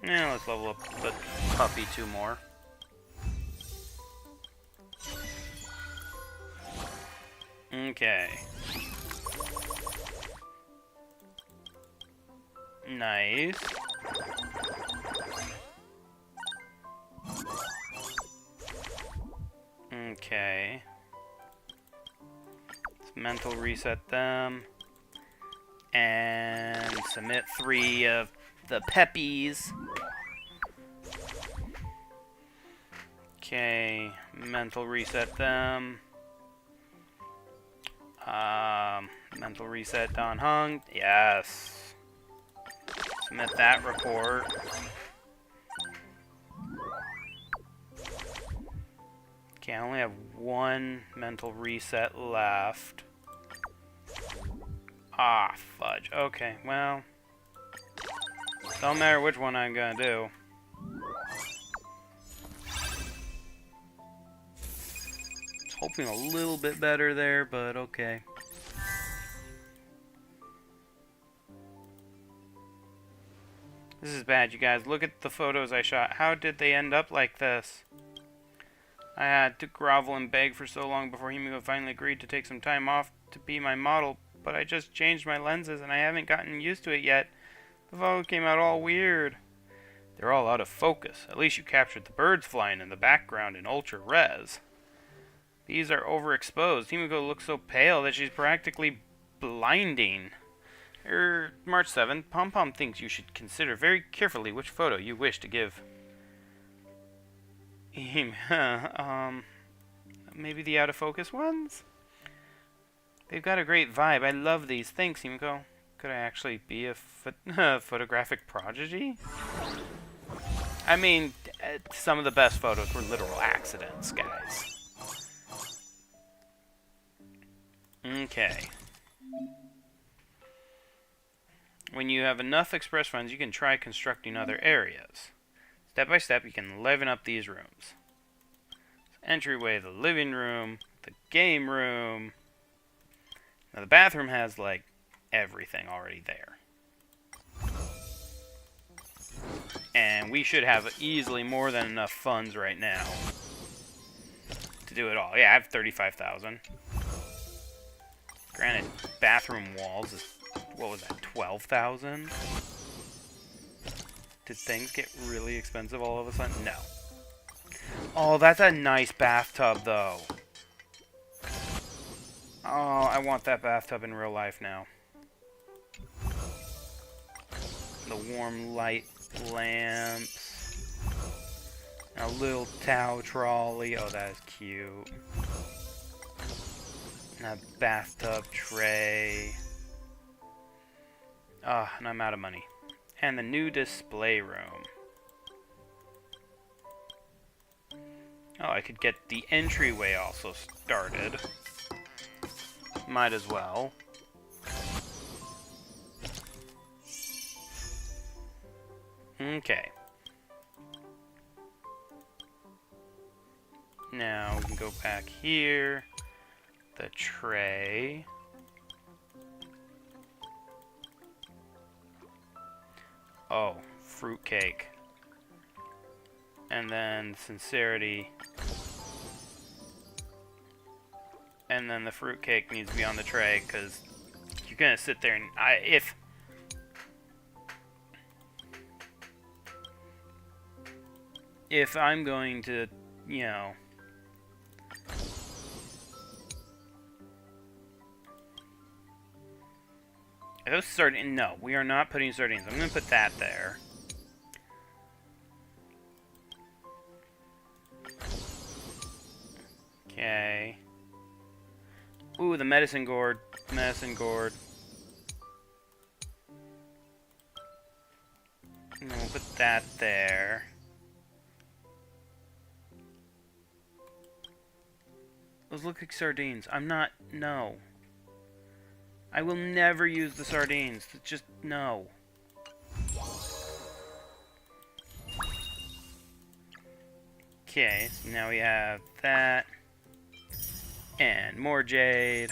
Yeah, let's level up the puppy 2 more. Okay. Nice. Okay. Let's mental reset them. And submit 3 of the peppies. Okay. Mental reset them. Mental reset Don Hung. Yes. Submit that report. Okay, I only have 1 mental reset left. Ah, fudge. Okay, well. Don't matter which one I'm gonna do. Hoping a little bit better there, but okay. This is bad, you guys. Look at the photos I shot. How did they end up like this? I had to grovel and beg for so long before Himiko finally agreed to take some time off to be my model, but I just changed my lenses and I haven't gotten used to it yet. The photo came out all weird. They're all out of focus. At least you captured the birds flying in the background in ultra res. These are overexposed. Himiko looks so pale that she's practically blinding. March 7th, Pom Pom thinks you should consider very carefully which photo you wish to give. Maybe the out of focus ones? They've got a great vibe. I love these. Thanks, Himiko. Could I actually be a photographic prodigy? I mean, some of the best photos were literal accidents, guys. Okay. When you have enough express funds, you can try constructing other areas. Step by step, you can liven up these rooms. Entryway, the living room, the game room. Now the bathroom has, like, everything already there. And we should have easily more than enough funds right now to do it all. Yeah, I have 35,000. Granted, bathroom walls is, what was that, 12,000? Did things get really expensive all of a sudden? No. Oh, that's a nice bathtub, though. Oh, I want that bathtub in real life now. The warm light lamps. A little towel trolley. Oh, that is cute. And a bathtub tray. Ah, and I'm out of money. And the new display room. Oh, I could get the entryway also started. Might as well. Okay. Now we can go back here. The tray. Oh, fruitcake. And then sincerity. And then the fruitcake needs to be on the tray, because you're gonna sit there and if I'm going to, you know, are those sardines? No, we are not putting sardines. I'm gonna put that there. Okay. Ooh, the medicine gourd. Medicine gourd. And we'll put that there. Those look like sardines. I'm not... No. I will never use the sardines. Just... No. Okay, so now we have that. And more jade.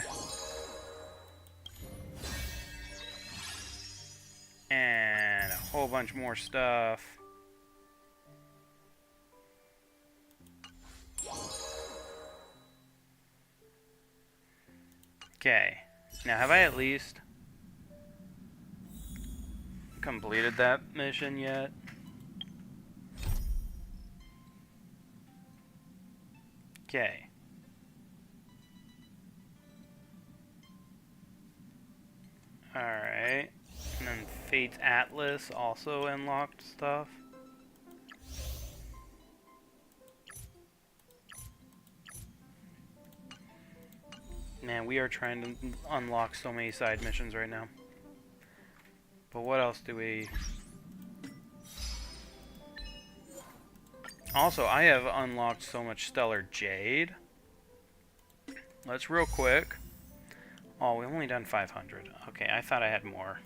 And a whole bunch more stuff. Okay. Now, have I at least completed that mission yet? Okay. Alright. And then Fate's Atlas also unlocked stuff. Man, we are trying to unlock so many side missions right now. But what else do we... Also, I have unlocked so much Stellar Jade. Let's real quick. Oh, we've only done 500. Okay, I thought I had more.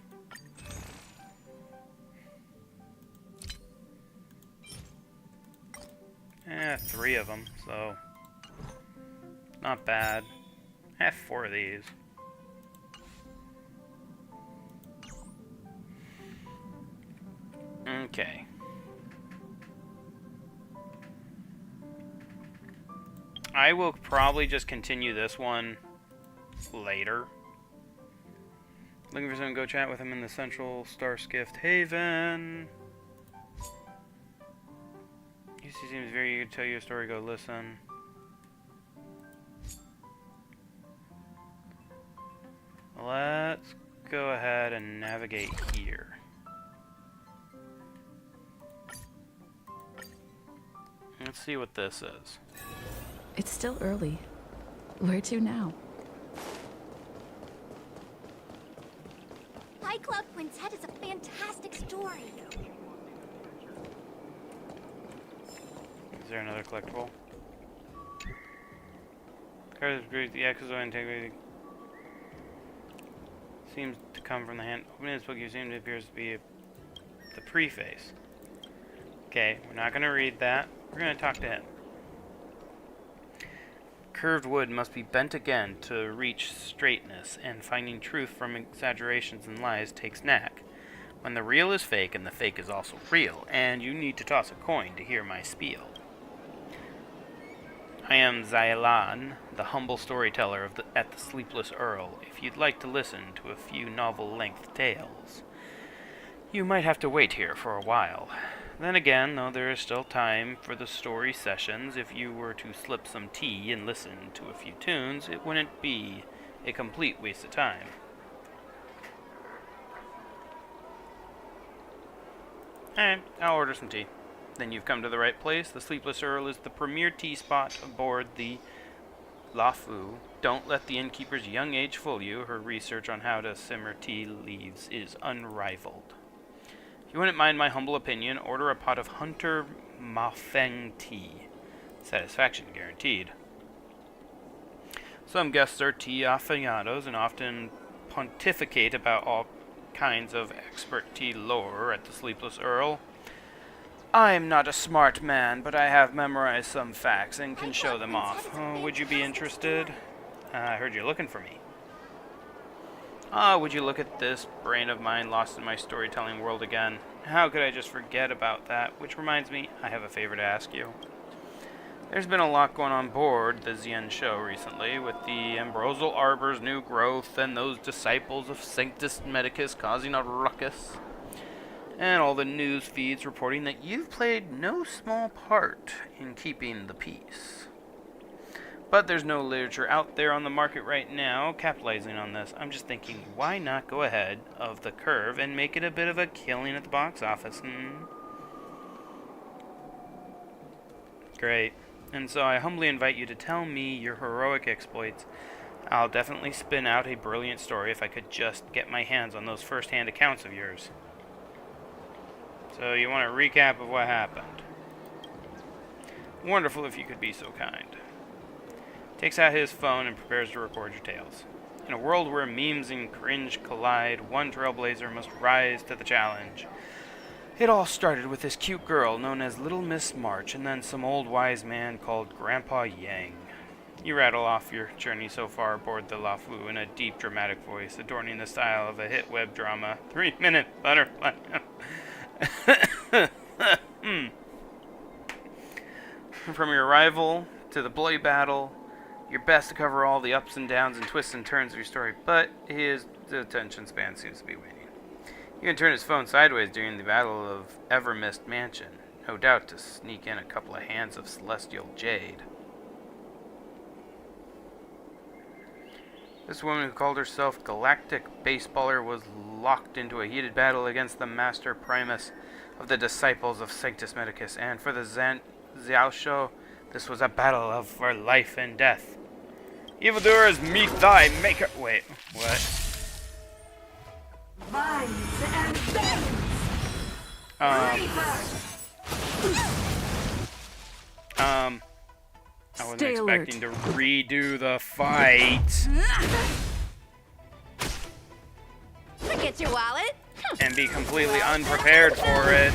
Eh, 3 of them, so... Not bad. I have 4 of these. Okay. I will probably just continue this one later. Looking for someone to go chat with him in the Central Starskift Haven. He seems very eager to tell you a story. Go listen. Let's go ahead and navigate here. Let's see what this is. It's still early. Where to now? Fight Club Quintet is a fantastic story. Is there another collectible? Cards agrees the Yakuza integrity seems to come from the hand. Opening this book, you seem to appears to be the preface. Okay, we're not going to read that. We're going to talk to him. Curved wood must be bent again to reach straightness, and finding truth from exaggerations and lies takes knack. When the real is fake and the fake is also real, and you need to toss a coin to hear my spiel. I am Xylan, the humble storyteller at the Sleepless Earl. If you'd like to listen to a few novel-length tales, you might have to wait here for a while. Then again, though there is still time for the story sessions, if you were to slip some tea and listen to a few tunes, it wouldn't be a complete waste of time. Alright, I'll order some tea. Then you've come to the right place. The Sleepless Earl is the premier tea spot aboard the Lafu. Don't let the innkeeper's young age fool you. Her research on how to simmer tea leaves is unrivaled. If you wouldn't mind my humble opinion, order a pot of Hunter Mafeng tea. Satisfaction guaranteed. Some guests are tea aficionados and often pontificate about all kinds of expert tea lore at the Sleepless Earl. I'm not a smart man, but I have memorized some facts and can show them off. Oh, would you be interested? I heard you're looking for me. Ah, would you look at this brain of mine lost in my storytelling world again? How could I just forget about that? Which reminds me, I have a favor to ask you. There's been a lot going on board the Zien show recently, with the Ambrosial Arbor's new growth and those disciples of Sanctus Medicus causing a ruckus. And all the news feeds reporting that you've played no small part in keeping the peace. But there's no literature out there on the market right now capitalizing on this. I'm just thinking, why not go ahead of the curve and make it a bit of a killing at the box office? Great. And so I humbly invite you to tell me your heroic exploits. I'll definitely spin out a brilliant story if I could just get my hands on those first-hand accounts of yours. So you want a recap of what happened? Wonderful if you could be so kind. Takes out his phone and prepares to record your tales. In a world where memes and cringe collide, one trailblazer must rise to the challenge. It all started with this cute girl known as Little Miss March, and then some old wise man called Grandpa Yang. You rattle off your journey so far aboard the Lafu in a deep, dramatic voice, adorning the style of a hit web drama, 3-Minute Butterfly. From your arrival to the bloody battle, your best to cover all the ups and downs and twists and turns of your story, but his attention span seems to be waning. You can turn his phone sideways during the Battle of Evermist Mansion, no doubt to sneak in a couple of hands of celestial jade. This woman who called herself Galactic Baseballer was locked into a heated battle against the Master Primus of the Disciples of Sanctus Medicus, and for the Xiaosho, this was a battle for life and death. Evildoers, meet thy maker. Wait, what? I wasn't expecting to redo the fight. Forget your wallet. And be completely unprepared for it.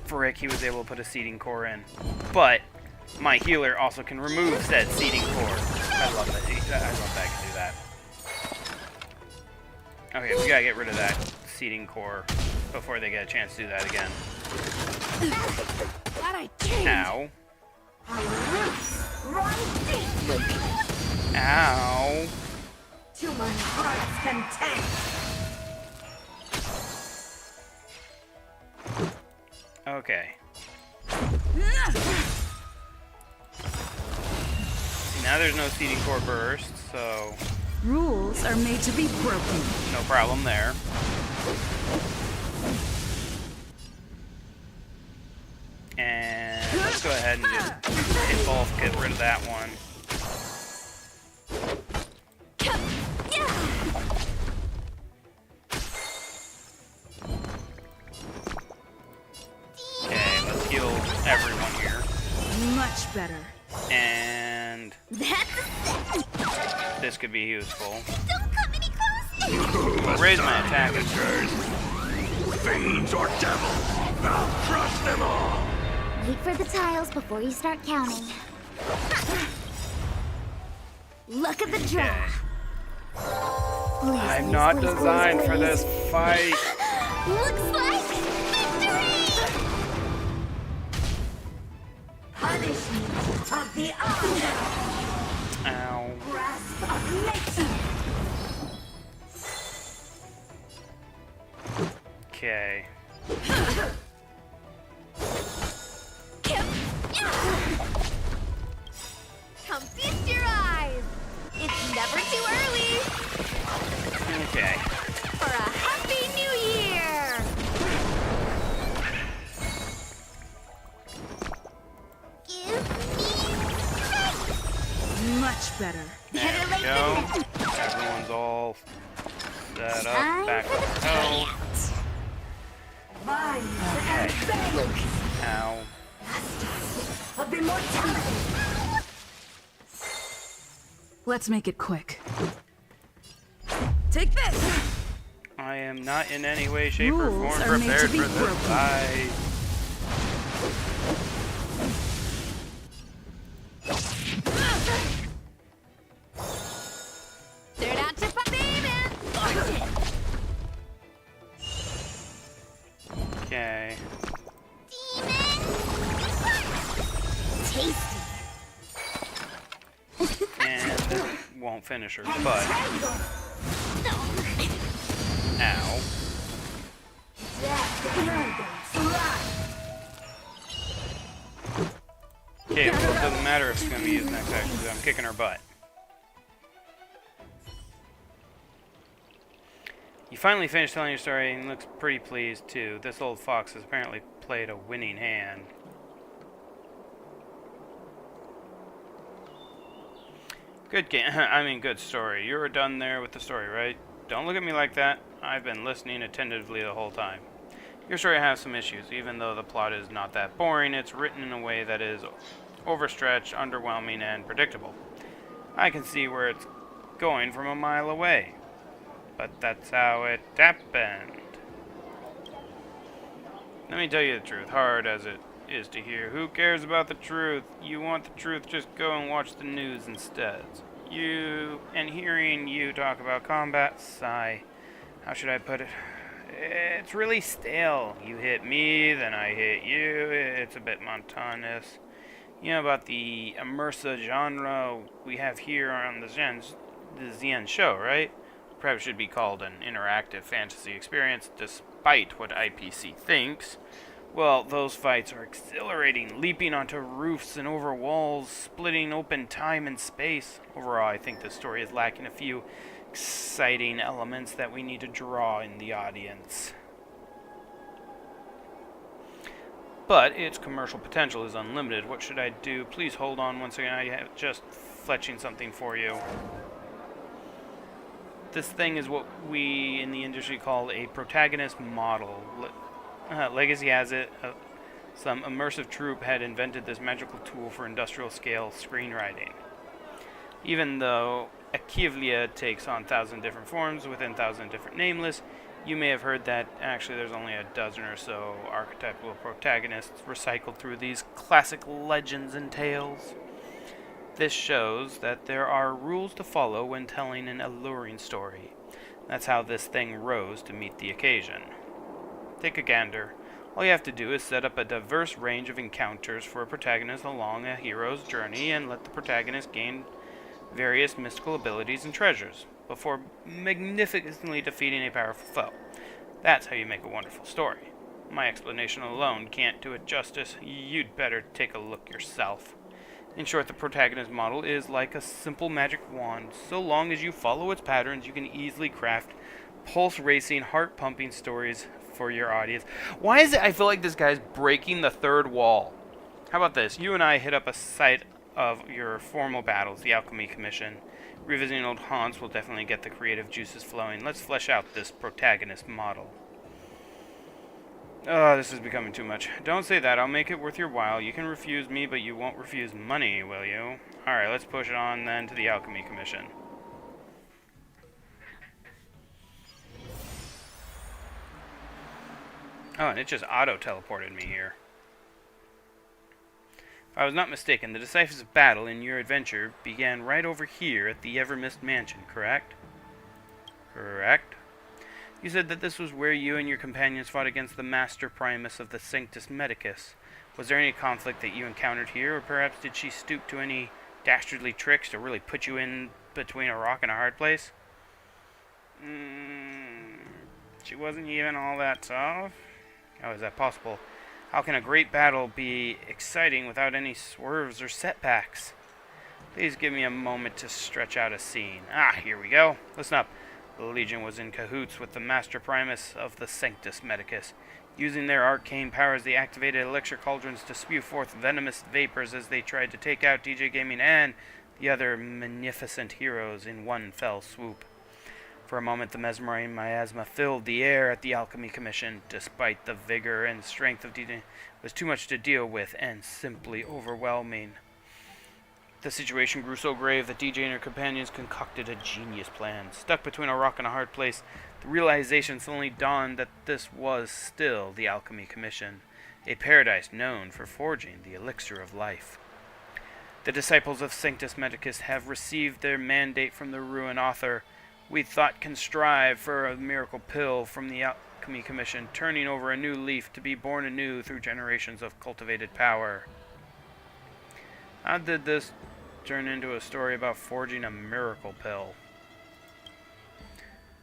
Frick, he was able to put a seeding core in. But my healer also can remove said seeding core. I love that. I love that I can do that. Okay, we gotta get rid of that seeding core before they get a chance to do that again. Ow. Ow. To my heart's content. Okay. Now there's no seeding core burst, so rules are made to be broken. No problem there. And let's go ahead and just in both get rid of that one. Okay, let's heal everyone here. Much better. And this could be useful. Don't come any closer. We'll raise my attack. Fiends or devils, I'll crush them all. Wait for the tiles before you start counting. Look at the draw. Please, I'm please, not please, designed please, for this fight. Looks like victory! Punishment of the honor. Ow. Grasp of nature. Okay. Come feast your eyes. It's never too early Okay. for a happy new year. Give me strength. Much better. There we go. Everyone's all set up. Back to health. Mine and fate Ow. of immortality. Let's make it quick. Take this! I am not in any way, shape, or Rules form are made to prepared be for this broken. fight. They're not to baby! Okay. Tasty. And this won't finish her, but... Ow. Okay, well, it doesn't matter if it's going to be used next action, because I'm kicking her butt. You finally finished telling your story and looks pretty pleased, too. This old fox has apparently played a winning hand. Good game. I mean, good story. You were done there with the story, right? Don't look at me like that. I've been listening attentively the whole time. Your story has some issues. Even though the plot is not that boring, it's written in a way that is overstretched, underwhelming, and predictable. I can see where it's going from a mile away. But that's how it happened. Let me tell you the truth, hard as it is to hear. Who cares about the truth? You want the truth, just go and watch the news instead. Hearing you talk about combat, sigh. How should I put it? It's really stale. You hit me, then I hit you. It's a bit monotonous. You know about the immersive genre we have here on the Zen show, right? Perhaps should be called an interactive fantasy experience, despite what IPC thinks. Well, those fights are exhilarating, leaping onto roofs and over walls, splitting open time and space. Overall, I think this story is lacking a few exciting elements that we need to draw in the audience. But its commercial potential is unlimited. What should I do? Please hold on one second. I have just fletching something for you. This thing is what we in the industry call a protagonist model. Legacy has it. Some immersive troupe had invented this magical tool for industrial scale screenwriting. Even though Akivlia takes on 1,000 different forms within 1,000 different nameless, you may have heard that actually there's only a dozen or so archetypal protagonists recycled through these classic legends and tales. This shows that there are rules to follow when telling an alluring story. That's how this thing rose to meet the occasion. Take a gander. All you have to do is set up a diverse range of encounters for a protagonist along a hero's journey and let the protagonist gain various mystical abilities and treasures before magnificently defeating a powerful foe. That's how you make a wonderful story. My explanation alone can't do it justice. You'd better take a look yourself. In short, the protagonist model is like a simple magic wand. So long as you follow its patterns, you can easily craft pulse-racing, heart-pumping stories for your audience. Why is it I feel like this guy's breaking the third wall? How about this? You and I hit up a site of your formal battles, the Alchemy Commission. Revisiting old haunts will definitely get the creative juices flowing. Let's flesh out this protagonist model. Oh, this is becoming too much. Don't say that. I'll make it worth your while. You can refuse me, but you won't refuse money, will you? Alright, let's push it on then to the Alchemy Commission. Oh, and it just auto-teleported me here. If I was not mistaken, the decisive battle in your adventure began right over here at the Evermist Mansion, correct? Correct. You said that this was where you and your companions fought against the Master Primus of the Sanctus Medicus. Was there any conflict that you encountered here, or perhaps did she stoop to any dastardly tricks to really put you in between a rock and a hard place? She wasn't even all that tough? How is that possible? How can a great battle be exciting without any swerves or setbacks? Please give me a moment to stretch out a scene. Ah, here we go. Listen up. The Legion was in cahoots with the Master Primus of the Sanctus Medicus. Using their arcane powers, they activated elixir cauldrons to spew forth venomous vapors as they tried to take out DJ Gaming and the other magnificent heroes in one fell swoop. For a moment, the mesmerizing miasma filled the air at the Alchemy Commission. Despite the vigor and strength of DJ, it was too much to deal with and simply overwhelming. The situation grew so grave that DJ and her companions concocted a genius plan. Stuck between a rock and a hard place, the realization suddenly dawned that this was still the Alchemy Commission, a paradise known for forging the elixir of life. The disciples of Sanctus Medicus have received their mandate from the ruined author. We thought can strive for a miracle pill from the Alchemy Commission, turning over a new leaf to be born anew through generations of cultivated power. How did this turn into a story about forging a miracle pill?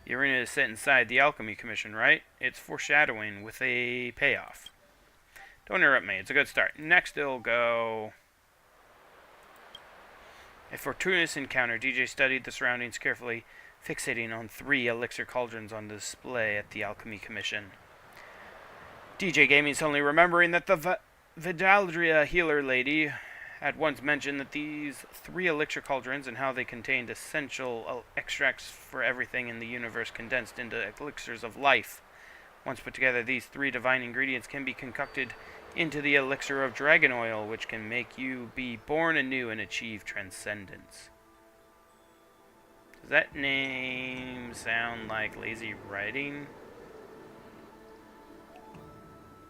The arena is set inside the Alchemy Commission, right? It's foreshadowing with a payoff. Don't interrupt me, it's a good start. Next it'll go... A fortuitous encounter. DJ studied the surroundings carefully, fixating on 3 elixir cauldrons on display at the Alchemy Commission. DJ Gaming suddenly remembering that the Vidaldria healer lady had once mentioned that these 3 elixir cauldrons and how they contained essential extracts for everything in the universe condensed into elixirs of life. Once put together, these 3 divine ingredients can be concocted into the elixir of dragon oil, which can make you be born anew and achieve transcendence. Does that name sound like lazy writing?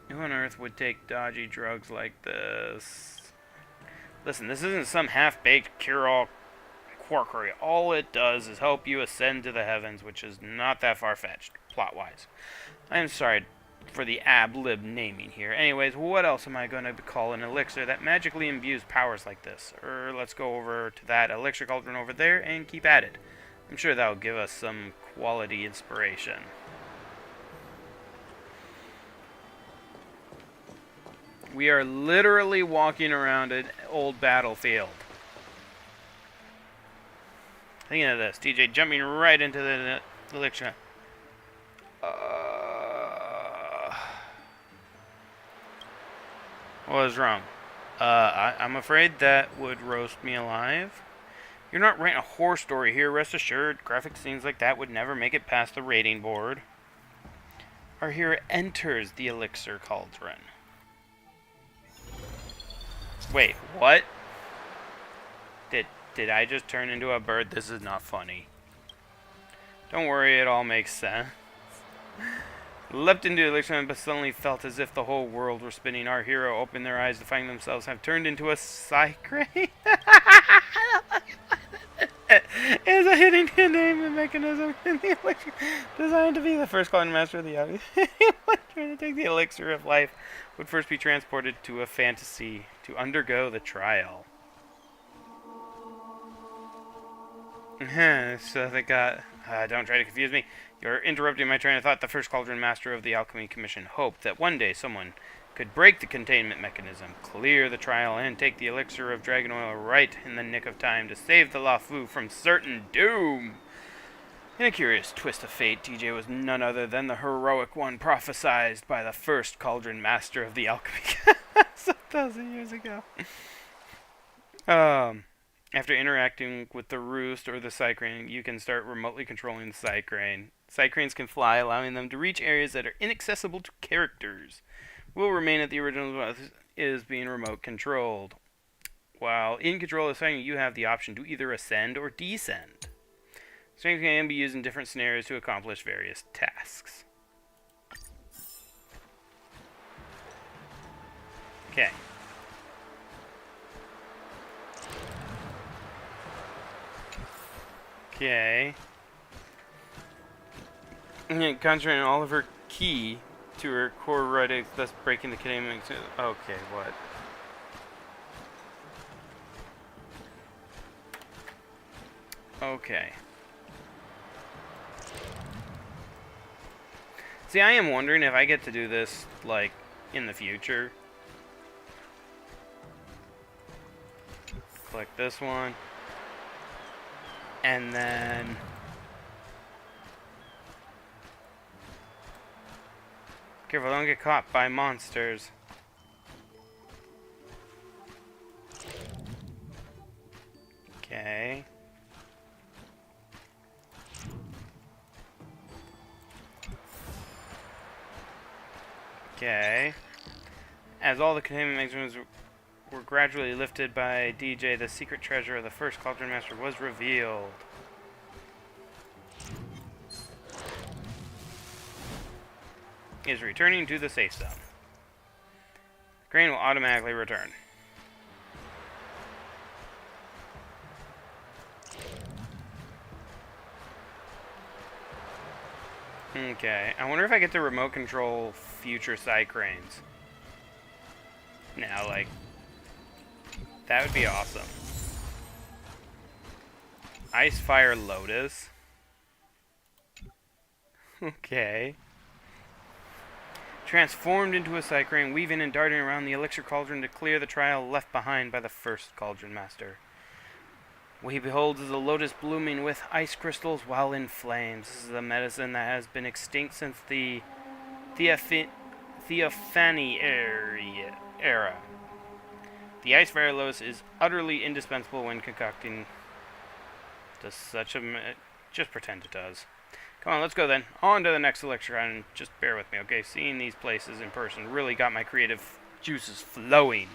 Who on earth would take dodgy drugs like this? Listen, this isn't some half-baked cure-all quackery. All it does is help you ascend to the heavens, which is not that far-fetched, plot-wise. I am sorry for the ab-lib naming here. Anyways, what else am I going to call an elixir that magically imbues powers like this? Let's go over to that elixir cauldron over there and keep at it. I'm sure that'll give us some quality inspiration. We are literally walking around an old battlefield. Thinking of this, DJ jumping right into the elixir. What was wrong? I'm afraid that would roast me alive. You're not writing a horror story here, rest assured. Graphic scenes like that would never make it past the rating board. Our hero enters the elixir cauldron. Wait, what? Did I just turn into a bird? This is not funny. Don't worry, it all makes sense. Leapt into the elixir, but suddenly felt as if the whole world were spinning. Our hero opened their eyes to find themselves have turned into a cycrane. Is a hidden containment mechanism in the elixir designed to be the first clone master of the obvious. Trying to take the elixir of life would first be transported to a fantasy to undergo the trial. So they got... don't try to confuse me. You're interrupting my train of thought. The first cauldron master of the Alchemy Commission hoped that one day someone could break the containment mechanism, clear the trial, and take the elixir of dragon oil right in the nick of time to save the Lafu from certain doom. In a curious twist of fate, DJ was none other than the heroic one prophesied by the first cauldron master of the Alchemy 1,000 years ago. After interacting with the roost or the cycrane, you can start remotely controlling the cycrane. Cycranes can fly, allowing them to reach areas that are inaccessible to characters. Will remain at the original is being remote controlled. While in control of the cycrane, you have the option to either ascend or descend. Strength can be used in different scenarios to accomplish various tasks. Okay. Okay. Concentrating all of her ki to her core right, thus breaking the containment. Okay, what? Okay. See, I am wondering if I get to do this, like, in the future. Click this one. And then... Careful, don't get caught by monsters. Okay. Okay. As all the containment mechanisms were gradually lifted by DJ, the secret treasure of the first Cauldron Master was revealed. Is returning to the safe zone. The crane will automatically return. Okay, I wonder if I get to remote control future side cranes. Now, like, that would be awesome. Ice Fire Lotus. Okay. Transformed into a side crane, weaving and darting around the elixir cauldron to clear the trial left behind by the first Cauldron Master. What he beholds is a lotus blooming with ice crystals while in flames. This is a medicine that has been extinct since the Theophany era. The Ice Fire Lotus is utterly indispensable when concocting. Does such a... just pretend it does. Come on, let's go then. On to the next elixir, and just bear with me, okay? Seeing these places in person really got my creative juices flowing.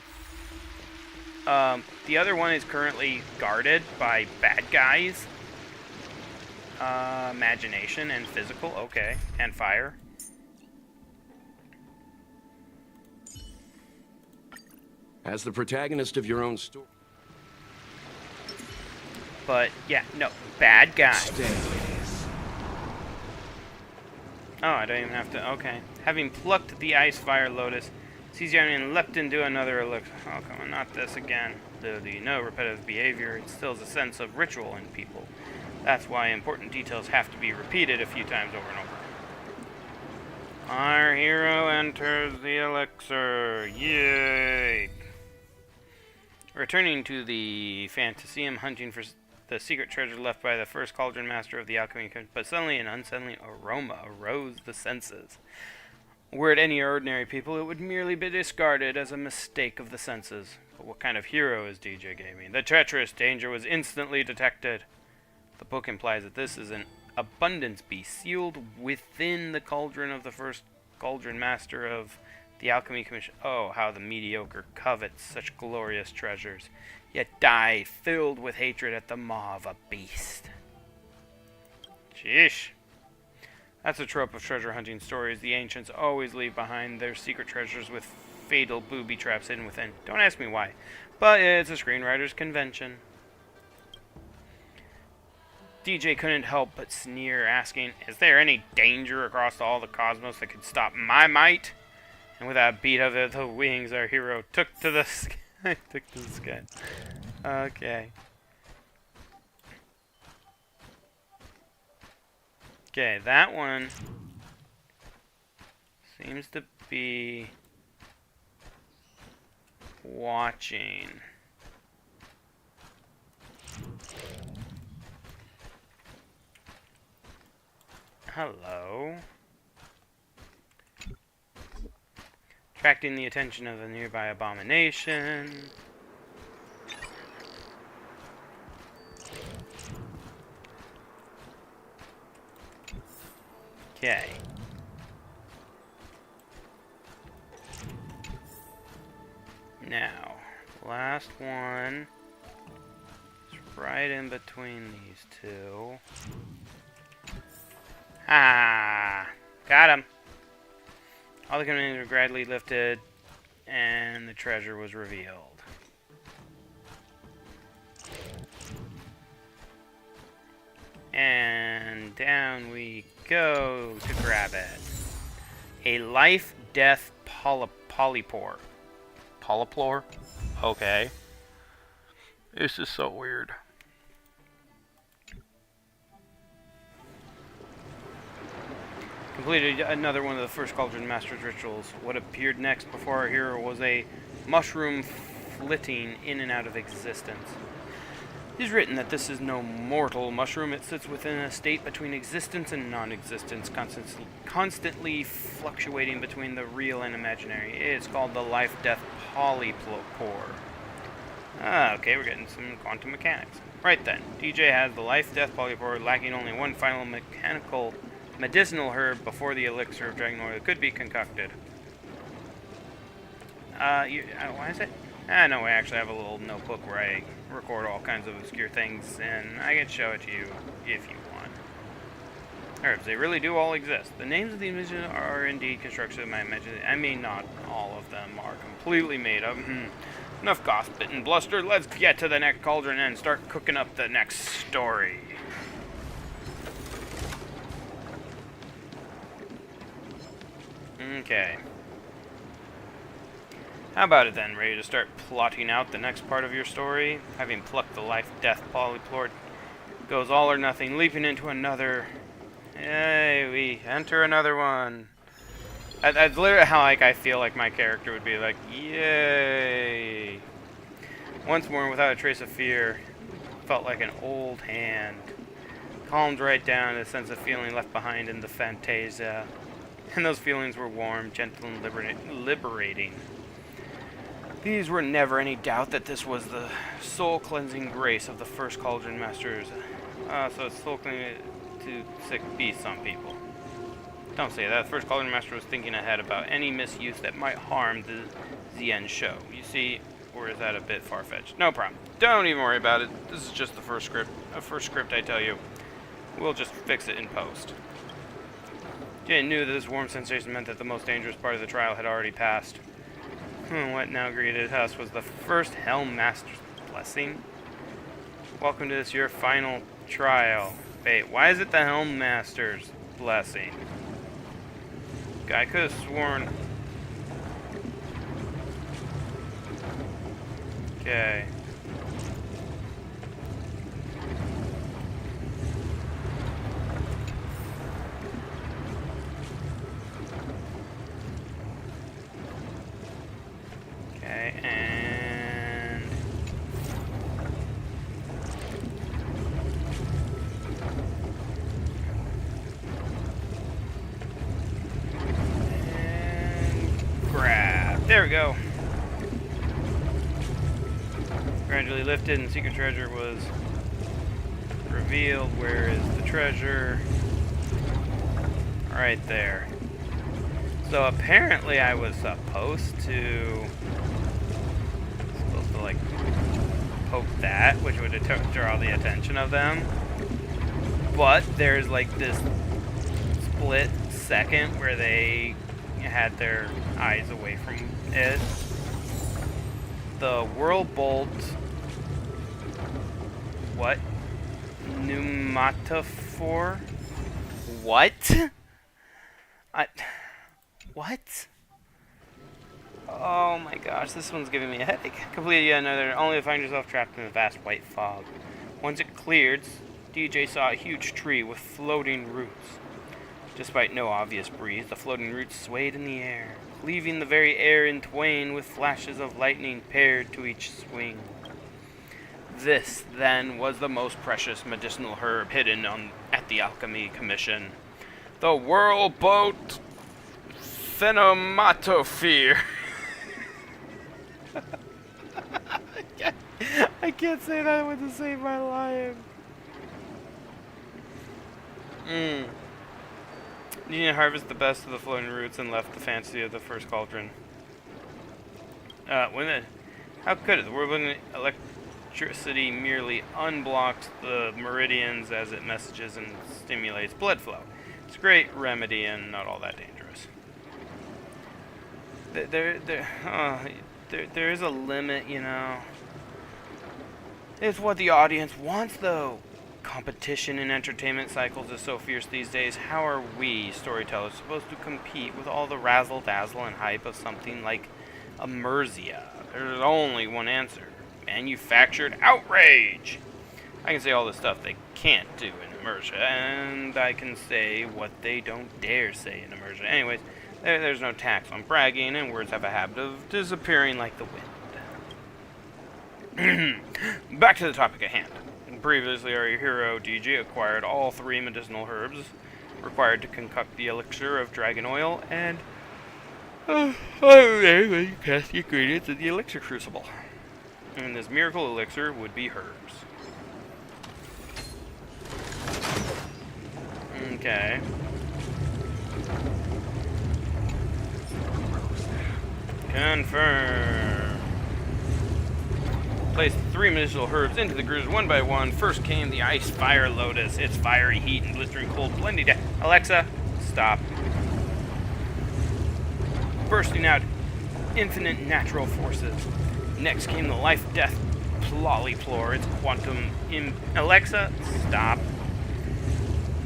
The other one is currently guarded by bad guys. Imagination and physical, okay. And fire. As the protagonist of your own story. But, yeah, no. Bad guys. Oh, I don't even have to... Okay. Having plucked the Ice Fire Lotus, Caesarion and leapt into another elixir. Oh, come on, not this again. Though you know repetitive behavior instills a sense of ritual in people. That's why important details have to be repeated a few times over and over. Our hero enters the elixir. Yay! Returning to the Fantasium, hunting for the secret treasure left by the first Cauldron Master of the Alchemy, but suddenly an unsettling aroma arose the senses. Were it any ordinary people, it would merely be discarded as a mistake of the senses. But what kind of hero is DJ Gaming? The treacherous danger was instantly detected. The book implies that this is an abundance beast sealed within the cauldron of the first Cauldron Master of the Alchemy Commission. Oh, how the mediocre covets such glorious treasures, yet die filled with hatred at the maw of a beast. Sheesh. That's a trope of treasure hunting stories. The ancients always leave behind their secret treasures with fatal booby traps hidden within. Don't ask me why, but it's a screenwriter's convention. DJ couldn't help but sneer, asking, "Is there any danger across all the cosmos that could stop my might?" And with a beat of the wings, our hero took to the sky. Okay. Okay, that one seems to be watching. Hello. Attracting the attention of the nearby abomination. Okay. Now, last one is right in between these two. Ah! Got him! All the commands were gradually lifted, and the treasure was revealed. And down we go to grab it. A life-death polypore. Polyplore? Okay. This is so weird. Completed another one of the first Cauldron Master's rituals. What appeared next before our hero was a mushroom flitting in and out of existence. It is written that this is no mortal mushroom. It sits within a state between existence and non-existence, constantly fluctuating between the real and imaginary. It's called the life-death polypore. Ah, okay, we're getting some quantum mechanics. Right then, DJ has the life-death polypore, lacking only one final medicinal herb before the elixir of dragon oil could be concocted. Why is it? No, I actually have a little notebook where I record all kinds of obscure things, and I can show it to you if you want. Herbs, they really do all exist. The names of these missions are indeed constructed of my imagination. I mean, not all of them are completely made up. Enough gossip and bluster. Let's get to the next cauldron and start cooking up the next story. Okay. How about it then? Ready to start plotting out the next part of your story? Having plucked the life-death polyplort, goes all or nothing, leaping into another. Yay, we enter another one. That's literally how I feel like my character would be like, yay. Once more, without a trace of fear, felt like an old hand. Calmed right down to the sense of feeling left behind in the Fantasia. And those feelings were warm, gentle, and liberating. These were never any doubt that this was the soul-cleansing grace of the first Cauldron Masters. So it's soul-cleansing to sick beasts on people. Don't say that. The first Cauldron Master was thinking ahead about any misuse that might harm the Zien show. You see, or is that a bit far-fetched? No problem. Don't even worry about it. This is just the first script. A first script, I tell you. We'll just fix it in post. Jane knew that this warm sensation meant that the most dangerous part of the trial had already passed. What now greeted us was the first Helm Master's blessing. Welcome to this, your final trial. Wait, why is it the Helm Master's blessing? I could have sworn. Okay. Okay, and grab. There we go. Gradually lifted and secret treasure was revealed. Where is the treasure? Right there. So apparently I was supposed to like poke that, which would draw the attention of them. But there's like this split second where they had their eyes away from it. The Whirl Bolt. What? Pneumatophore? What? What? Oh my gosh, this one's giving me a headache. Completed yet another, only to find yourself trapped in a vast white fog. Once it cleared, DJ saw a huge tree with floating roots. Despite no obvious breeze, the floating roots swayed in the air, cleaving the very air in twain with flashes of lightning paired to each swing. This, then, was the most precious medicinal herb hidden at the Alchemy Commission. The Whirlboat Pneumatophore. I can't say that with to save my life. You to harvest the best of the floating roots and left the fancy of the first cauldron. How could it? The whirlwind electricity merely unblocks the meridians as it messages and stimulates blood flow. It's a great remedy and not all that dangerous. There is a limit, you know. It's what the audience wants, though. Competition in entertainment cycles is so fierce these days. How are we, storytellers, supposed to compete with all the razzle-dazzle and hype of something like Immersia? There's only one answer. Manufactured outrage! I can say all the stuff they can't do in Immersia, and I can say what they don't dare say in Immersia. Anyways, there's no tax on bragging, and words have a habit of disappearing like the wind. Back to the topic at hand. Previously, our hero, DJ, acquired all 3 medicinal herbs required to concoct the elixir of dragon oil, and cast the ingredients in the elixir crucible. And this miracle elixir would be herbs. Okay. Confirm. Place 3 medicinal herbs into the cruiser one by one. First came the Ice Fire Lotus. Its fiery heat and blistering cold blending down. Alexa, stop. Bursting out infinite natural forces. Next came the Life-Death Ploliplor. Its quantum... Alexa, stop.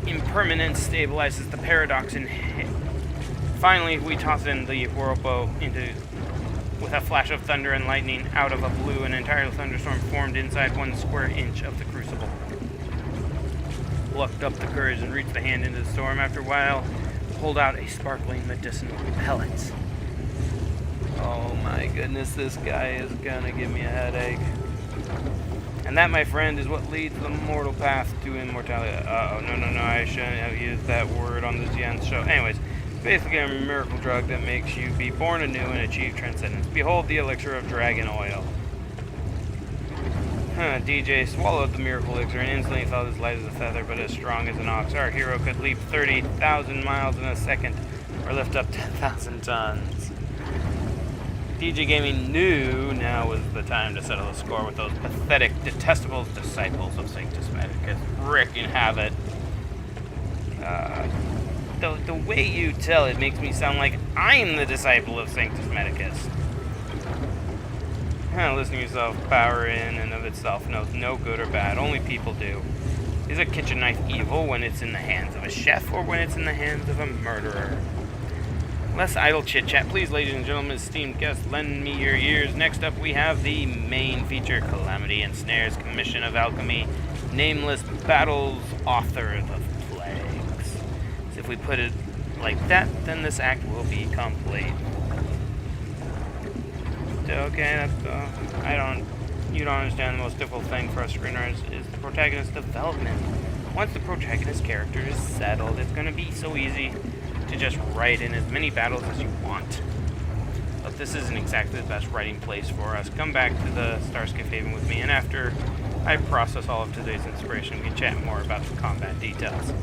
Impermanence stabilizes the paradox in... Finally, we toss in the Whirlbow into... With a flash of thunder and lightning, out of a blue, an entire thunderstorm formed inside 1 square inch of the crucible. Plucked up the courage and reached the hand into the storm. After a while, pulled out a sparkling medicinal pellet. Oh my goodness, this guy is gonna give me a headache. And that, my friend, is what leads the mortal path to immortality. Uh-oh, no, I shouldn't have used that word on the Xian show. Anyways, basically a miracle drug that makes you be born anew and achieve transcendence. Behold the elixir of dragon oil. DJ swallowed the miracle elixir and instantly felt as light as a feather, but as strong as an ox. Our hero could leap 30,000 miles in a second, or lift up 10,000 tons. DJ Gaming knew now was the time to settle the score with those pathetic, detestable disciples of Sanctus Medicus. Frickin' have it. The way you tell it makes me sound like I'm the disciple of Sanctus Medicus. Listening to yourself power in and of itself knows no good or bad, only people do. Is a kitchen knife evil when it's in the hands of a chef or when it's in the hands of a murderer? Less idle chit-chat, please, ladies and gentlemen, esteemed guests, lend me your ears. Next up, we have the main feature, Calamity and Snare's Commission of Alchemy, Nameless Battles, Author of Plagues. So if we put it like that, then this act will be complete. Okay, that's, you don't understand the most difficult thing for us screenwriters is the protagonist's development. Once the protagonist character is settled, it's going to be so easy to just write in as many battles as you want. But this isn't exactly the best writing place for us. Come back to the Starscape Haven with me, and after I process all of today's inspiration, we can chat more about the combat details.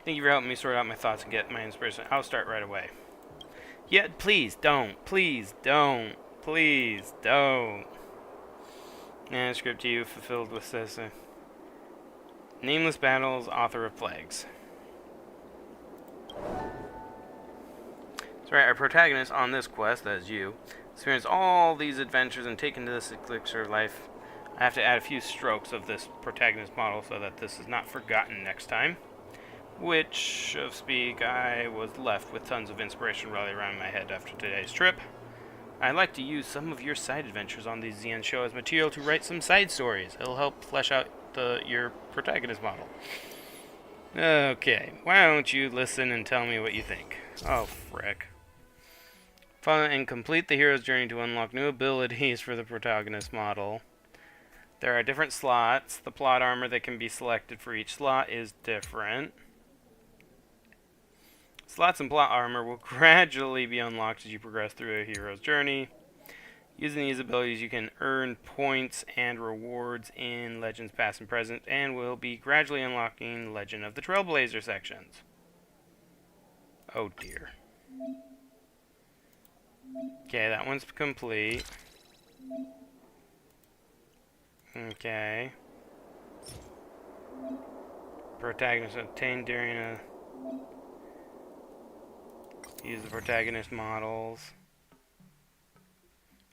Thank you for helping me sort out my thoughts and get my inspiration. I'll start right away. Yeah, please don't. Please don't. Please don't. Script to you fulfilled with this. Nameless Battles, Author of Plagues. That's right, our protagonist on this quest, that is you, experienced all these adventures and taken to this elixir of life. I have to add a few strokes of this protagonist model so that this is not forgotten next time. Which, of speak, I was left with tons of inspiration rallying around my head after today's trip. I'd like to use some of your side adventures on the Xian show as material to write some side stories. It'll help flesh out your protagonist model. Okay, why don't you listen and tell me what you think? Oh, frick. Follow and complete the hero's journey to unlock new abilities for the protagonist model. There are different slots. The plot armor that can be selected for each slot is different. Slots and plot armor will gradually be unlocked as you progress through a hero's journey. Using these abilities, you can earn points and rewards in Legends Past and Present, and will be gradually unlocking Legend of the Trailblazer sections. Oh dear. Okay, that one's complete. Okay. Protagonist obtained during a... Use the protagonist models.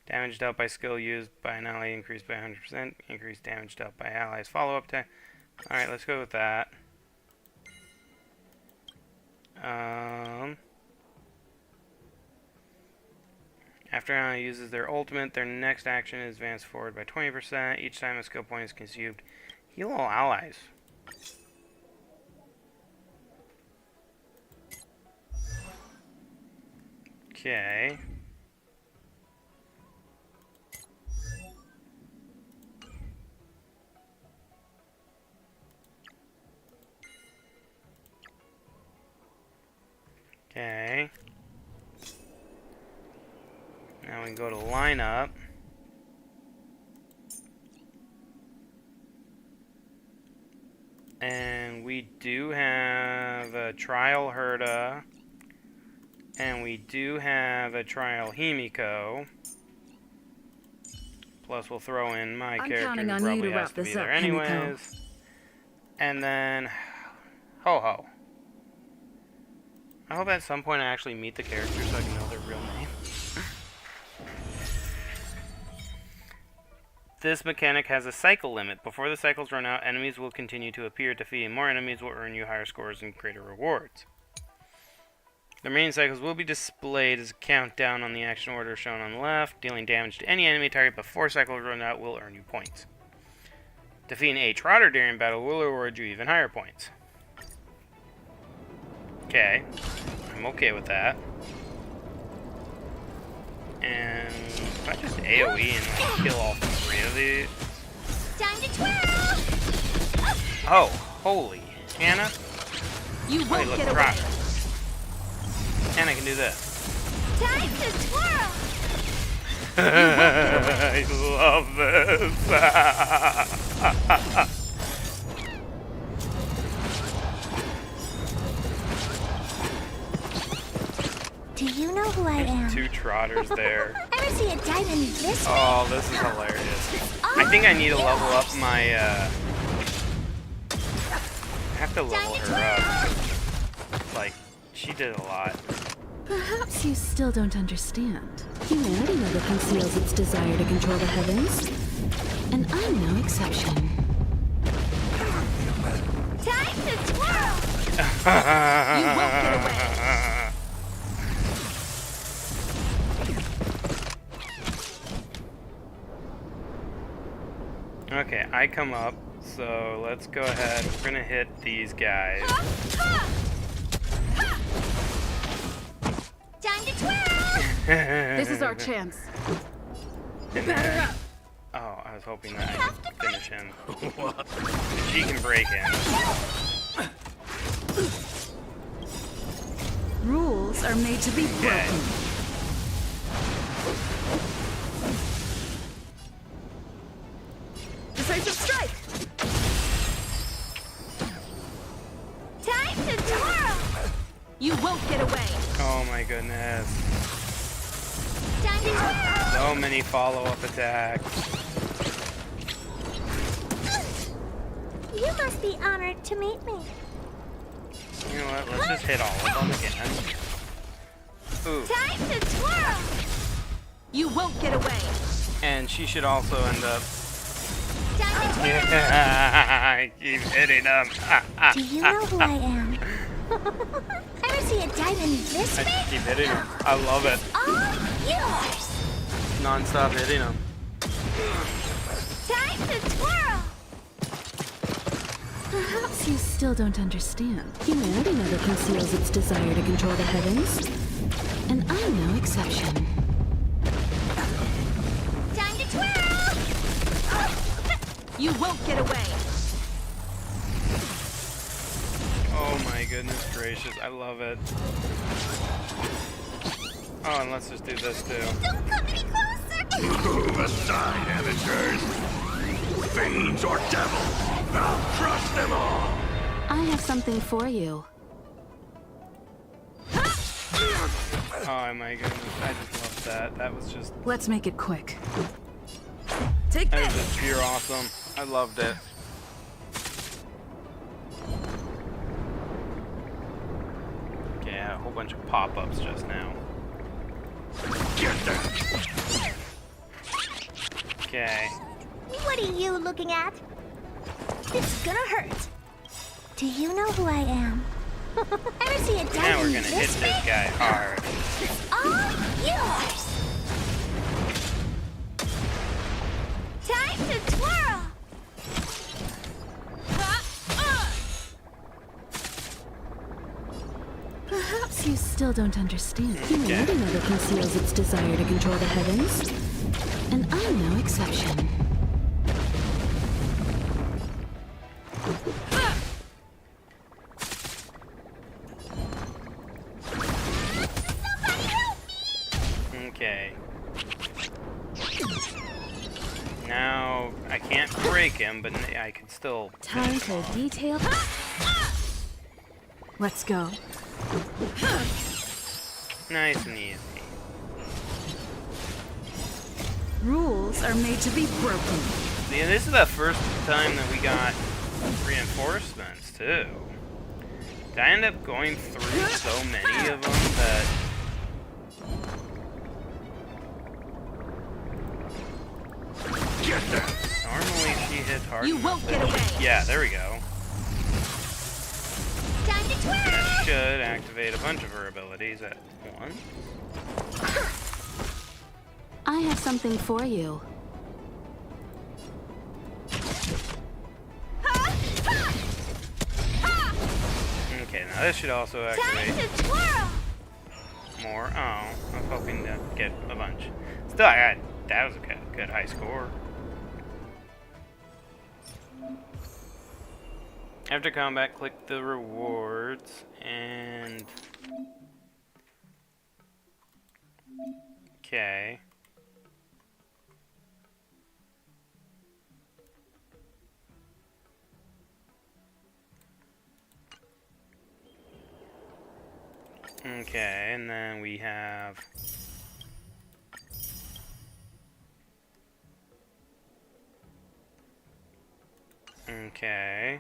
Damage dealt by skill used by an ally increased by 100%. Increased damage dealt by allies. Follow-up to... Alright, let's go with that. After an ally uses their ultimate, their next action is advanced forward by 20%. Each time a skill point is consumed, heal all allies. Okay. Okay. Now we can go to lineup. And we do have a Trial Herda, And we do have a trial Himiko. Plus, we'll throw in my I'm character, counting who on you probably to has wrap to be this there up, Himiko. anyways. And then Ho-Ho. I hope at some point I actually meet the characters so I can know their real name. This mechanic has a cycle limit. Before the cycles run out, enemies will continue to appear. Defeating more enemies will earn you higher scores and greater rewards. The remaining cycles will be displayed as a countdown on the action order shown on the left. Dealing damage to any enemy target before cycles run out will earn you points. Defeating a Trotter during battle will reward you even higher points. Okay, I'm okay with that. And if I just AoE and like, kill all three of these. Time to twirl! Oh, holy. Hannah? You won't look, get away. Trotter. Hannah can do this. Time to twirl! I love this. Do you know who I am? Two Trotters there. Ever see a diamond this big? Oh, this is hilarious. I think I need to level up my, I have to level her up. Like, she did a lot. Perhaps you still don't understand. Humanity never conceals its desire to control the heavens. And I'm no exception. Time to twirl! You won't get away. Okay, I come up, so let's go ahead. We're gonna hit these guys. Time to twirl! This is our chance. Batter up. Oh, I was hoping that I could finish him. She can break him. Rules are made to be broken. Decisive strike! Time to twirl! You won't get away. Oh my goodness. Time to twirl! So many follow-up attacks. You must be honored to meet me. You know what? Let's just hit all of them again. Ooh. Time to twirl! You won't get away. And she should also end up. Time to twirl! Yeah, I keep hitting them. Do you know who I am? Ever see a diamond this I big? just keep hitting them. I love it. All yours! Non-stop hitting them. Time to twirl! Perhaps you still don't understand. Humanity never conceals its desire to control the heavens. And I'm no exception. Time to twirl! You won't get away. Oh my goodness gracious, I love it. Oh, and let's just do this too. Don't come any closer! Move aside, amateurs. Fiends or devils, I'll crush them all. I have something for you. Oh my goodness, I just love that. That was just, Let's make it quick. Take that was this! just pure awesome. I loved it. Okay, I had a whole bunch of pop-ups just now. Get them. Okay. What are you looking at? It's gonna hurt. Do you know who I am? Ever see a diamond Now we're gonna hit this this big? guy hard. All yours! Time to twirl! Perhaps you still don't understand. Humanity never conceals its desire to control the heavens. And I'm no exception. Okay. Now, I can't break him, but I can still... Time for detailed. Let's go. Nice and easy. Rules are made to be broken. See, and this is the first time that we got reinforcements, too. Did I end up going through so many of them that... Get them! Normally she hits hard You enough won't that- get away. Yeah, there we go. Time to twirl! That should activate a bunch of her abilities at once. I have something for you. Okay, now this should also Time activate to twirl! more. Oh, I was hoping to get a bunch. Still, that was a good high score. After combat, click the rewards and... Okay. Okay, and then we have... Okay.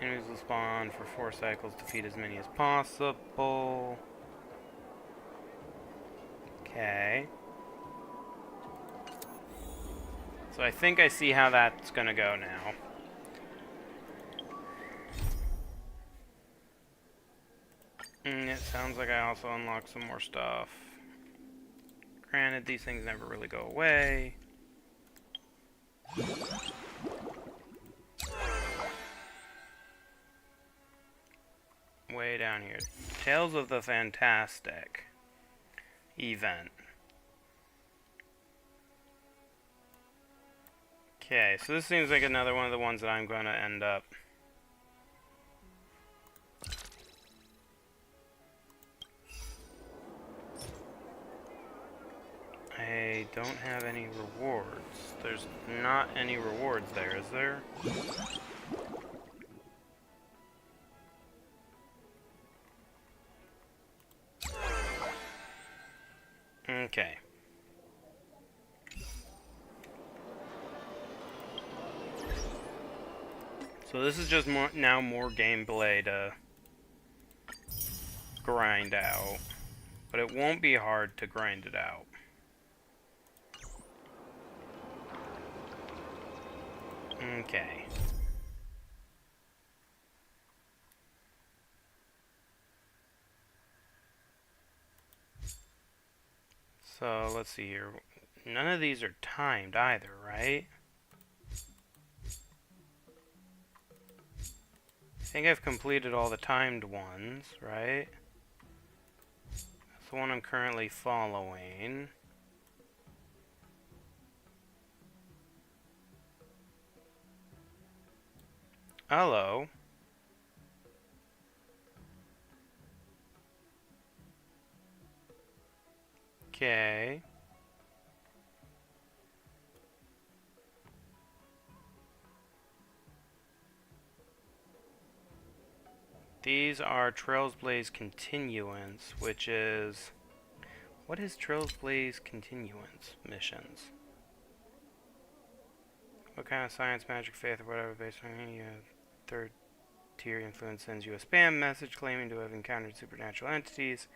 Enemies will spawn for 4 cycles, defeat as many as possible. Okay. So I think I see how that's gonna go now. It sounds like I also unlocked some more stuff. Granted, these things never really go away. Way down here. Tales of the Fantastic event. Okay, so this seems like another one of the ones that I'm going to end up. I don't have any rewards. There's not any rewards there, is there? Okay. So this is just more gameplay to grind out, but it won't be hard to grind it out. Okay. So let's see here. None of these are timed either, right? I think I've completed all the timed ones, right? That's the one I'm currently following. Hello. Okay. These are Trails Blaze Continuance, which is... What is Trails Blaze Continuance missions? What kind of science, magic, faith, or whatever based on any third tier influence sends you a spam message claiming to have encountered supernatural entities.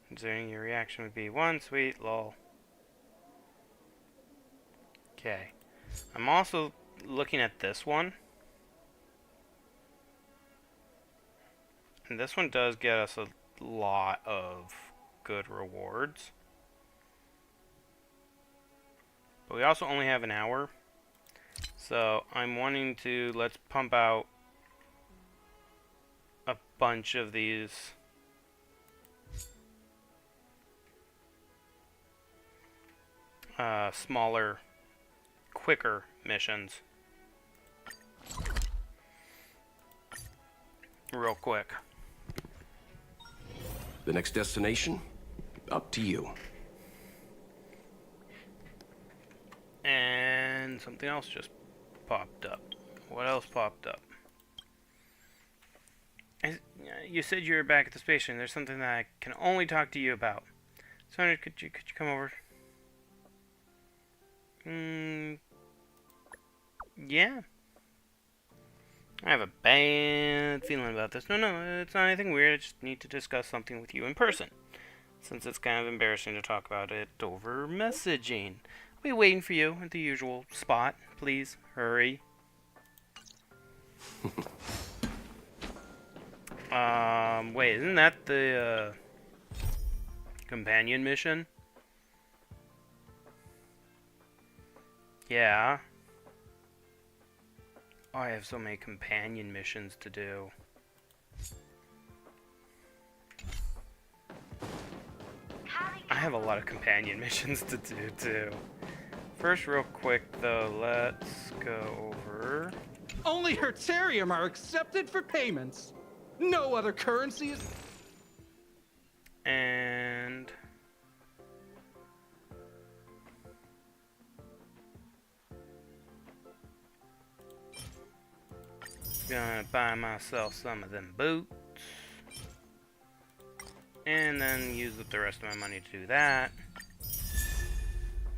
Considering your reaction would be 1 sweet lol. Okay. I'm also looking at this one. And this one does get us a lot of good rewards. But we also only have an hour. So I'm wanting to, let's pump out a bunch of these smaller, quicker missions real quick. The next destination? Up to you. And something else just popped up? What else popped up? You said you were back at the space station. There's something that I can only talk to you about. Sonia, could you come over? Yeah. I have a bad feeling about this. No, it's not anything weird. I just need to discuss something with you in person. Since it's kind of embarrassing to talk about it over messaging. I'll be waiting for you at the usual spot. Please, hurry. Wait, isn't that the, companion mission? Yeah. Oh, I have so many companion missions to do. I have a lot of companion missions to do, too. First, real quick, though, let's go over... Only Hertarium are accepted for payments. No other currencies. And... gonna buy myself some of them boots. And then use up the rest of my money to do that.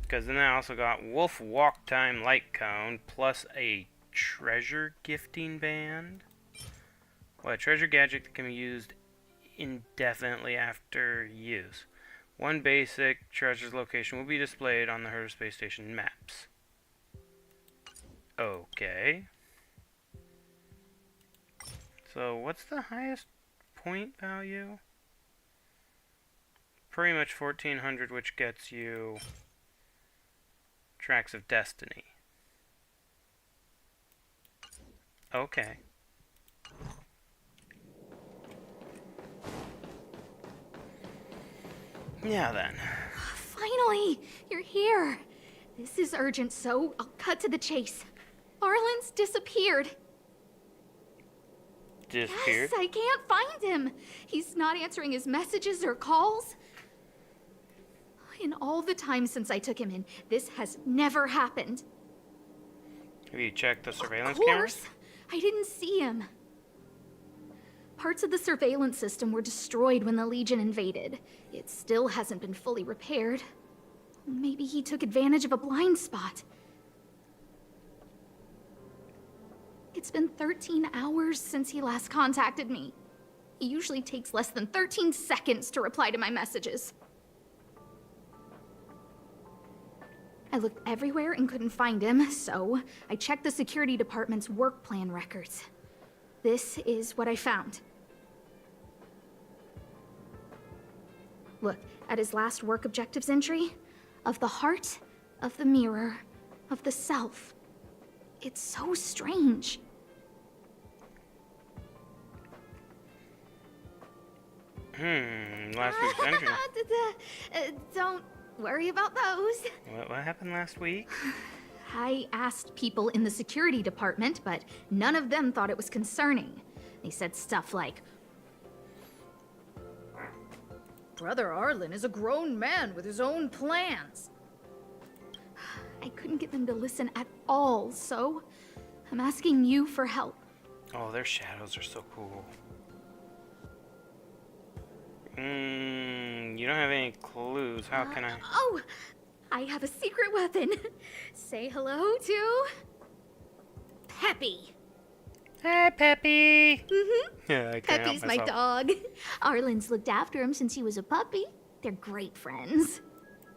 Because then I also got Wolf Walk Time Light Cone plus a treasure gifting band. Well, a treasure gadget that can be used indefinitely after use. One basic treasure's location will be displayed on the Herder Space Station maps. Okay. So, what's the highest point value? Pretty much 1400, which gets you Tracks of Destiny. Okay. Yeah, then. Finally! You're here! This is urgent, so I'll cut to the chase. Arlen's disappeared. Disappeared? Yes, I can't find him. He's not answering his messages or calls. In all the time since I took him in, this has never happened. Have you checked the surveillance Of cameras? course. I didn't see him. Parts of the surveillance system were destroyed when the Legion invaded. It still hasn't been fully repaired. Maybe he took advantage of a blind spot. It's been 13 hours since he last contacted me. He usually takes less than 13 seconds to reply to my messages. I looked everywhere and couldn't find him, so I checked the security department's work plan records. This is what I found. Look, at his last work objectives entry, of the heart, of the mirror, of the self. It's so strange. Last week's entry. Don't worry about those. What happened last week? I asked people in the security department, but none of them thought it was concerning. They said stuff like, Brother Arlen is a grown man with his own plans. I couldn't get them to listen at all, so I'm asking you for help. Oh, their shadows are so cool. You don't have any clues. How can I... Oh, I have a secret weapon. Say hello to... Peppy. Hi, Peppy. Yeah, I can't help Peppy's my myself. dog. Arlen's looked after him since he was a puppy. They're great friends.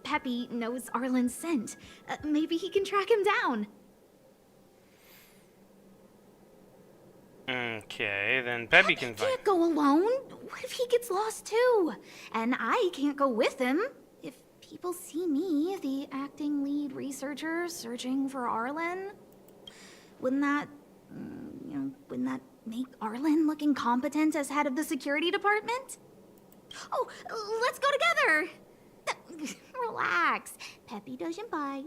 Peppy knows Arlen's scent. Maybe he can track him down. Okay, then Peppy can find... Can't go alone. What if he gets lost too? And I can't go with him. If people see me, the acting lead researcher, searching for Arlen, wouldn't that, wouldn't that make Arlen look incompetent as head of the security department? Oh, let's go together. Relax. Peppy doesn't bite.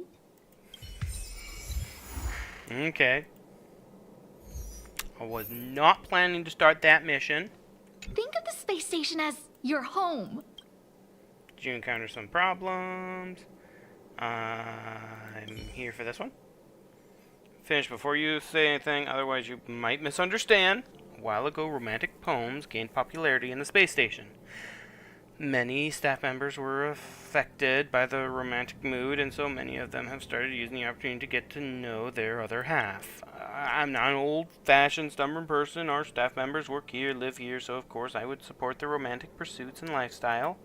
Okay. I was not planning to start that mission. Think of the space station as your home. Did you encounter some problems? I'm here for this one. Finish before you say anything, otherwise you might misunderstand. A while ago, romantic poems gained popularity in the space station. Many staff members were affected by the romantic mood, and so many of them have started using the opportunity to get to know their other half. I'm not an old-fashioned, stubborn person. Our staff members work here, live here, so of course I would support their romantic pursuits and lifestyle.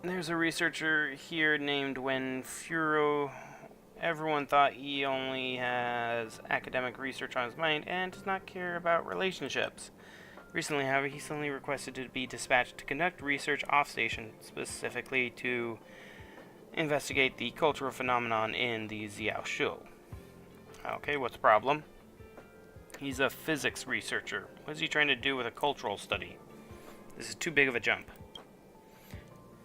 There's a researcher here named Wen Furo. Everyone thought he only has academic research on his mind and does not care about relationships. Recently, however, he suddenly requested to be dispatched to conduct research off-station, specifically to investigate the cultural phenomenon in the Xiaoshu. Okay, what's the problem? He's a physics researcher. What is he trying to do with a cultural study? This is too big of a jump.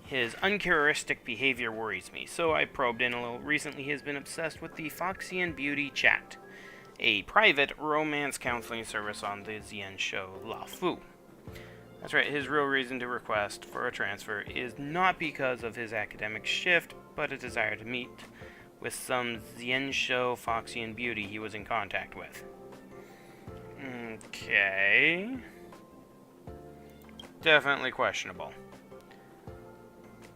His uncharacteristic behavior worries me, so I probed in a little. Recently, he has been obsessed with the Foxian Beauty Chat, a private romance counseling service on the Xianshu Lafu. That's right, his real reason to request for a transfer is not because of his academic shift, but a desire to meet with some Xianshu Foxian beauty he was in contact with. Okay. Definitely questionable.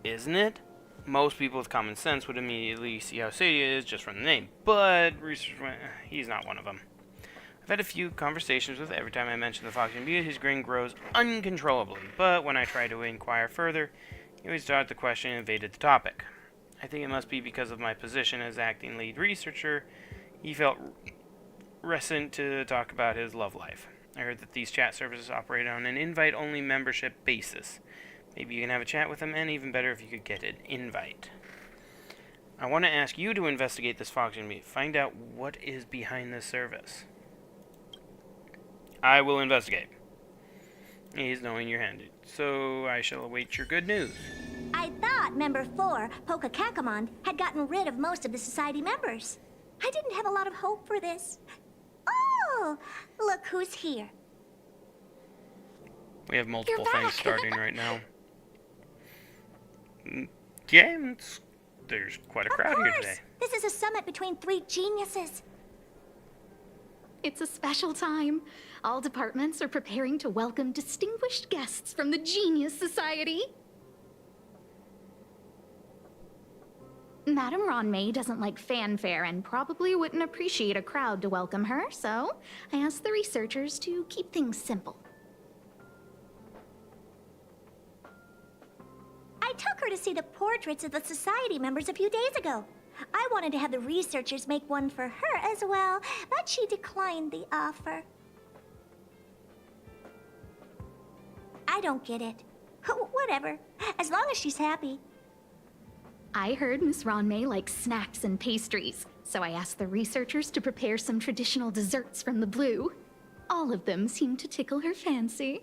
Isn't it? Most people with common sense would immediately see how shady it is just from the name, but research he's not one of them. I've had a few conversations with him. Every time I mention the Foxian Beauty, his grin grows uncontrollably, but when I try to inquire further, he always dodged the question and evaded the topic. I think it must be because of my position as acting lead researcher. He felt reticent to talk about his love life. I heard that these chat services operate on an invite-only membership basis. Maybe you can have a chat with him, and even better if you could get an invite. I want to ask you to investigate this Foxian Beauty. Find out what is behind this service. I will investigate. He's knowing you're handed, so I shall await your good news. I thought Member 4, Poka Kakamon, had gotten rid of most of the society members. I didn't have a lot of hope for this. Oh, look who's here. We have multiple things starting right now. Yeah, there's quite a crowd here today. This is a summit between 3 geniuses. It's a special time. All departments are preparing to welcome distinguished guests from the Genius Society. Madame Ronmei doesn't like fanfare and probably wouldn't appreciate a crowd to welcome her, so I asked the researchers to keep things simple. I took her to see the portraits of the society members a few days ago. I wanted to have the researchers make one for her as well, but she declined the offer. I don't get it. Whatever, as long as she's happy. I heard Miss Ronmei likes snacks and pastries, so I asked the researchers to prepare some traditional desserts from the blue. All of them seemed to tickle her fancy.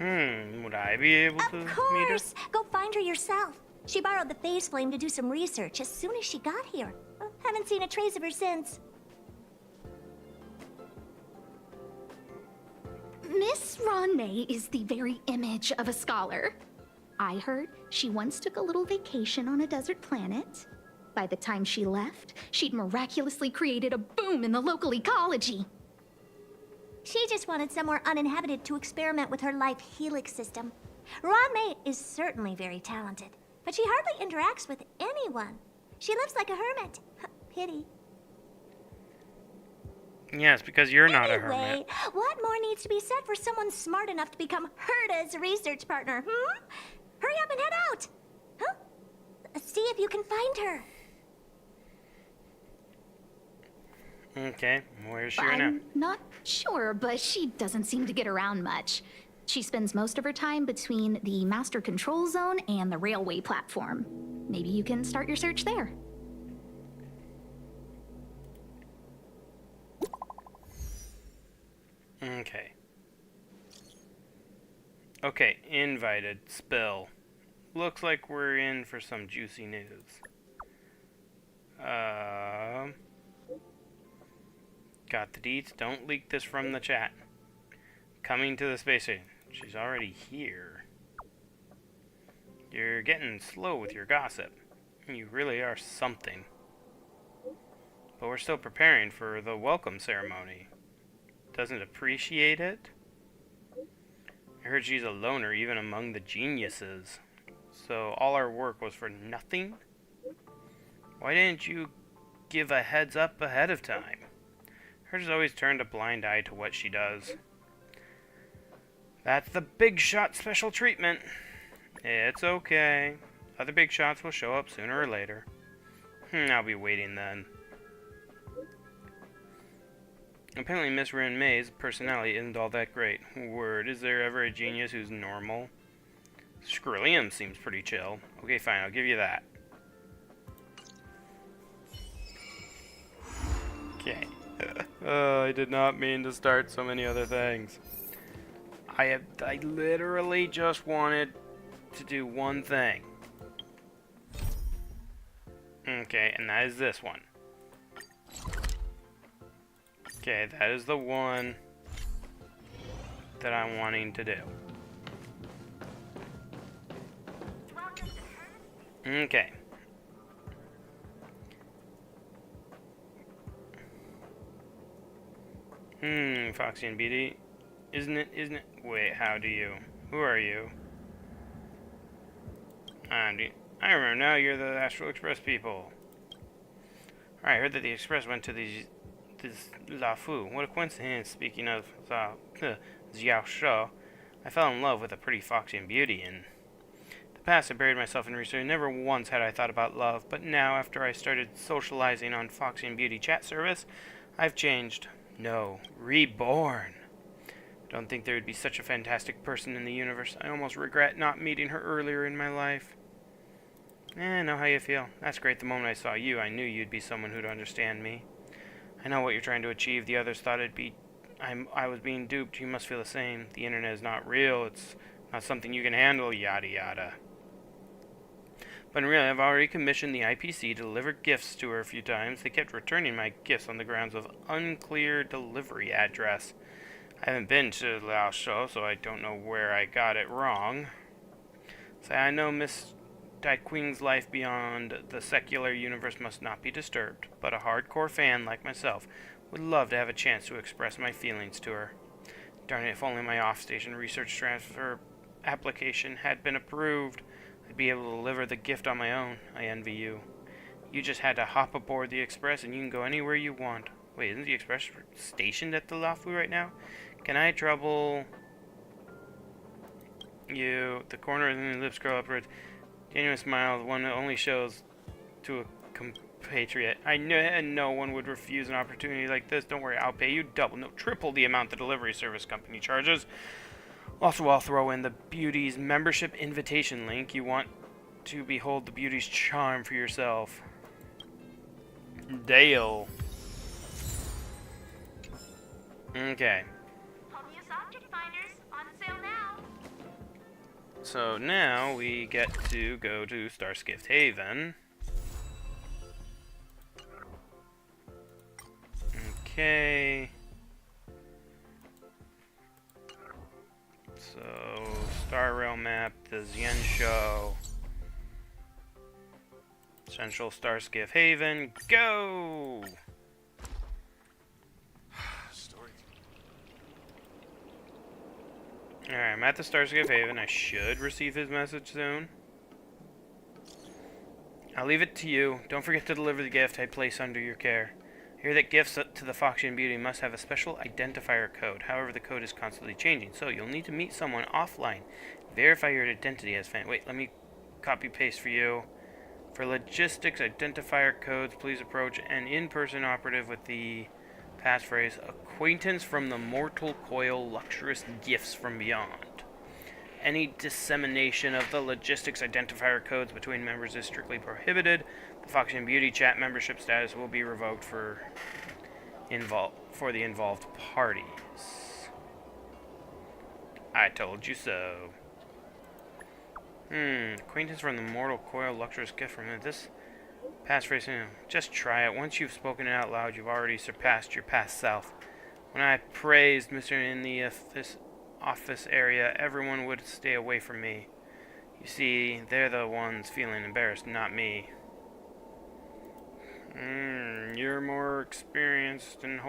Would I be able to meet her? Of course! Go find her yourself. She borrowed the phase flame to do some research as soon as she got here. Haven't seen a trace of her since. Miss Ronmei is the very image of a scholar. I heard she once took a little vacation on a desert planet. By the time she left, she'd miraculously created a boom in the local ecology. She just wanted somewhere uninhabited to experiment with her life helix system. Ronmei is certainly very talented, but she hardly interacts with anyone. She lives like a hermit. Pity. Yes, because you're not a Anyway, hermit. what more needs to be said for someone smart enough to become Herda's research partner, Hurry up and head out! Huh? See if you can find her. Okay, where's she right now? I'm not sure, but she doesn't seem to get around much. She spends most of her time between the master control zone and the railway platform. Maybe you can start your search there. Okay. Okay, invited. Spill. Looks like we're in for some juicy news. Got the deets. Don't leak this from the chat. Coming to the space station. She's already here. You're getting slow with your gossip. You really are something. but we're still preparing for the welcome ceremony. Doesn't appreciate it? I heard she's a loner even among the geniuses. So all our work was for nothing? Why didn't you give a heads up ahead of time? Hers always turned a blind eye to what she does. That's the big shot special treatment. It's okay. Other big shots will show up sooner or later. I'll be waiting then. Apparently Miss Rin May's personality isn't all that great. Word, is there ever a genius who's normal? Skrillium seems pretty chill. Okay, fine, I'll give you that. Okay. I did not mean to start so many other things. I literally just wanted to do one thing. Okay, and that is this one. Okay, that is the one that I'm wanting to do. Okay. Foxy and Beauty. Isn't it? Wait, how do you? Who are you? I remember now, you're the Astral Express people. I heard that the Express went to this Lafu. What a coincidence. Speaking of Xiao Shou, I fell in love with a pretty Foxy and Beauty. In the past, I buried myself in research. Never once had I thought about love, but now, after I started socializing on Foxy and Beauty chat service, I've changed. No, reborn. Don't think there would be such a fantastic person in the universe. I almost regret not meeting her earlier in my life. I know how you feel. That's great. The moment I saw you, I knew you'd be someone who'd understand me. I know what you're trying to achieve. The others thought I was being duped. You must feel the same. The internet is not real. It's not something you can handle, yada yada. But in reality, I've already commissioned the IPC to deliver gifts to her a few times. They kept returning my gifts on the grounds of unclear delivery address. I haven't been to Lao Shou, so I don't know where I got it wrong. Say, I know Miss Daiqing's life beyond the secular universe must not be disturbed, but a hardcore fan like myself would love to have a chance to express my feelings to her. Darn it, if only my off-station research transfer application had been approved, I'd be able to deliver the gift on my own. I envy you. You just had to hop aboard the Express and you can go anywhere you want. Wait, isn't the Express stationed at the Lafu right now? Can I trouble you? The corner of the lips curl upwards. Genuine smile, the one that only shows to a compatriot. I know no one would refuse an opportunity like this. Don't worry, I'll pay you double, no, triple the amount the delivery service company charges. Also, I'll throw in the Beauty's membership invitation link. You want to behold the Beauty's charm for yourself. Dale. Okay. So now we get to go to Starskift Haven. Okay. So, Star Rail map, the Xian Show. Central Starskift Haven, go! Alright, I'm at the Starskiff Haven. I should receive his message soon. I'll leave it to you. Don't forget to deliver the gift I place under your care. I hear that gifts to the Foxy and Beauty must have a special identifier code. However, the code is constantly changing, so you'll need to meet someone offline. Verify your identity as fan. Wait, let me copy-paste for you. For logistics identifier codes, please approach an in-person operative with the passphrase, acquaintance from the mortal coil, luxurious gifts from beyond. Any dissemination of the logistics identifier codes between members is strictly prohibited. The Foxy and Beauty chat membership status will be revoked for the involved parties. I told you so. Acquaintance from the mortal coil, luxurious gift from this passphrase. Just try it. Once you've spoken it out loud, you've already surpassed your past self. When I praised Mr. in the office area, everyone would stay away from me. You see, they're the ones feeling embarrassed, not me. You're more experienced and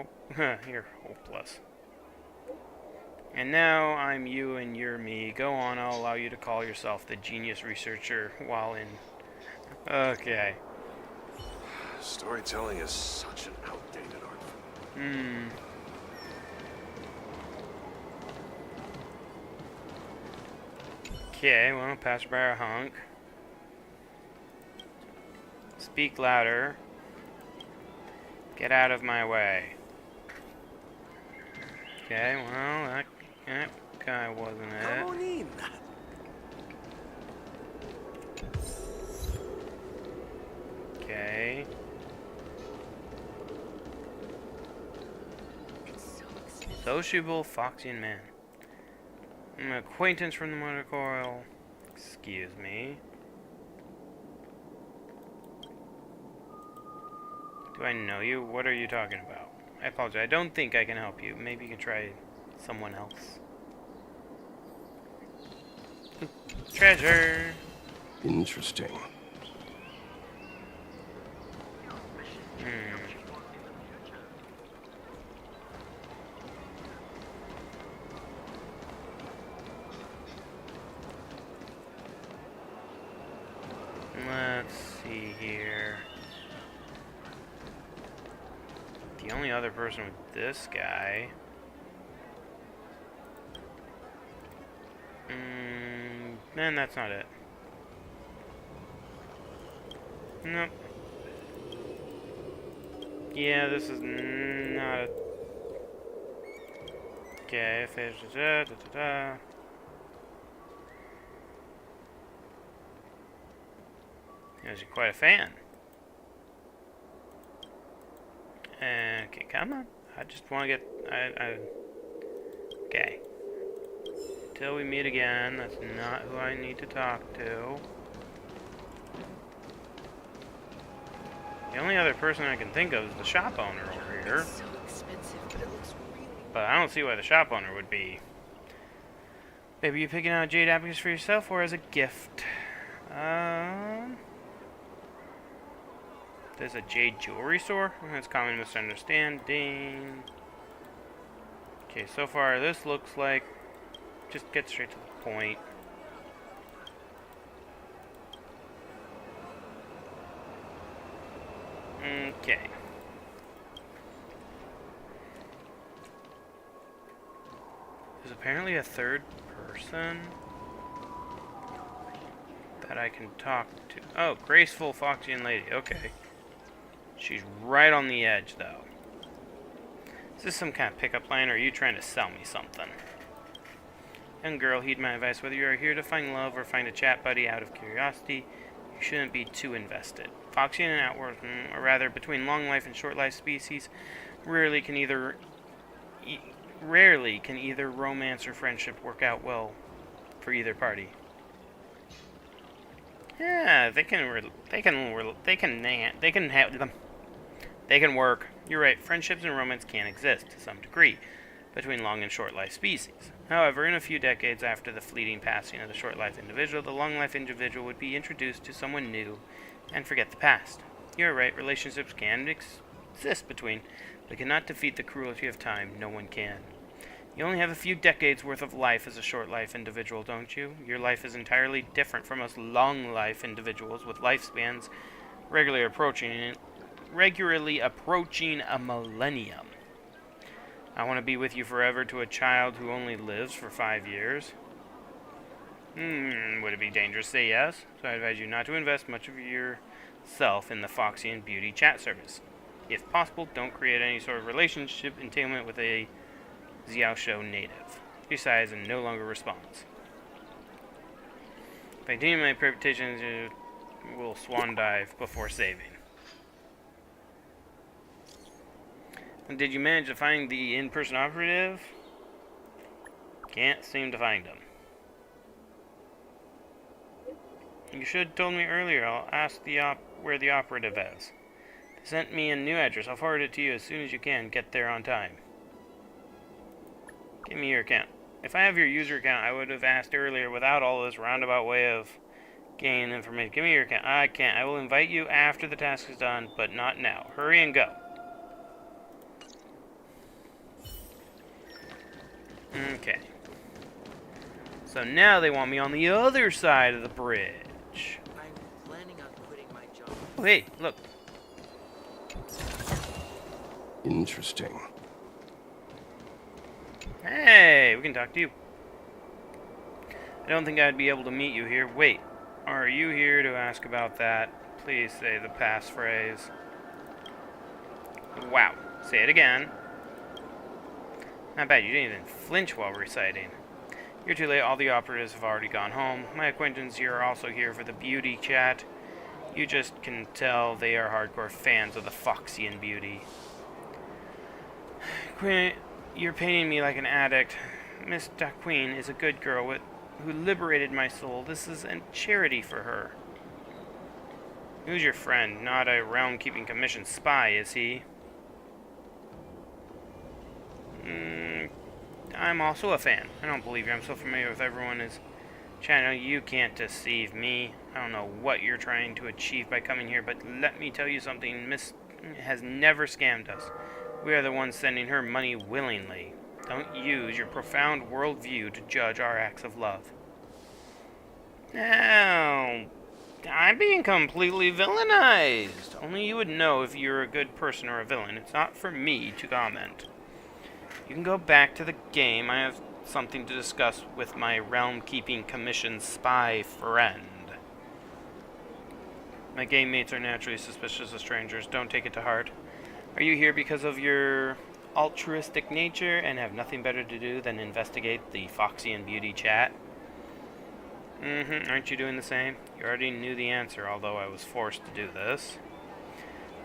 you're hopeless. And now I'm you and you're me. Go on, I'll allow you to call yourself the genius researcher while in... Okay. Storytelling is such an outdated art form. Okay, well, pass by a hunk. Speak louder. Get out of my way. Okay, well, that guy wasn't it. Come on in. Okay. Sociable Foxian man. An acquaintance from the motor coil. Excuse me. Do I know you? What are you talking about? I apologize. I don't think I can help you. Maybe you can try someone else. Treasure! Interesting. Let's see here. The only other person with this guy... man, that's not it. Nope. Yeah, this is not a... Okay, fish... You're quite a fan. Okay, come on. I just want to get... Okay. Till we meet again, that's not who I need to talk to. The only other person I can think of is the shop owner over here. It's so expensive, but it looks really... But I don't see why the shop owner would be. Maybe you're picking out jade apples for yourself or as a gift. There's a jade jewelry store? That's common misunderstanding. Okay, so far this looks like... Just get straight to the point. Okay. There's apparently a third person that I can talk to. Oh, graceful Foxian lady. Okay. She's right on the edge, though. Is this some kind of pickup line, or are you trying to sell me something? Young girl, heed my advice. Whether you are here to find love or find a chat buddy out of curiosity, you shouldn't be too invested. Foxian and outward, or rather, between long life and short life species, rarely can either romance or friendship work out well for either party. Yeah, they can work. You're right. Friendships and romance can exist to some degree between long and short life species. However, in a few decades after the fleeting passing of the short life individual, the long life individual would be introduced to someone new and forget the past. You're right. Relationships can exist between, but cannot defeat the cruelty of time. No one can. You only have a few decades worth of life as a short life individual, don't you? Your life is entirely different from us long life individuals with lifespans regularly approaching a millennium. I want to be with you forever to a child who only lives for 5 years. Would it be dangerous to say yes? So I advise you not to invest much of yourself in the Foxian beauty chat service. If possible, don't create any sort of relationship entanglement with a Xiaoshu native. He sighs and no longer responds. If I continue my preparations, it will swan dive before saving. And did you manage to find the in-person operative? Can't seem to find him. You should have told me earlier. I'll ask where the operative is. They sent me a new address. I'll forward it to you as soon as you can. Get there on time. Give me your account. If I have your user account, I would have asked earlier without all this roundabout way of Gain information. Give me your account. I can't. I will invite you after the task is done, but not now. Hurry and go. Okay. So now they want me on the other side of the bridge. I'm planning on quitting my job. Oh, hey, look. Interesting. Hey, we can talk to you. I don't think I'd be able to meet you here. Wait, are you here to ask about that? Please say the passphrase. Wow. Say it again. Not bad, you didn't even flinch while reciting. You're too late, all the operatives have already gone home. My acquaintances here are also here for the beauty chat. You just can tell they are hardcore fans of the Foxian beauty. Queen, you're painting me like an addict. Miss Daqueen is a good girl who liberated my soul. This is a charity for her. Who's your friend? Not a realm-keeping commission spy, is he? I'm also a fan. I don't believe you. I'm so familiar with everyone is channel. You can't deceive me. I don't know what you're trying to achieve by coming here, but let me tell you something. Miss has never scammed us. We are the ones sending her money willingly. Don't use your profound worldview to judge our acts of love. Now, I'm being completely villainized. Only you would know if you're a good person or a villain. It's not for me to comment. You can go back to the game. I have something to discuss with my realm-keeping commission spy friend. My game mates are naturally suspicious of strangers. Don't take it to heart. Are you here because of your altruistic nature and have nothing better to do than investigate the Foxian beauty chat? Aren't you doing the same? You already knew the answer, although I was forced to do this.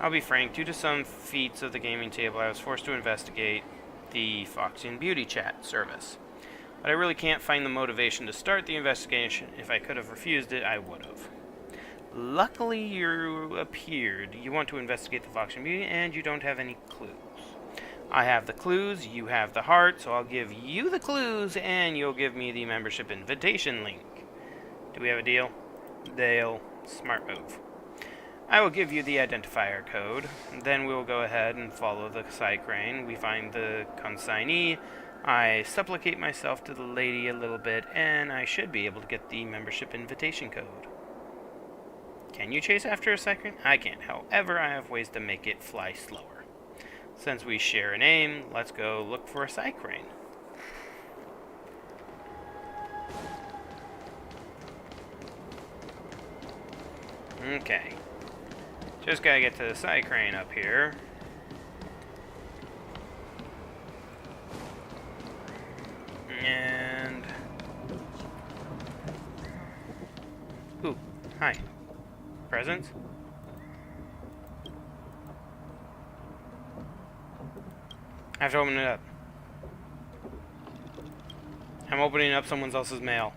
I'll be frank, due to some feats of the gaming table, I was forced to investigate the Foxian beauty chat service. But I really can't find the motivation to start the investigation. If I could have refused it, I would have. Luckily, you appeared. You want to investigate the Foxian beauty, and you don't have any clues. I have the clues, you have the heart, so I'll give you the clues, and you'll give me the membership invitation link. Do we have a deal? Deal. Smart move. I will give you the identifier code. Then we will go ahead and follow the side crane. We find the consignee. I supplicate myself to the lady a little bit, and I should be able to get the membership invitation code. Can you chase after a side crane? I can't. However, I have ways to make it fly slower. Since we share a name, let's go look for a side crane. Okay. Just gotta get to the side crane up here. And... ooh, hi. Presents? I have to open it up. I'm opening up someone else's mail.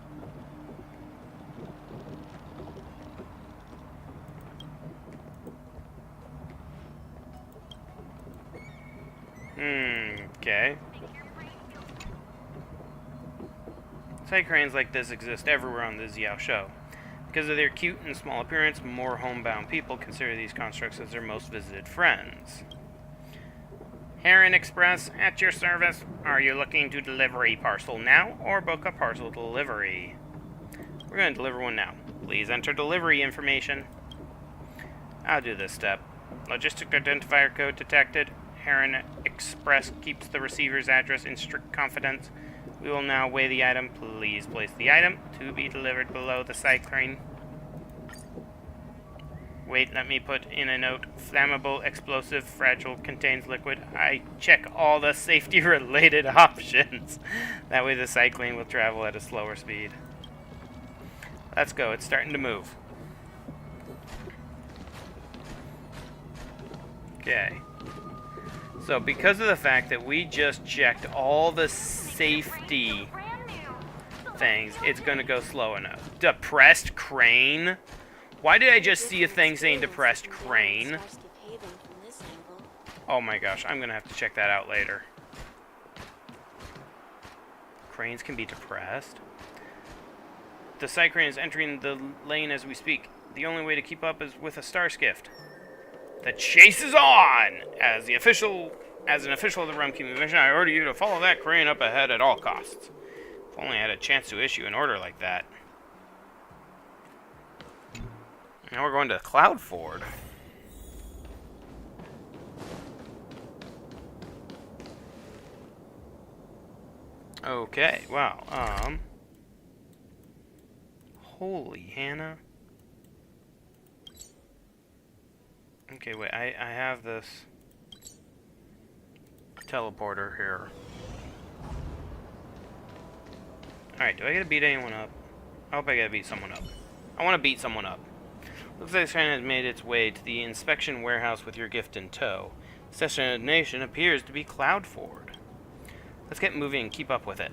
Okay. Side cranes like this exist everywhere on the Xiao show. Because of their cute and small appearance, more homebound people consider these constructs as their most visited friends. Heron Express, at your service. Are you looking to deliver a parcel now, or book a parcel delivery? We're going to deliver one now. Please enter delivery information. I'll do this step. Logistic identifier code detected. Heron Express keeps the receiver's address in strict confidence. We will now weigh the item. Please place the item to be delivered below the side crane. Wait, let me put in a note. Flammable, explosive, fragile, contains liquid. I check all the safety-related options. That way the side crane will travel at a slower speed. Let's go. It's starting to move. Okay. So because of the fact that we just checked all the safety things, it's going to go slow enough. Depressed crane? Why did I just see a thing saying depressed crane? Oh my gosh, I'm going to have to check that out later. Cranes can be depressed? The Cycrane is entering the lane as we speak. The only way to keep up is with a star skift. The chase is on! As an official of the Realm Keeping Mission, I order you to follow that crane up ahead at all costs. If only I had a chance to issue an order like that. Now we're going to Cloudford. Okay, wow, holy Hannah. Okay, wait, I have this teleporter here. Alright, do I gotta beat anyone up? I hope I gotta beat someone up. I want to beat someone up. Looks like this train has made its way to the inspection warehouse with your gift in tow. The destination appears to be Cloudford. Let's get moving and keep up with it.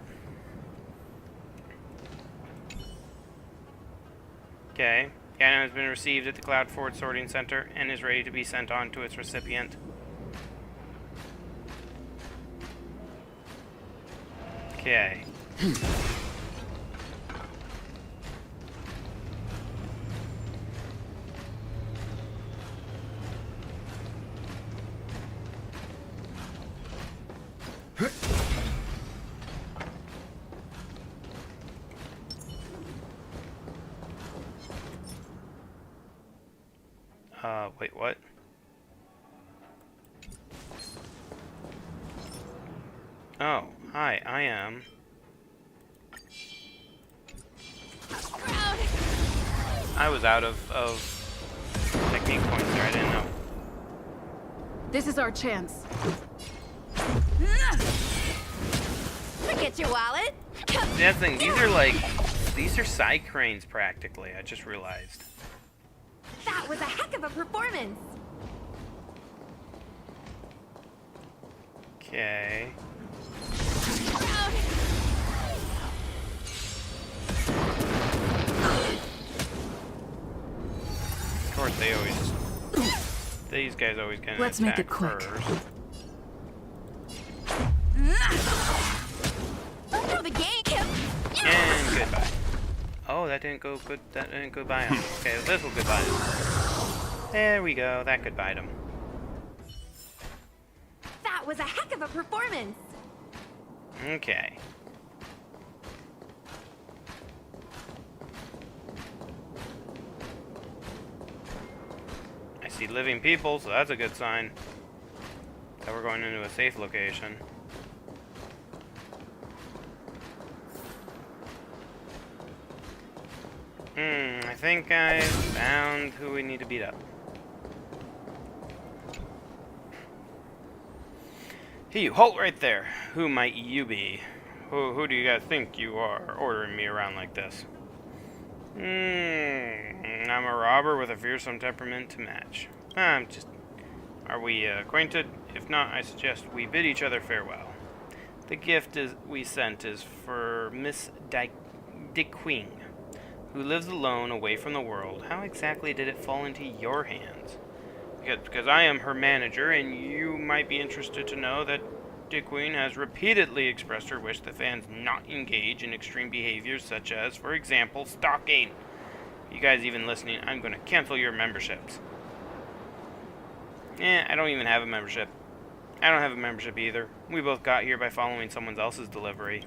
Okay. The item has been received at the Cloudford sorting center and is ready to be sent on to its recipient. Okay. Wait, what? Oh, hi, I am. I was out of technique points there, I didn't know. This is our chance. Get your wallet. That's the thing, these are side cranes practically, I just realized. That was a heck of a performance. Okay. Of course, these guys always kind of Let's make it quick. First. The game. And goodbye. Oh, that didn't go good. That didn't goodbye him. Okay, this will goodbye him. There we go. That goodbye him. That was a heck of a performance. Okay. I see living people, so that's a good sign. So we're going into a safe location. I think I found who we need to beat up. Hey, you, halt right there. Who might you be? Who do you guys think you are ordering me around like this? I'm a robber with a fearsome temperament to match. Are we acquainted? If not, I suggest we bid each other farewell. The gift we sent is for Miss DeQueen, who lives alone away from the world. How exactly did it fall into your hands? Because I am her manager, and you might be interested to know that DeQueen has repeatedly expressed her wish that fans not engage in extreme behaviors such as, for example, stalking. You guys even listening, I'm going to cancel your memberships. I don't even have a membership. I don't have a membership either. We both got here by following someone else's delivery.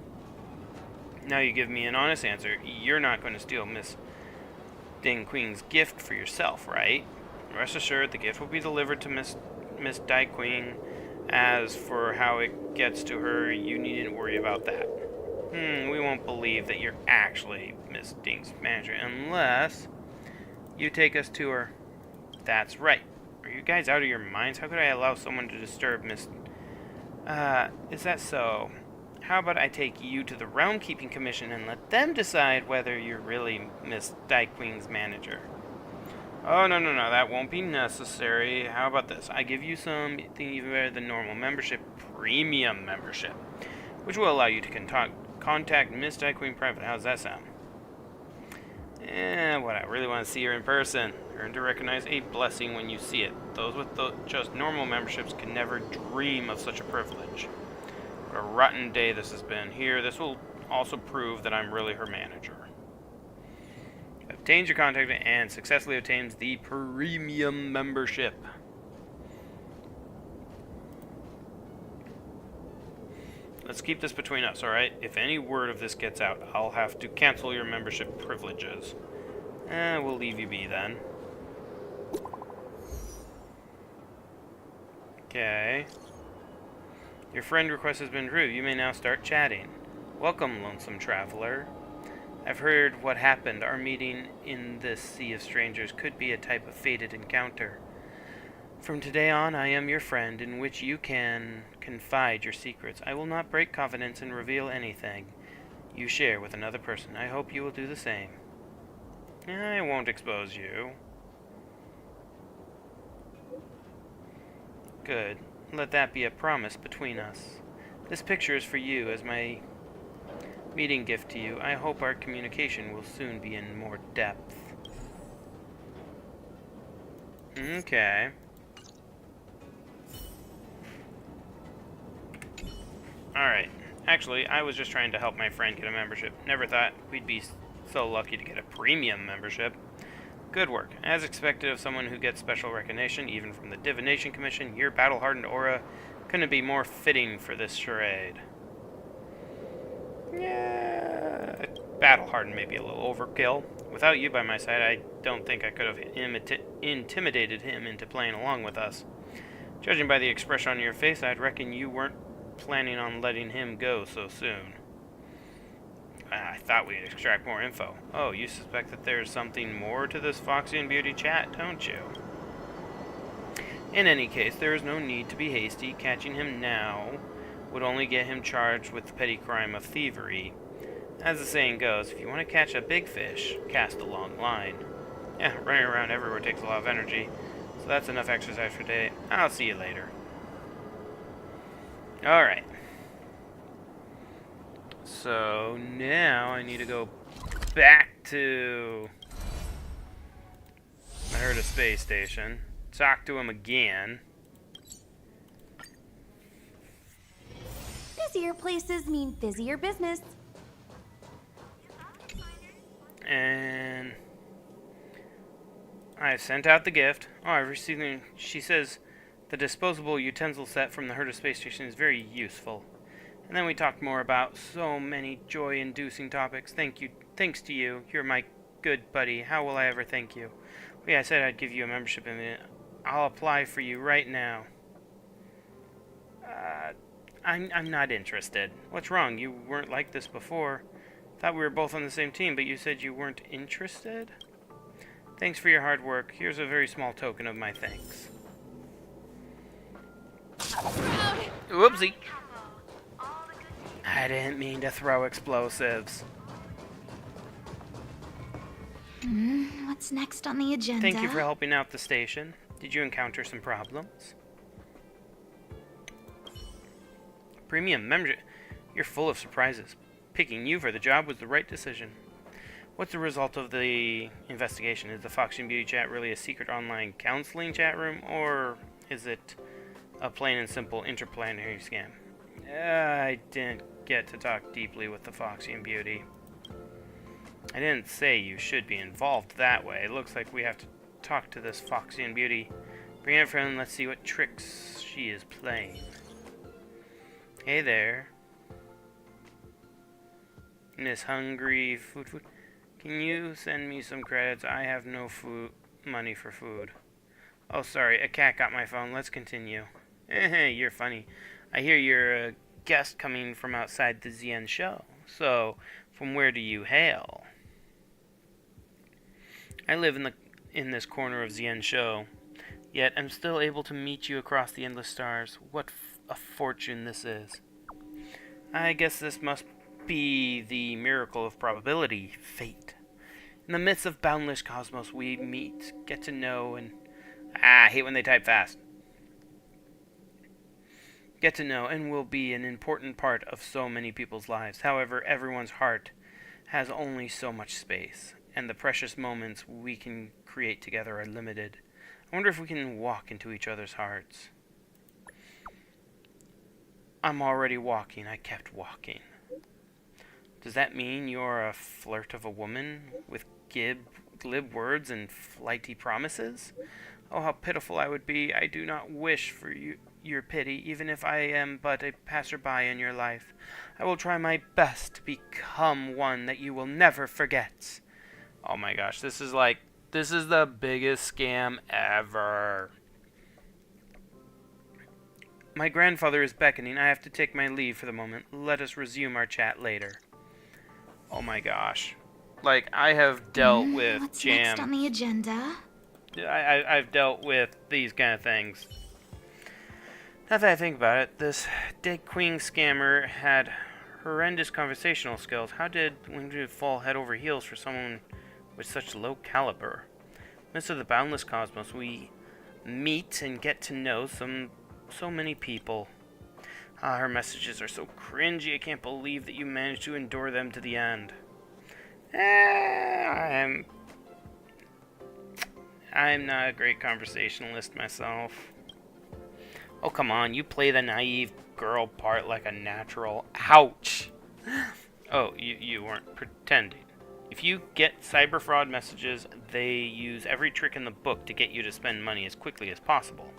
Now you give me an honest answer. You're not going to steal Miss DeQueen's gift for yourself, right? Rest assured, the gift will be delivered to Miss DeQueen. As for how it gets to her, you needn't worry about that. We won't believe that you're actually Miss Ding's manager unless you take us to her. That's right. Are you guys out of your minds? How could I allow someone to disturb Miss... is that so? How about I take you to the Realm Keeping Commission and let them decide whether you're really Miss DeQueen's manager? Oh, no, that won't be necessary. How about this? I give you something even better than normal membership, premium membership, which will allow you to contact Miss DeQueen privately. How does that sound? What I really want to see her in person. Learn to recognize a blessing when you see it. Those with just normal memberships can never dream of such a privilege. What a rotten day this has been. Here, this will also prove that I'm really her manager. Obtains your contact and successfully obtains the premium membership. Let's keep this between us, alright? If any word of this gets out, I'll have to cancel your membership privileges. We'll leave you be then. Okay. Your friend request has been approved. You may now start chatting. Welcome, lonesome traveler. I've heard what happened. Our meeting in this sea of strangers could be a type of fated encounter. From today on, I am your friend, in which you can confide your secrets. I will not break confidence and reveal anything you share with another person. I hope you will do the same. I won't expose you. Good. Let that be a promise between us. This picture is for you as my meeting gift to you. I hope our communication will soon be in more depth. Okay. Alright. Actually, I was just trying to help my friend get a membership. Never thought we'd be so lucky to get a premium membership. Good work. As expected of someone who gets special recognition, even from the Divination Commission, your battle-hardened aura couldn't be more fitting for this charade. Yeah, battle-hardened may be a little overkill. Without you by my side, I don't think I could have intimidated him into playing along with us. Judging by the expression on your face, I'd reckon you weren't planning on letting him go so soon. I thought we'd extract more info. Oh, you suspect that there's something more to this Foxy and Beauty chat, don't you? In any case, there is no need to be hasty. Catching him now would only get him charged with the petty crime of thievery. As the saying goes, if you want to catch a big fish, cast a long line. Yeah, running around everywhere takes a lot of energy, so that's enough exercise for today. I'll see you later. Alright. So now I need to go back to the Herta space station, talk to him again. Busier places mean busier business. And I've sent out the gift. Oh, I've received it. She says the disposable utensil set from the Herta space station is very useful. And then we talked more about so many joy-inducing topics. Thanks to you. You're my good buddy. How will I ever thank you? Well, yeah, I said I'd give you a membership in a minute. I'll apply for you right now. I'm not interested. What's wrong? You weren't like this before. Thought we were both on the same team, but you said you weren't interested? Thanks for your hard work. Here's a very small token of my thanks. Whoopsie. I didn't mean to throw explosives. What's next on the agenda? Thank you for helping out the station. Did you encounter some problems? Premium membership. You're full of surprises. Picking you for the job was the right decision. What's the result of the investigation? Is the Foxy and Beauty chat really a secret online counseling chat room, or is it a plain and simple interplanetary scam? I didn't get to talk deeply with the Foxy and Beauty. I didn't say you should be involved that way. It looks like we have to talk to this Foxy and Beauty. Bring it in, let's see what tricks she is playing. Hey there. Miss Hungry Food. Can you send me some credits? I have no money for food. Oh, sorry, a cat got my phone. Let's continue. You're funny. I hear you're a guest coming from outside the Zien show. So, from where do you hail? I live in this corner of Zien show, yet I'm still able to meet you across the endless stars. What a fortune this is. I guess this must be the miracle of probability, fate. In the midst of boundless cosmos, we meet, get to know, and I hate when they type fast. Get to know and will be an important part of so many people's lives. However, everyone's heart has only so much space, and the precious moments we can create together are limited. I wonder if we can walk into each other's hearts. I'm already walking. I kept walking. Does that mean you're a flirt of a woman with glib words and flighty promises? Oh, how pitiful I would be. I do not wish for your pity, even if I am but a passerby in your life. I will try my best to become one that you will never forget. Oh my gosh, this is the biggest scam ever. My grandfather is beckoning. I have to take my leave for the moment. Let us resume our chat later. Oh my gosh. Like, I have dealt with What's jam. next on the agenda? I've dealt with these kind of things. Now that I think about it, this Dead Queen scammer had horrendous conversational skills. How did Winged fall head over heels for someone with such low caliber? Midst of the boundless cosmos, we meet and get to know so many people. Ah, her messages are so cringy. I can't believe that you managed to endure them to the end. I'm not a great conversationalist myself. Oh, come on. You play the naive girl part like a natural. Ouch. Oh, you weren't pretending. If you get cyber fraud messages, they use every trick in the book to get you to spend money as quickly as possible.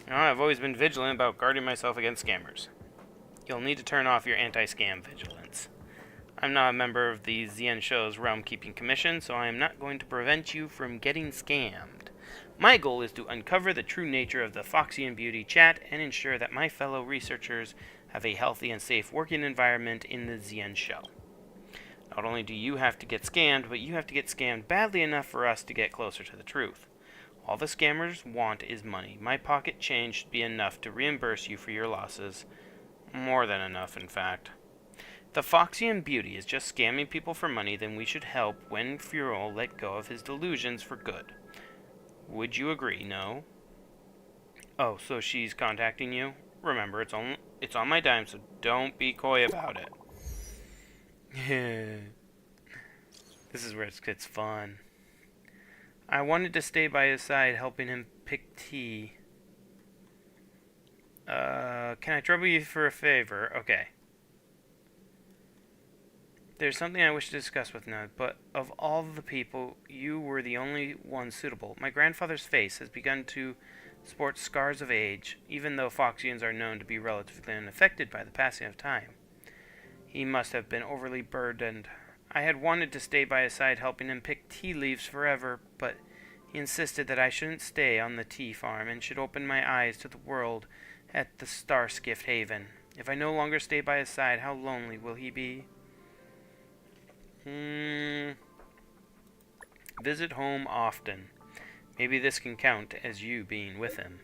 You know, I've always been vigilant about guarding myself against scammers. You'll need to turn off your anti-scam vigilance. I'm not a member of the ZN Show's Realm Keeping Commission, so I am not going to prevent you from getting scammed. My goal is to uncover the true nature of the Foxy and Beauty chat and ensure that my fellow researchers have a healthy and safe working environment in the ZN Show. Not only do you have to get scammed, but you have to get scammed badly enough for us to get closer to the truth. All the scammers want is money. My pocket change should be enough to reimburse you for your losses. More than enough, in fact. If the Foxy and Beauty is just scamming people for money, then we should help Wen Furol let go of his delusions for good. Would you agree, no? Oh, so she's contacting you? Remember, it's on my dime, so don't be coy about it. This is where it gets fun. I wanted to stay by his side, helping him pick tea. Can I trouble you for a favor? Okay. There's something I wish to discuss with Ned, but of all the people, you were the only one suitable. My grandfather's face has begun to sport scars of age, even though Foxians are known to be relatively unaffected by the passing of time. He must have been overly burdened. I had wanted to stay by his side helping him pick tea leaves forever, but he insisted that I shouldn't stay on the tea farm and should open my eyes to the world at the Starskift Haven. If I no longer stay by his side, how lonely will he be? Visit home often. Maybe this can count as you being with him.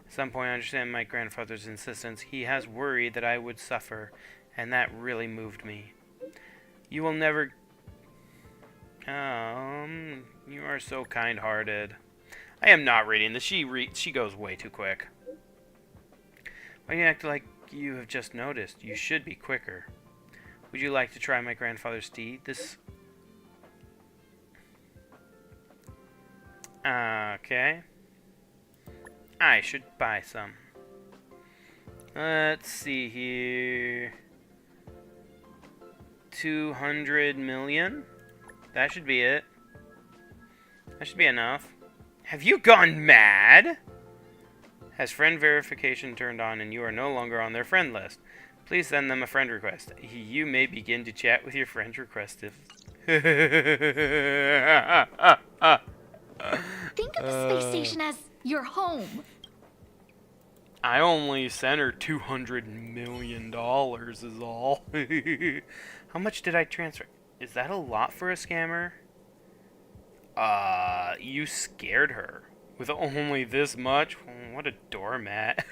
At some point, I understand my grandfather's insistence. He has worried that I would suffer, and that really moved me. You will never... you are so kind-hearted. I am not reading this. She goes way too quick. Why do you act like you have just noticed? You should be quicker. Would you like to try my grandfather's tea? This... Okay. I should buy some. Let's see here. 200 million? That should be it. That should be enough. Have you gone mad? Has friend verification turned on and you are no longer on their friend list? Please send them a friend request. You may begin to chat with your friend request if... Think of the space station as your home. I only sent her $200 million is all. How much did I transfer? Is that a lot for a scammer? You scared her. With only this much? What a doormat.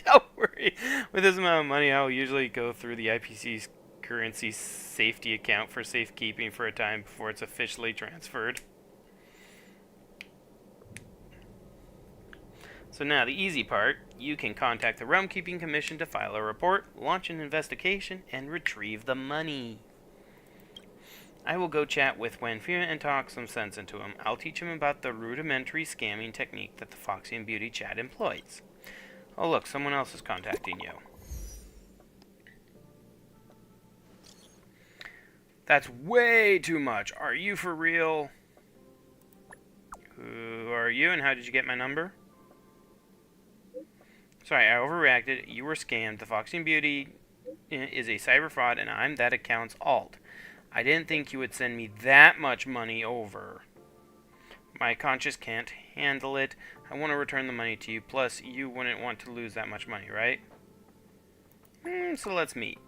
Don't worry. With this amount of money, I'll usually go through the IPC's currency safety account for safekeeping for a time before it's officially transferred. So now, the easy part. You can contact the Realm Keeping Commission to file a report, launch an investigation, and retrieve the money. I will go chat with Wenfia and talk some sense into him. I'll teach him about the rudimentary scamming technique that the Foxy and Beauty chat employs. Oh look, someone else is contacting you. That's way too much. Are you for real? Who are you and how did you get my number? Sorry, I overreacted. You were scammed. The Foxy and Beauty is a cyber fraud and I'm that account's alt. I didn't think you would send me that much money over. My conscience can't handle it. I want to return the money to you. Plus, you wouldn't want to lose that much money, right? So let's meet.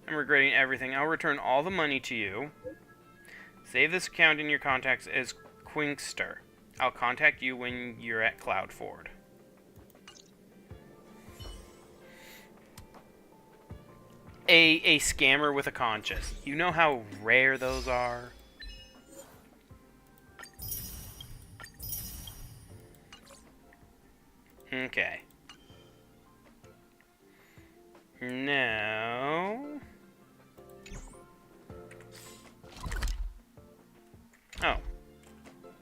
I'm regretting everything. I'll return all the money to you. Save this account in your contacts as Quinkster. I'll contact you when you're at Cloudford. A scammer with a conscience. You know how rare those are? Okay. Now... Oh.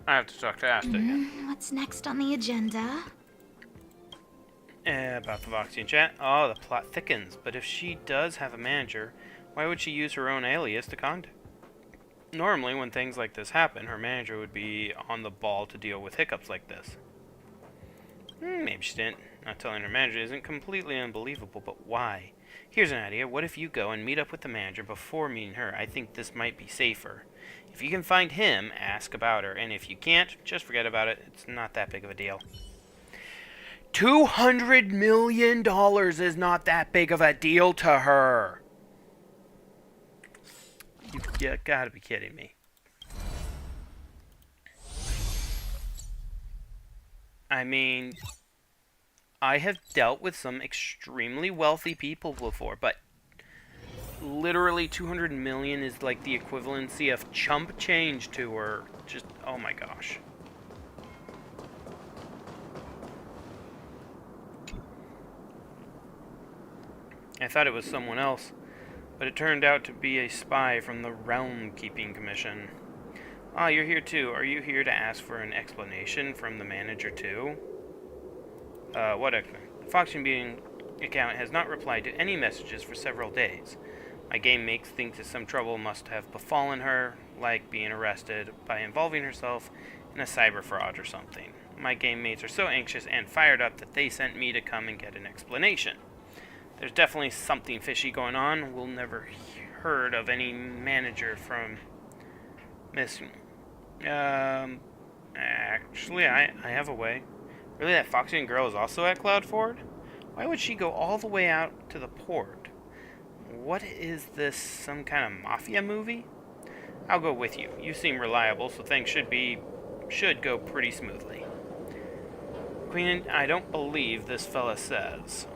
I have to talk to Asta again. What's next on the agenda? About the Voxian chat. Oh, the plot thickens. But if she does have a manager, why would she use her own alias to contact? Normally, when things like this happen, her manager would be on the ball to deal with hiccups like this. Maybe she didn't. Not telling her manager isn't completely unbelievable, but why? Here's an idea. What if you go and meet up with the manager before meeting her? I think this might be safer. If you can find him, ask about her. And if you can't, just forget about it. It's not that big of a deal. $200 million is not that big of a deal to her. You gotta be kidding me. I mean, I have dealt with some extremely wealthy people before, but literally 200 million is like the equivalency of chump change to her. Just, oh my gosh. I thought it was someone else, but it turned out to be a spy from the Realm Keeping Commission. Ah, you're here too. Are you here to ask for an explanation from the manager too? What explanation? The Foxy Being account has not replied to any messages for several days. My game mates think that some trouble must have befallen her, like being arrested by involving herself in a cyber fraud or something. My game mates are so anxious and fired up that they sent me to come and get an explanation. There's definitely something fishy going on. We'll never heard of any manager from Miss... Actually, I have a way. Really, that Foxian girl is also at Cloudford? Why would she go all the way out to the port? What is this, some kind of mafia movie? I'll go with you. You seem reliable, so things should go pretty smoothly. Queen, I don't believe this fella says.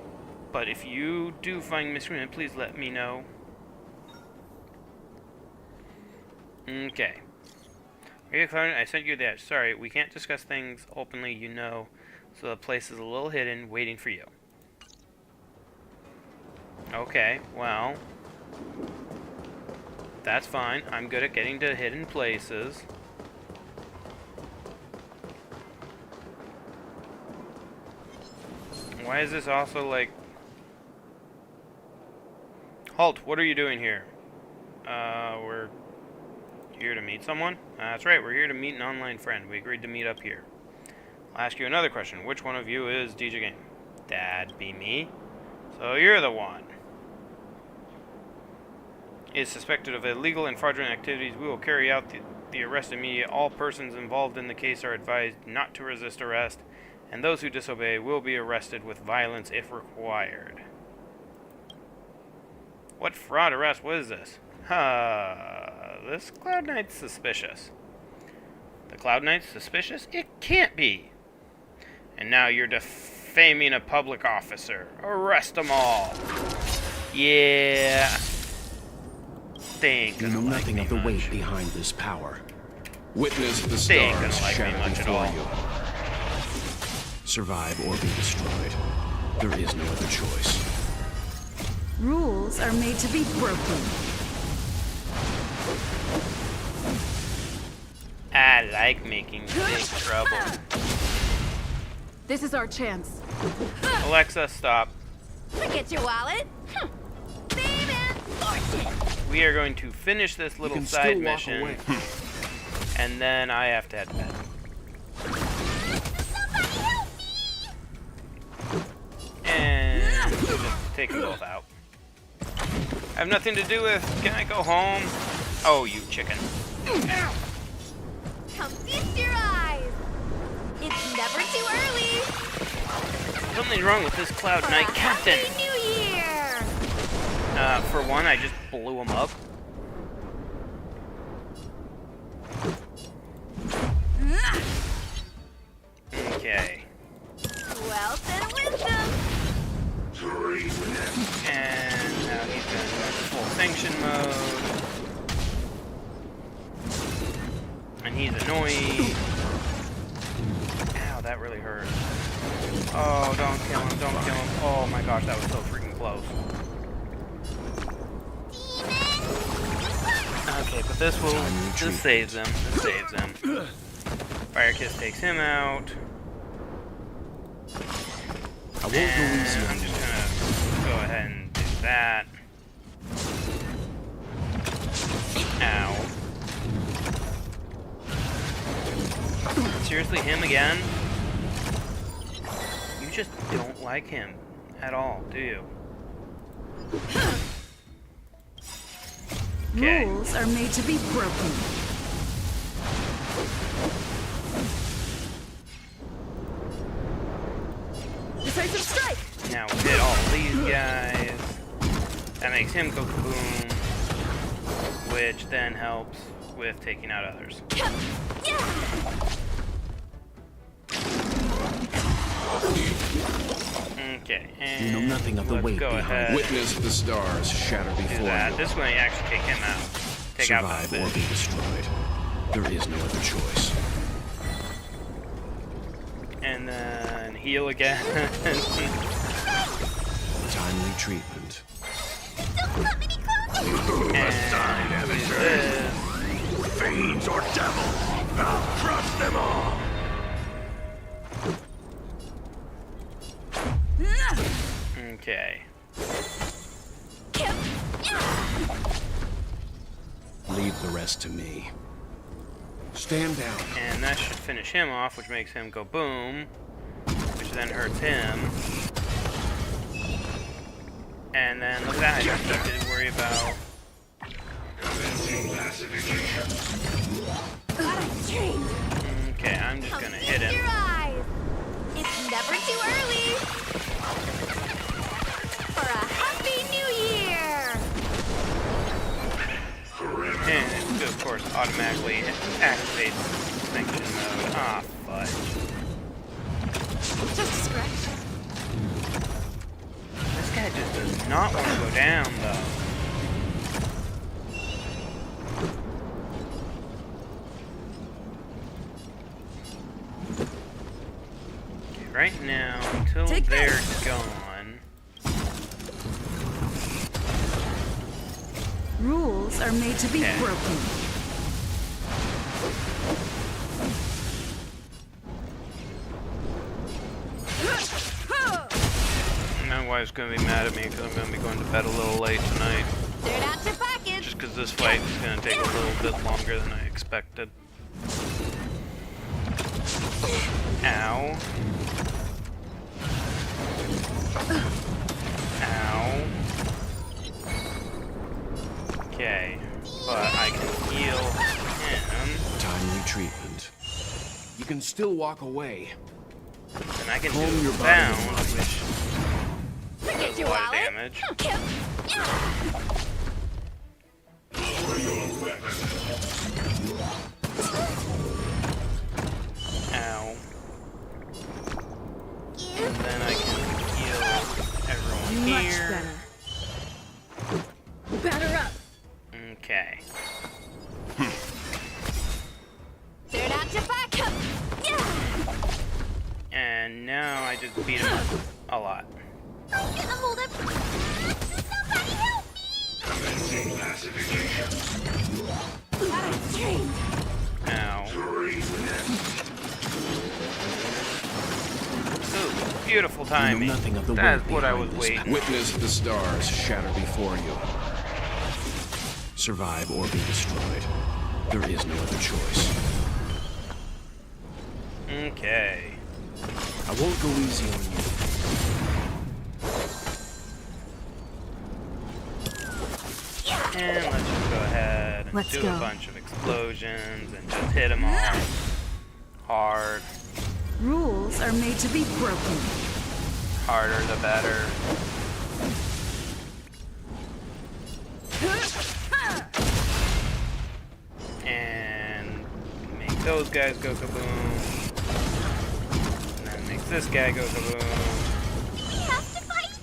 But if you do find Miss Queen, please let me know. Okay. Are you clear? I sent you that. Sorry, we can't discuss things openly, you know. So the place is a little hidden, waiting for you. Okay, well. That's fine. I'm good at getting to hidden places. Why is this also like... Halt, what are you doing here? We're here to meet someone? That's right, we're here to meet an online friend. We agreed to meet up here. I'll ask you another question. Which one of you is DJ Game? That'd be me. So you're the one. Is suspected of illegal and fraudulent activities. We will carry out the arrest immediately. All persons involved in the case are advised not to resist arrest, and those who disobey will be arrested with violence if required. What fraud arrest? What is this? This Cloud Knight's suspicious. The Cloud Knight's suspicious? It can't be. And now you're defaming a public officer. Arrest them all. Yeah. You know nothing of the weight behind this power. Witness the stars shatter before you. Survive or be destroyed. There is no other choice. Rules are made to be broken. I like making big trouble. This is our chance. Alexa, stop. Forget your wallet. We are going to finish this little side mission, and then I have to head to bed. And just take them both out. I have nothing to do with. Can I go home? Oh, you chicken. Come feast your eyes. It's never too early. Something's wrong with this Cloud Knight Captain. Happy New Year. For one, I just blew him up. Okay. Wealth and wisdom. And now he's going to go into full sanction mode. And he's annoying. Ow, that really hurt. Oh, don't kill him, don't kill him. Oh my gosh, that was so freaking close. Okay, but this saves them. This saves them. Fire Kiss takes him out. I won't go easy. I'm just gonna go ahead and do that. Ow. Seriously, him again? You just don't like him at all, do you? Okay. Rules are made to be broken. Decisive strike. Now we'll hit all these guys. That makes him go kaboom, which then helps with taking out others. Okay, and you know nothing of the weight go ahead. Witness the stars shatter before that. you. This way, actually take him out. Take out Survive both or be destroyed. There is no other choice. And then heal again. Timely treatment. Aside, amateurs. Fiends or devil, I'll crush them all. Okay. Leave the rest to me. Stand down. And that should finish him off, which makes him go boom, which then hurts him. And then look at that, I don't need to worry about. Okay, I'm just gonna hit him. It's never too early. For a happy new year. And it, of course, automatically activates sanction mode. Ah, fudge. Just a scratch. This guy just does not want to go down, though. Okay, right now, until they're gone. Rules are made to be broken. My wife's gonna be mad at me because I'm gonna be going to bed a little late tonight. Cleared out your package. Just because this fight is gonna take a little bit longer than I expected. Ow. Ow. Okay, but I can heal him. Timely treatment. You can still walk away. And I can Calm do your body bound, and mind. which does a lot of damage. Ow. And then I can heal everyone Much here. better. Batter up. Okay. Cleared out your backup. And now I just beat him up a lot. I'm gonna hold it. Somebody help me! Ow. Ooh, beautiful timing. You know nothing of the That's weight what I behind was this. waiting. Witness the stars shatter before you. Survive or be destroyed. There is no other choice. Okay. I won't go easy on you. And let's just go ahead and Let's do go. a bunch of explosions and just hit them all hard. Rules are made to be broken. Harder the better. And make those guys go kaboom. And then makes this guy go kaboom. We have to fight.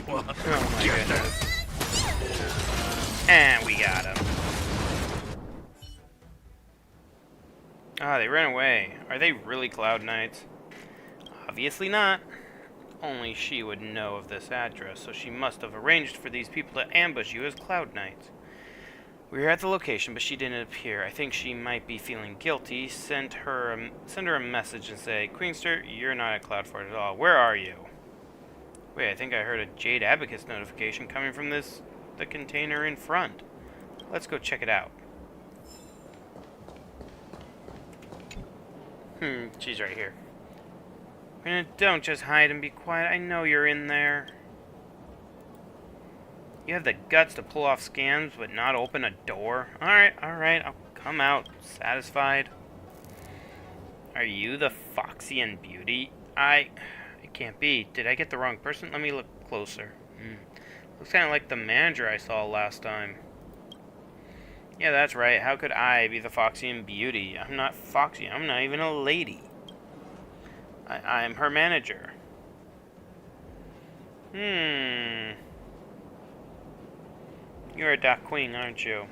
Oh my goodness. And we got him. Ah, they ran away. Are they really Cloud Knights? Obviously not. Only she would know of this address, so she must have arranged for these people to ambush you as Cloud Knights. We were at the location, but she didn't appear. I think she might be feeling guilty. Send her a message and say, Queenster, you're not at Cloud Fort at all. Where are you? Wait, I think I heard a Jade Abacus notification coming from the container in front. Let's go check it out. She's right here. Don't just hide and be quiet. I know you're in there. You have the guts to pull off scams but not open a door? Alright, I'll come out satisfied. Are you the Foxy and Beauty? It can't be. Did I get the wrong person? Let me look closer. Looks kind of like the manager I saw last time. Yeah, that's right. How could I be the Foxy and Beauty? I'm not Foxy. I'm not even a lady. I'm her manager. You're a Doc Queen, aren't you?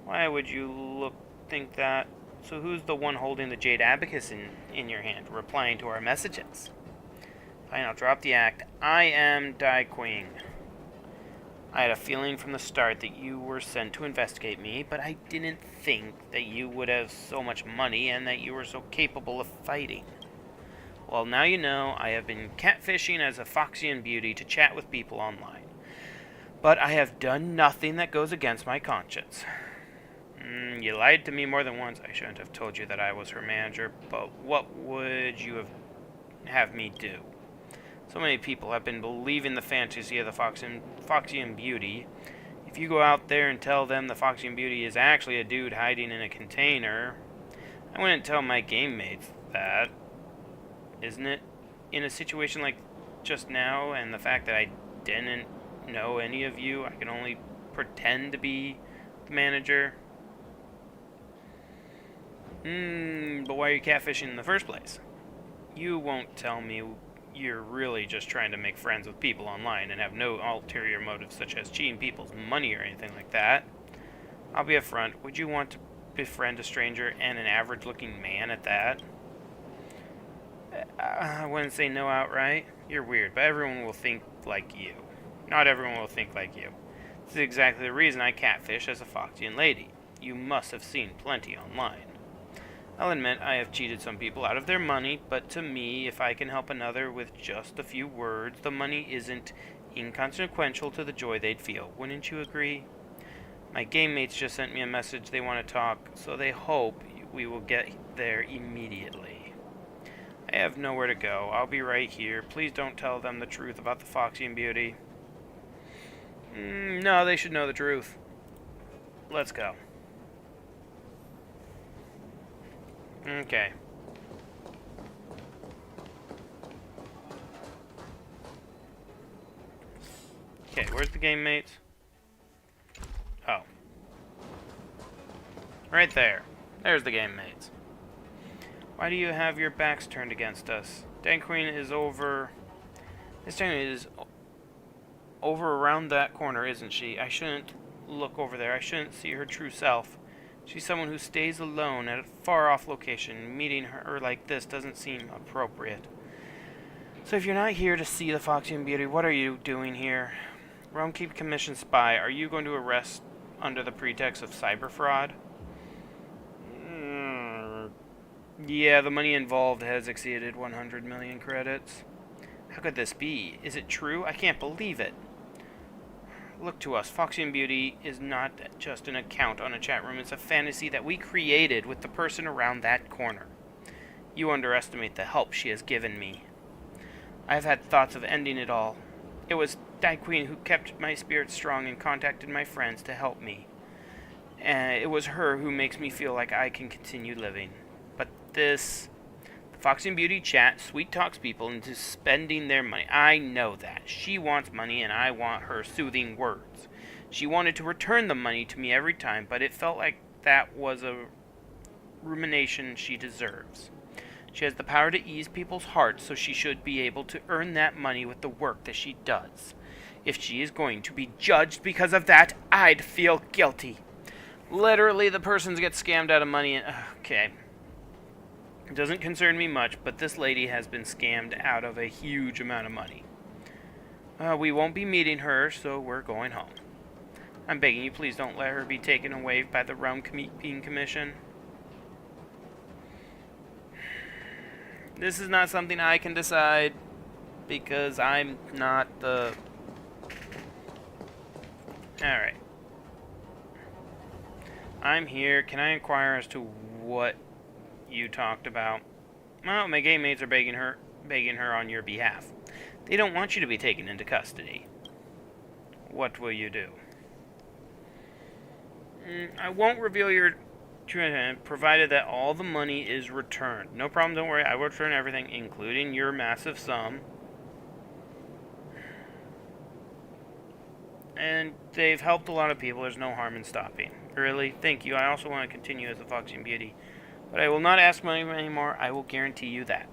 Why would you think that? So who's the one holding the Jade Abacus in your hand, replying to our messages? Fine, I'll drop the act. I am Dai Queen. I had a feeling from the start that you were sent to investigate me, but I didn't think that you would have so much money and that you were so capable of fighting. Well, now you know. I have been catfishing as a Foxy and Beauty to chat with people online. But I have done nothing that goes against my conscience. You lied to me more than once. I shouldn't have told you that I was her manager, but what would you have me do? So many people have been believing the fantasy of the Foxy and Beauty. If you go out there and tell them the Foxy and Beauty is actually a dude hiding in a container, I wouldn't tell my game mates that. Isn't it? In a situation like just now, and the fact that I didn't know any of you, I can only pretend to be the manager. But why are you catfishing in the first place? You won't tell me you're really just trying to make friends with people online and have no ulterior motives such as cheating people's money or anything like that. I'll be upfront. Would you want to befriend a stranger and an average-looking man at that? I wouldn't say no outright. You're weird, but everyone will think like you. Not everyone will think like you. This is exactly the reason I catfish as a Foxian lady. You must have seen plenty online. I'll admit I have cheated some people out of their money, but to me, if I can help another with just a few words, the money isn't inconsequential to the joy they'd feel. Wouldn't you agree? My game mates just sent me a message they want to talk, so they hope we will get there immediately. I have nowhere to go. I'll be right here. Please don't tell them the truth about the Foxy and Beauty. No, they should know the truth. Let's go. Okay. Okay, where's the game mates? Oh. Right there. There's the game mates. Why do you have your backs turned against us? Dan Queen is over... This time is over around that corner, isn't she? I shouldn't look over there. I shouldn't see her true self. She's someone who stays alone at a far-off location. Meeting her like this doesn't seem appropriate. So if you're not here to see the Foxy and Beauty, what are you doing here? Rome Keep commissioned spy. Are you going to arrest under the pretext of cyber fraud? Yeah, the money involved has exceeded 100 million credits. How could this be? Is it true? I can't believe it. Look to us. Foxy and Beauty is not just an account on a chat room. It's a fantasy that we created with the person around that corner. You underestimate the help she has given me. I have had thoughts of ending it all. It was that queen who kept my spirit strong and contacted my friends to help me. And it was her who makes me feel like I can continue living. But this... Foxy and Beauty chat sweet talks people into spending their money. I know that. She wants money and I want her soothing words. She wanted to return the money to me every time, but it felt like that was a rumination she deserves. She has the power to ease people's hearts, so she should be able to earn that money with the work that she does. If she is going to be judged because of that, I'd feel guilty. Literally, the person gets scammed out of money and... Okay. It doesn't concern me much, but this lady has been scammed out of a huge amount of money. We won't be meeting her, so we're going home. I'm begging you, please don't let her be taken away by the Realm Keeping Commission. This is not something I can decide, because I'm not the... Alright. I'm here. Can I inquire as to what you talked about? Well, my game mates are begging her on your behalf. They don't want you to be taken into custody. What will you do? I won't reveal your true intent, provided that all the money is returned. No problem, don't worry. I will return everything, including your massive sum. And they've helped a lot of people. There's no harm in stopping. Really? Thank you. I also want to continue as the Foxy and Beauty. But I will not ask money anymore. I will guarantee you that.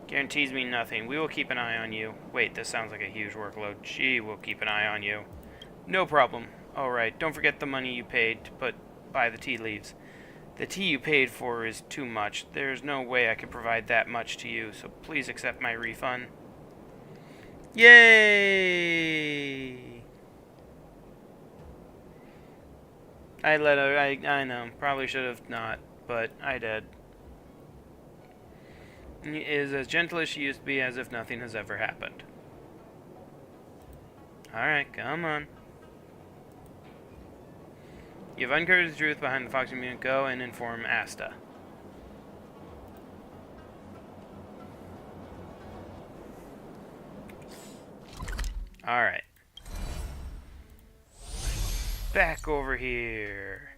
Guarantees mean nothing. We will keep an eye on you. Wait, this sounds like a huge workload. She will keep an eye on you. No problem. Alright, don't forget the money you paid to buy the tea leaves. The tea you paid for is too much. There's no way I could provide that much to you, so please accept my refund. Yay! I know. Probably should have not, but I did. Is as gentle as she used to be, as if nothing has ever happened. Alright, come on. You've uncovered the truth behind the Foxy Mutant. Go and inform Asta. Alright. Back over here.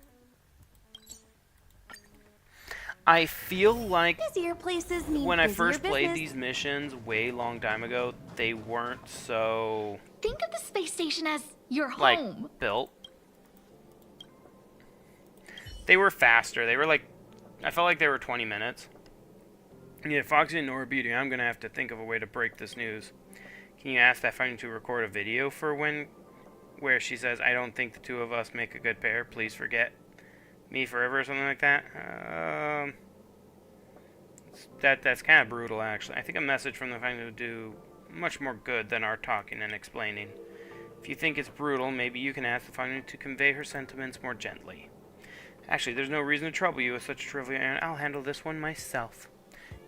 I feel like busier places need when I busier first played business. these missions way long time ago, they weren't so Think of the space station as your like home. built. They were faster. They were like, I felt like they were 20 minutes. Yeah, Foxy and Nora Beauty, I'm gonna have to think of a way to break this news. Can you ask that fighting to record a video for where she says, I don't think the two of us make a good pair. Please forget me forever or something like that? That's kind of brutal, actually. I think a message from the fighting would do much more good than our talking and explaining. If you think it's brutal, maybe you can ask the fighting to convey her sentiments more gently. Actually, there's no reason to trouble you with such a trivial errand. I'll handle this one myself.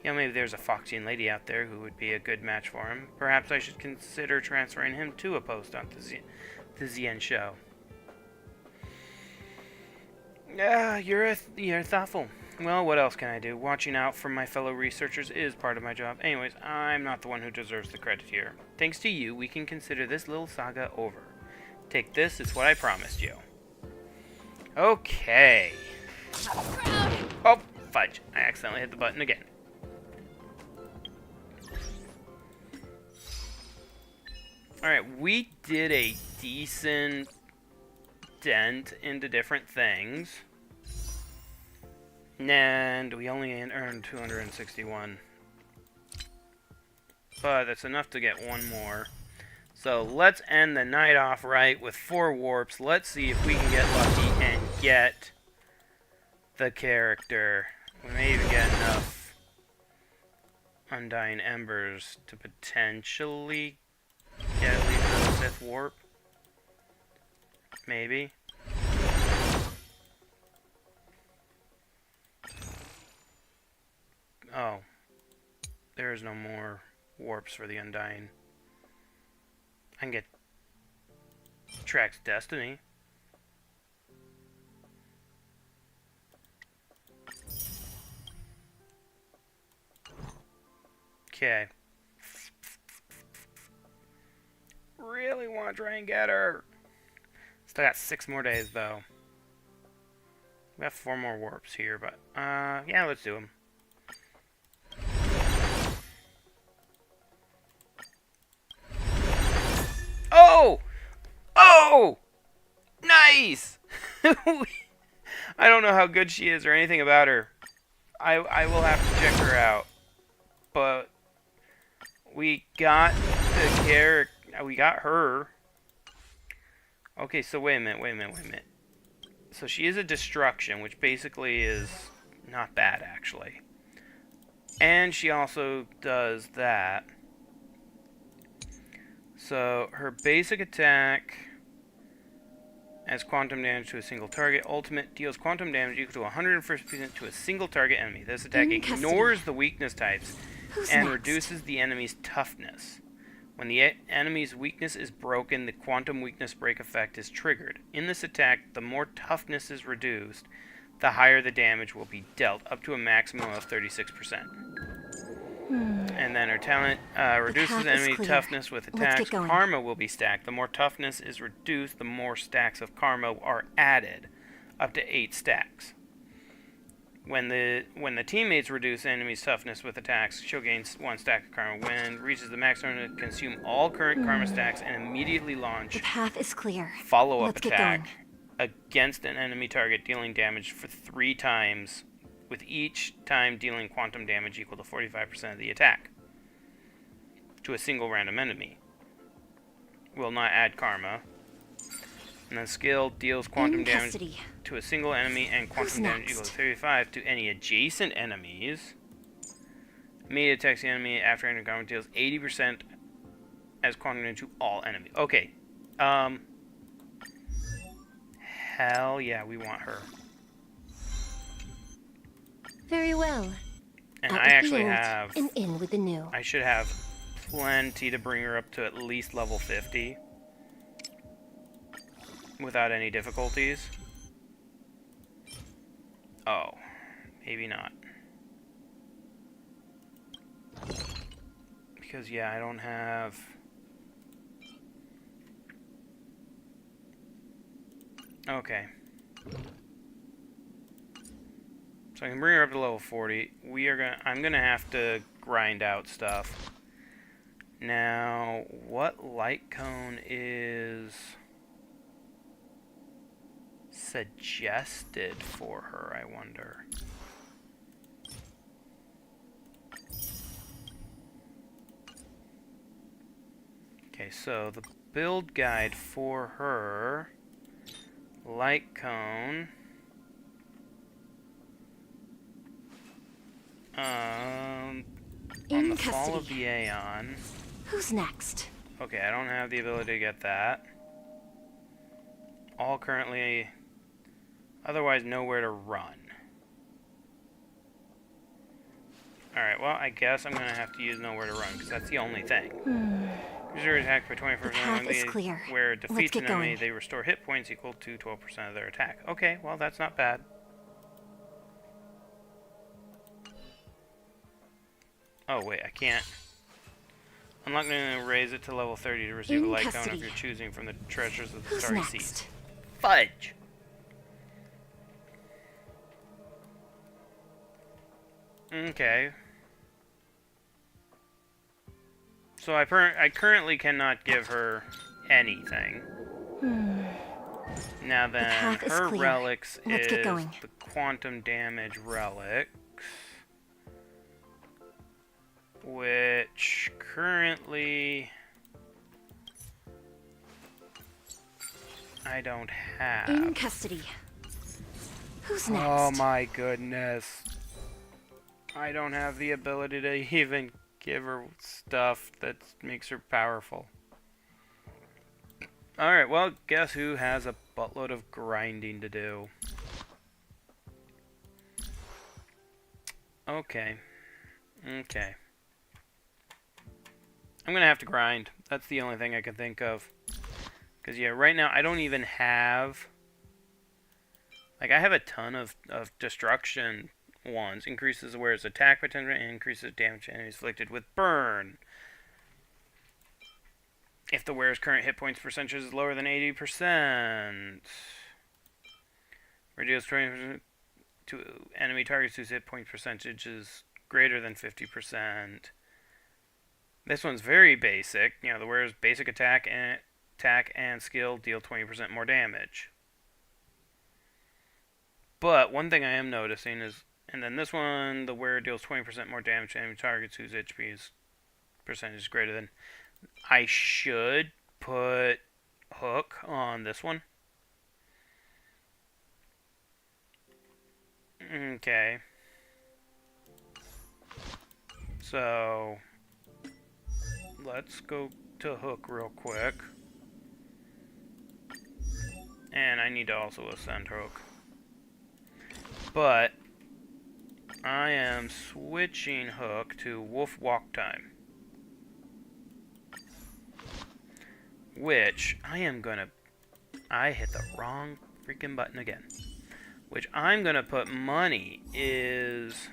You know, maybe there's a Foxian lady out there who would be a good match for him. Perhaps I should consider transferring him to a post on the Zien show. You're thoughtful. Well, what else can I do? Watching out for my fellow researchers is part of my job. Anyways, I'm not the one who deserves the credit here. Thanks to you, we can consider this little saga over. Take this, it's what I promised you. Okay. Oh, fudge. I accidentally hit the button again. Alright, we did a decent dent into different things. And we only earned 261. But that's enough to get one more. So let's end the night off right with 4 warps. Let's see if we can get lucky and get the character. We may even get enough Undying Embers to potentially get at least the 5th warp. Maybe. Oh. There is no more warps for the Undying. I can get tracks destiny. Okay. Really want to try and get her. Still got 6 more days, though. We have 4 more warps here, but, yeah, let's do them. Oh! Oh! Nice! I don't know how good she is or anything about her. I will have to check her out. But we got the character. We got her. Okay, so wait a minute. So she is a destruction, which basically is not bad, actually. And she also does that. So her basic attack adds quantum damage to a single target. Ultimate deals quantum damage equal to 150% to a single target enemy. This attack ignores the weakness types and reduces the enemy's toughness. When the enemy's weakness is broken, the quantum weakness break effect is triggered. In this attack, the more toughness is reduced, the higher the damage will be dealt, up to a maximum of 36%. And then her talent reduces enemy toughness with attacks. Karma will be stacked. The more toughness is reduced, the more stacks of karma are added, up to 8 stacks. When the teammates reduce enemy's toughness with attacks, she'll gain 1 stack of karma. When it reaches the maximum, to consume all current karma stacks and immediately launch The path is clear. follow-up attack against an enemy target, dealing damage for 3 times, with each time dealing quantum damage equal to 45% of the attack to a single random enemy. Will not add karma. And then skill deals quantum damage to a single enemy and quantum damage equal to 35 to any adjacent enemies. Immediate attacks the enemy after entering combat deals 80% as quantum damage to all enemies. Okay. Hell yeah, we want her. Very well. And Out I with actually the old have... and in with the new. I should have plenty to bring her up to at least level 50. Without any difficulties. Oh. Maybe not. Because, yeah, I don't have... Okay. So I can bring her up to level 40. I'm gonna have to grind out stuff. Now, what light cone is suggested for her, I wonder? Okay, so the build guide for her, light cone, on the fall of the Aeon. Who's next? Okay, I don't have the ability to get that. All currently, otherwise nowhere to run. Alright, well, I guess I'm going to have to use nowhere to run, because that's the only thing. Use your attack by 24%. Where it defeats an enemy, they restore hit points equal to 12% of their attack. Okay, well, that's not bad. Oh, wait, I can't. Unlock and raise it to level 30 to receive a light cone if you're choosing from the treasures of the Starry Seas. Fudge! Okay. So I currently cannot give her anything. Now then, her relics is the quantum damage relics, which currently I don't have. In custody. Who's next? Oh my goodness. I don't have the ability to even give her stuff that makes her powerful. Alright, well, guess who has a buttload of grinding to do? Okay. Okay. I'm gonna have to grind. That's the only thing I can think of. Because, yeah, right now I don't even have... Like, I have a ton of destruction ones. Increases the wearer's attack potential and increases damage enemies inflicted with burn. If the wearer's current hit points percentage is lower than 80%. Reduce 20% to enemy targets whose hit point percentage is greater than 50%. This one's very basic. You know, the wearer's basic attack and skill deal 20% more damage. But one thing I am noticing is, and then this one, the wearer deals 20% more damage to enemy targets whose HP is percentage is greater than. I should put Hook on this one. Okay. So let's go to Hook real quick. And I need to also ascend Hook. But I am switching Hook to Wolf Walk Time. Which I am gonna... I hit the wrong freaking button again. Which I'm gonna put money is...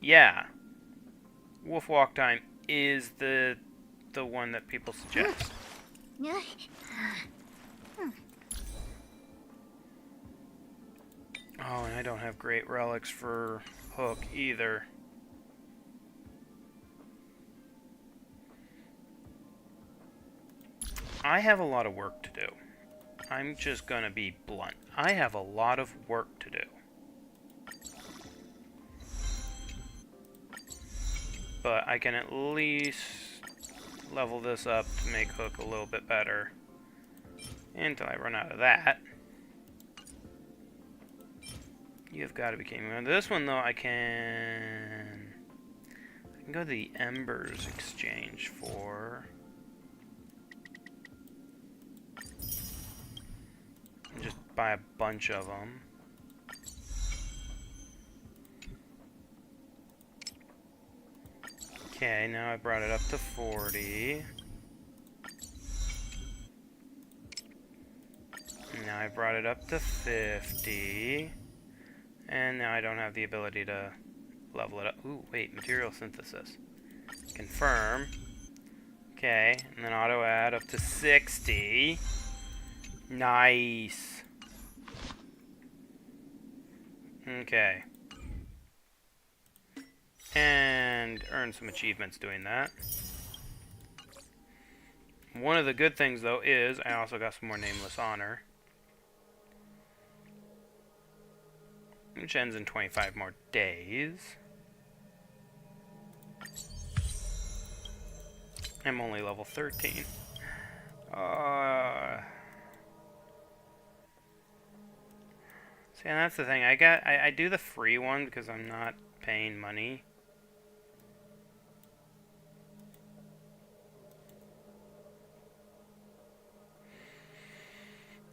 Yeah. Wolf Walk Time is the one that people suggest. Oh, and I don't have great relics for Hook either. I have a lot of work to do. I'm just gonna be blunt. I have a lot of work to do. But I can at least level this up to make Hook a little bit better. Until I run out of that. You've got to be kidding me. This one, though, I can go to the Embers exchange for... and just buy a bunch of them. Okay, now I brought it up to 40. Now I brought it up to 50. And now I don't have the ability to level it up. Ooh, wait, material synthesis. Confirm. Okay, and then auto add up to 60. Nice. Okay. And earn some achievements doing that. One of the good things, though, is I also got some more Nameless Honor. Which ends in 25 more days. I'm only level 13. See, and that's the thing. I do the free one because I'm not paying money.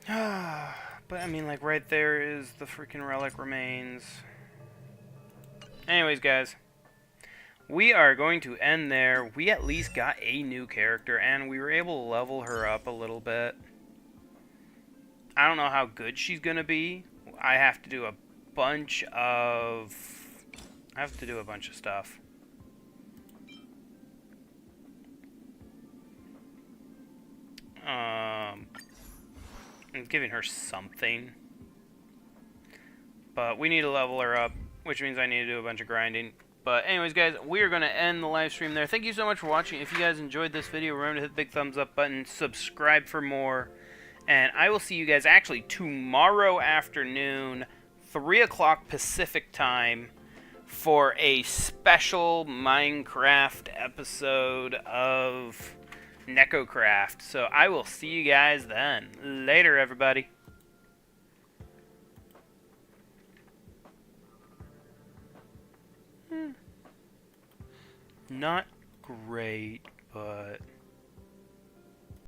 But I mean, like, right there is the freaking relic remains. Anyways, guys, we are going to end there. We at least got a new character, and we were able to level her up a little bit. I don't know how good she's gonna be. I have to do a bunch of stuff. I'm giving her something. But we need to level her up, which means I need to do a bunch of grinding. But anyways, guys, we are going to end the live stream there. Thank you so much for watching. If you guys enjoyed this video, remember to hit the big thumbs up button, subscribe for more, and I will see you guys actually tomorrow afternoon, 3 o'clock Pacific time, for a special Minecraft episode of NecoCraft. So I will see you guys then. Later, everybody. Not great, but...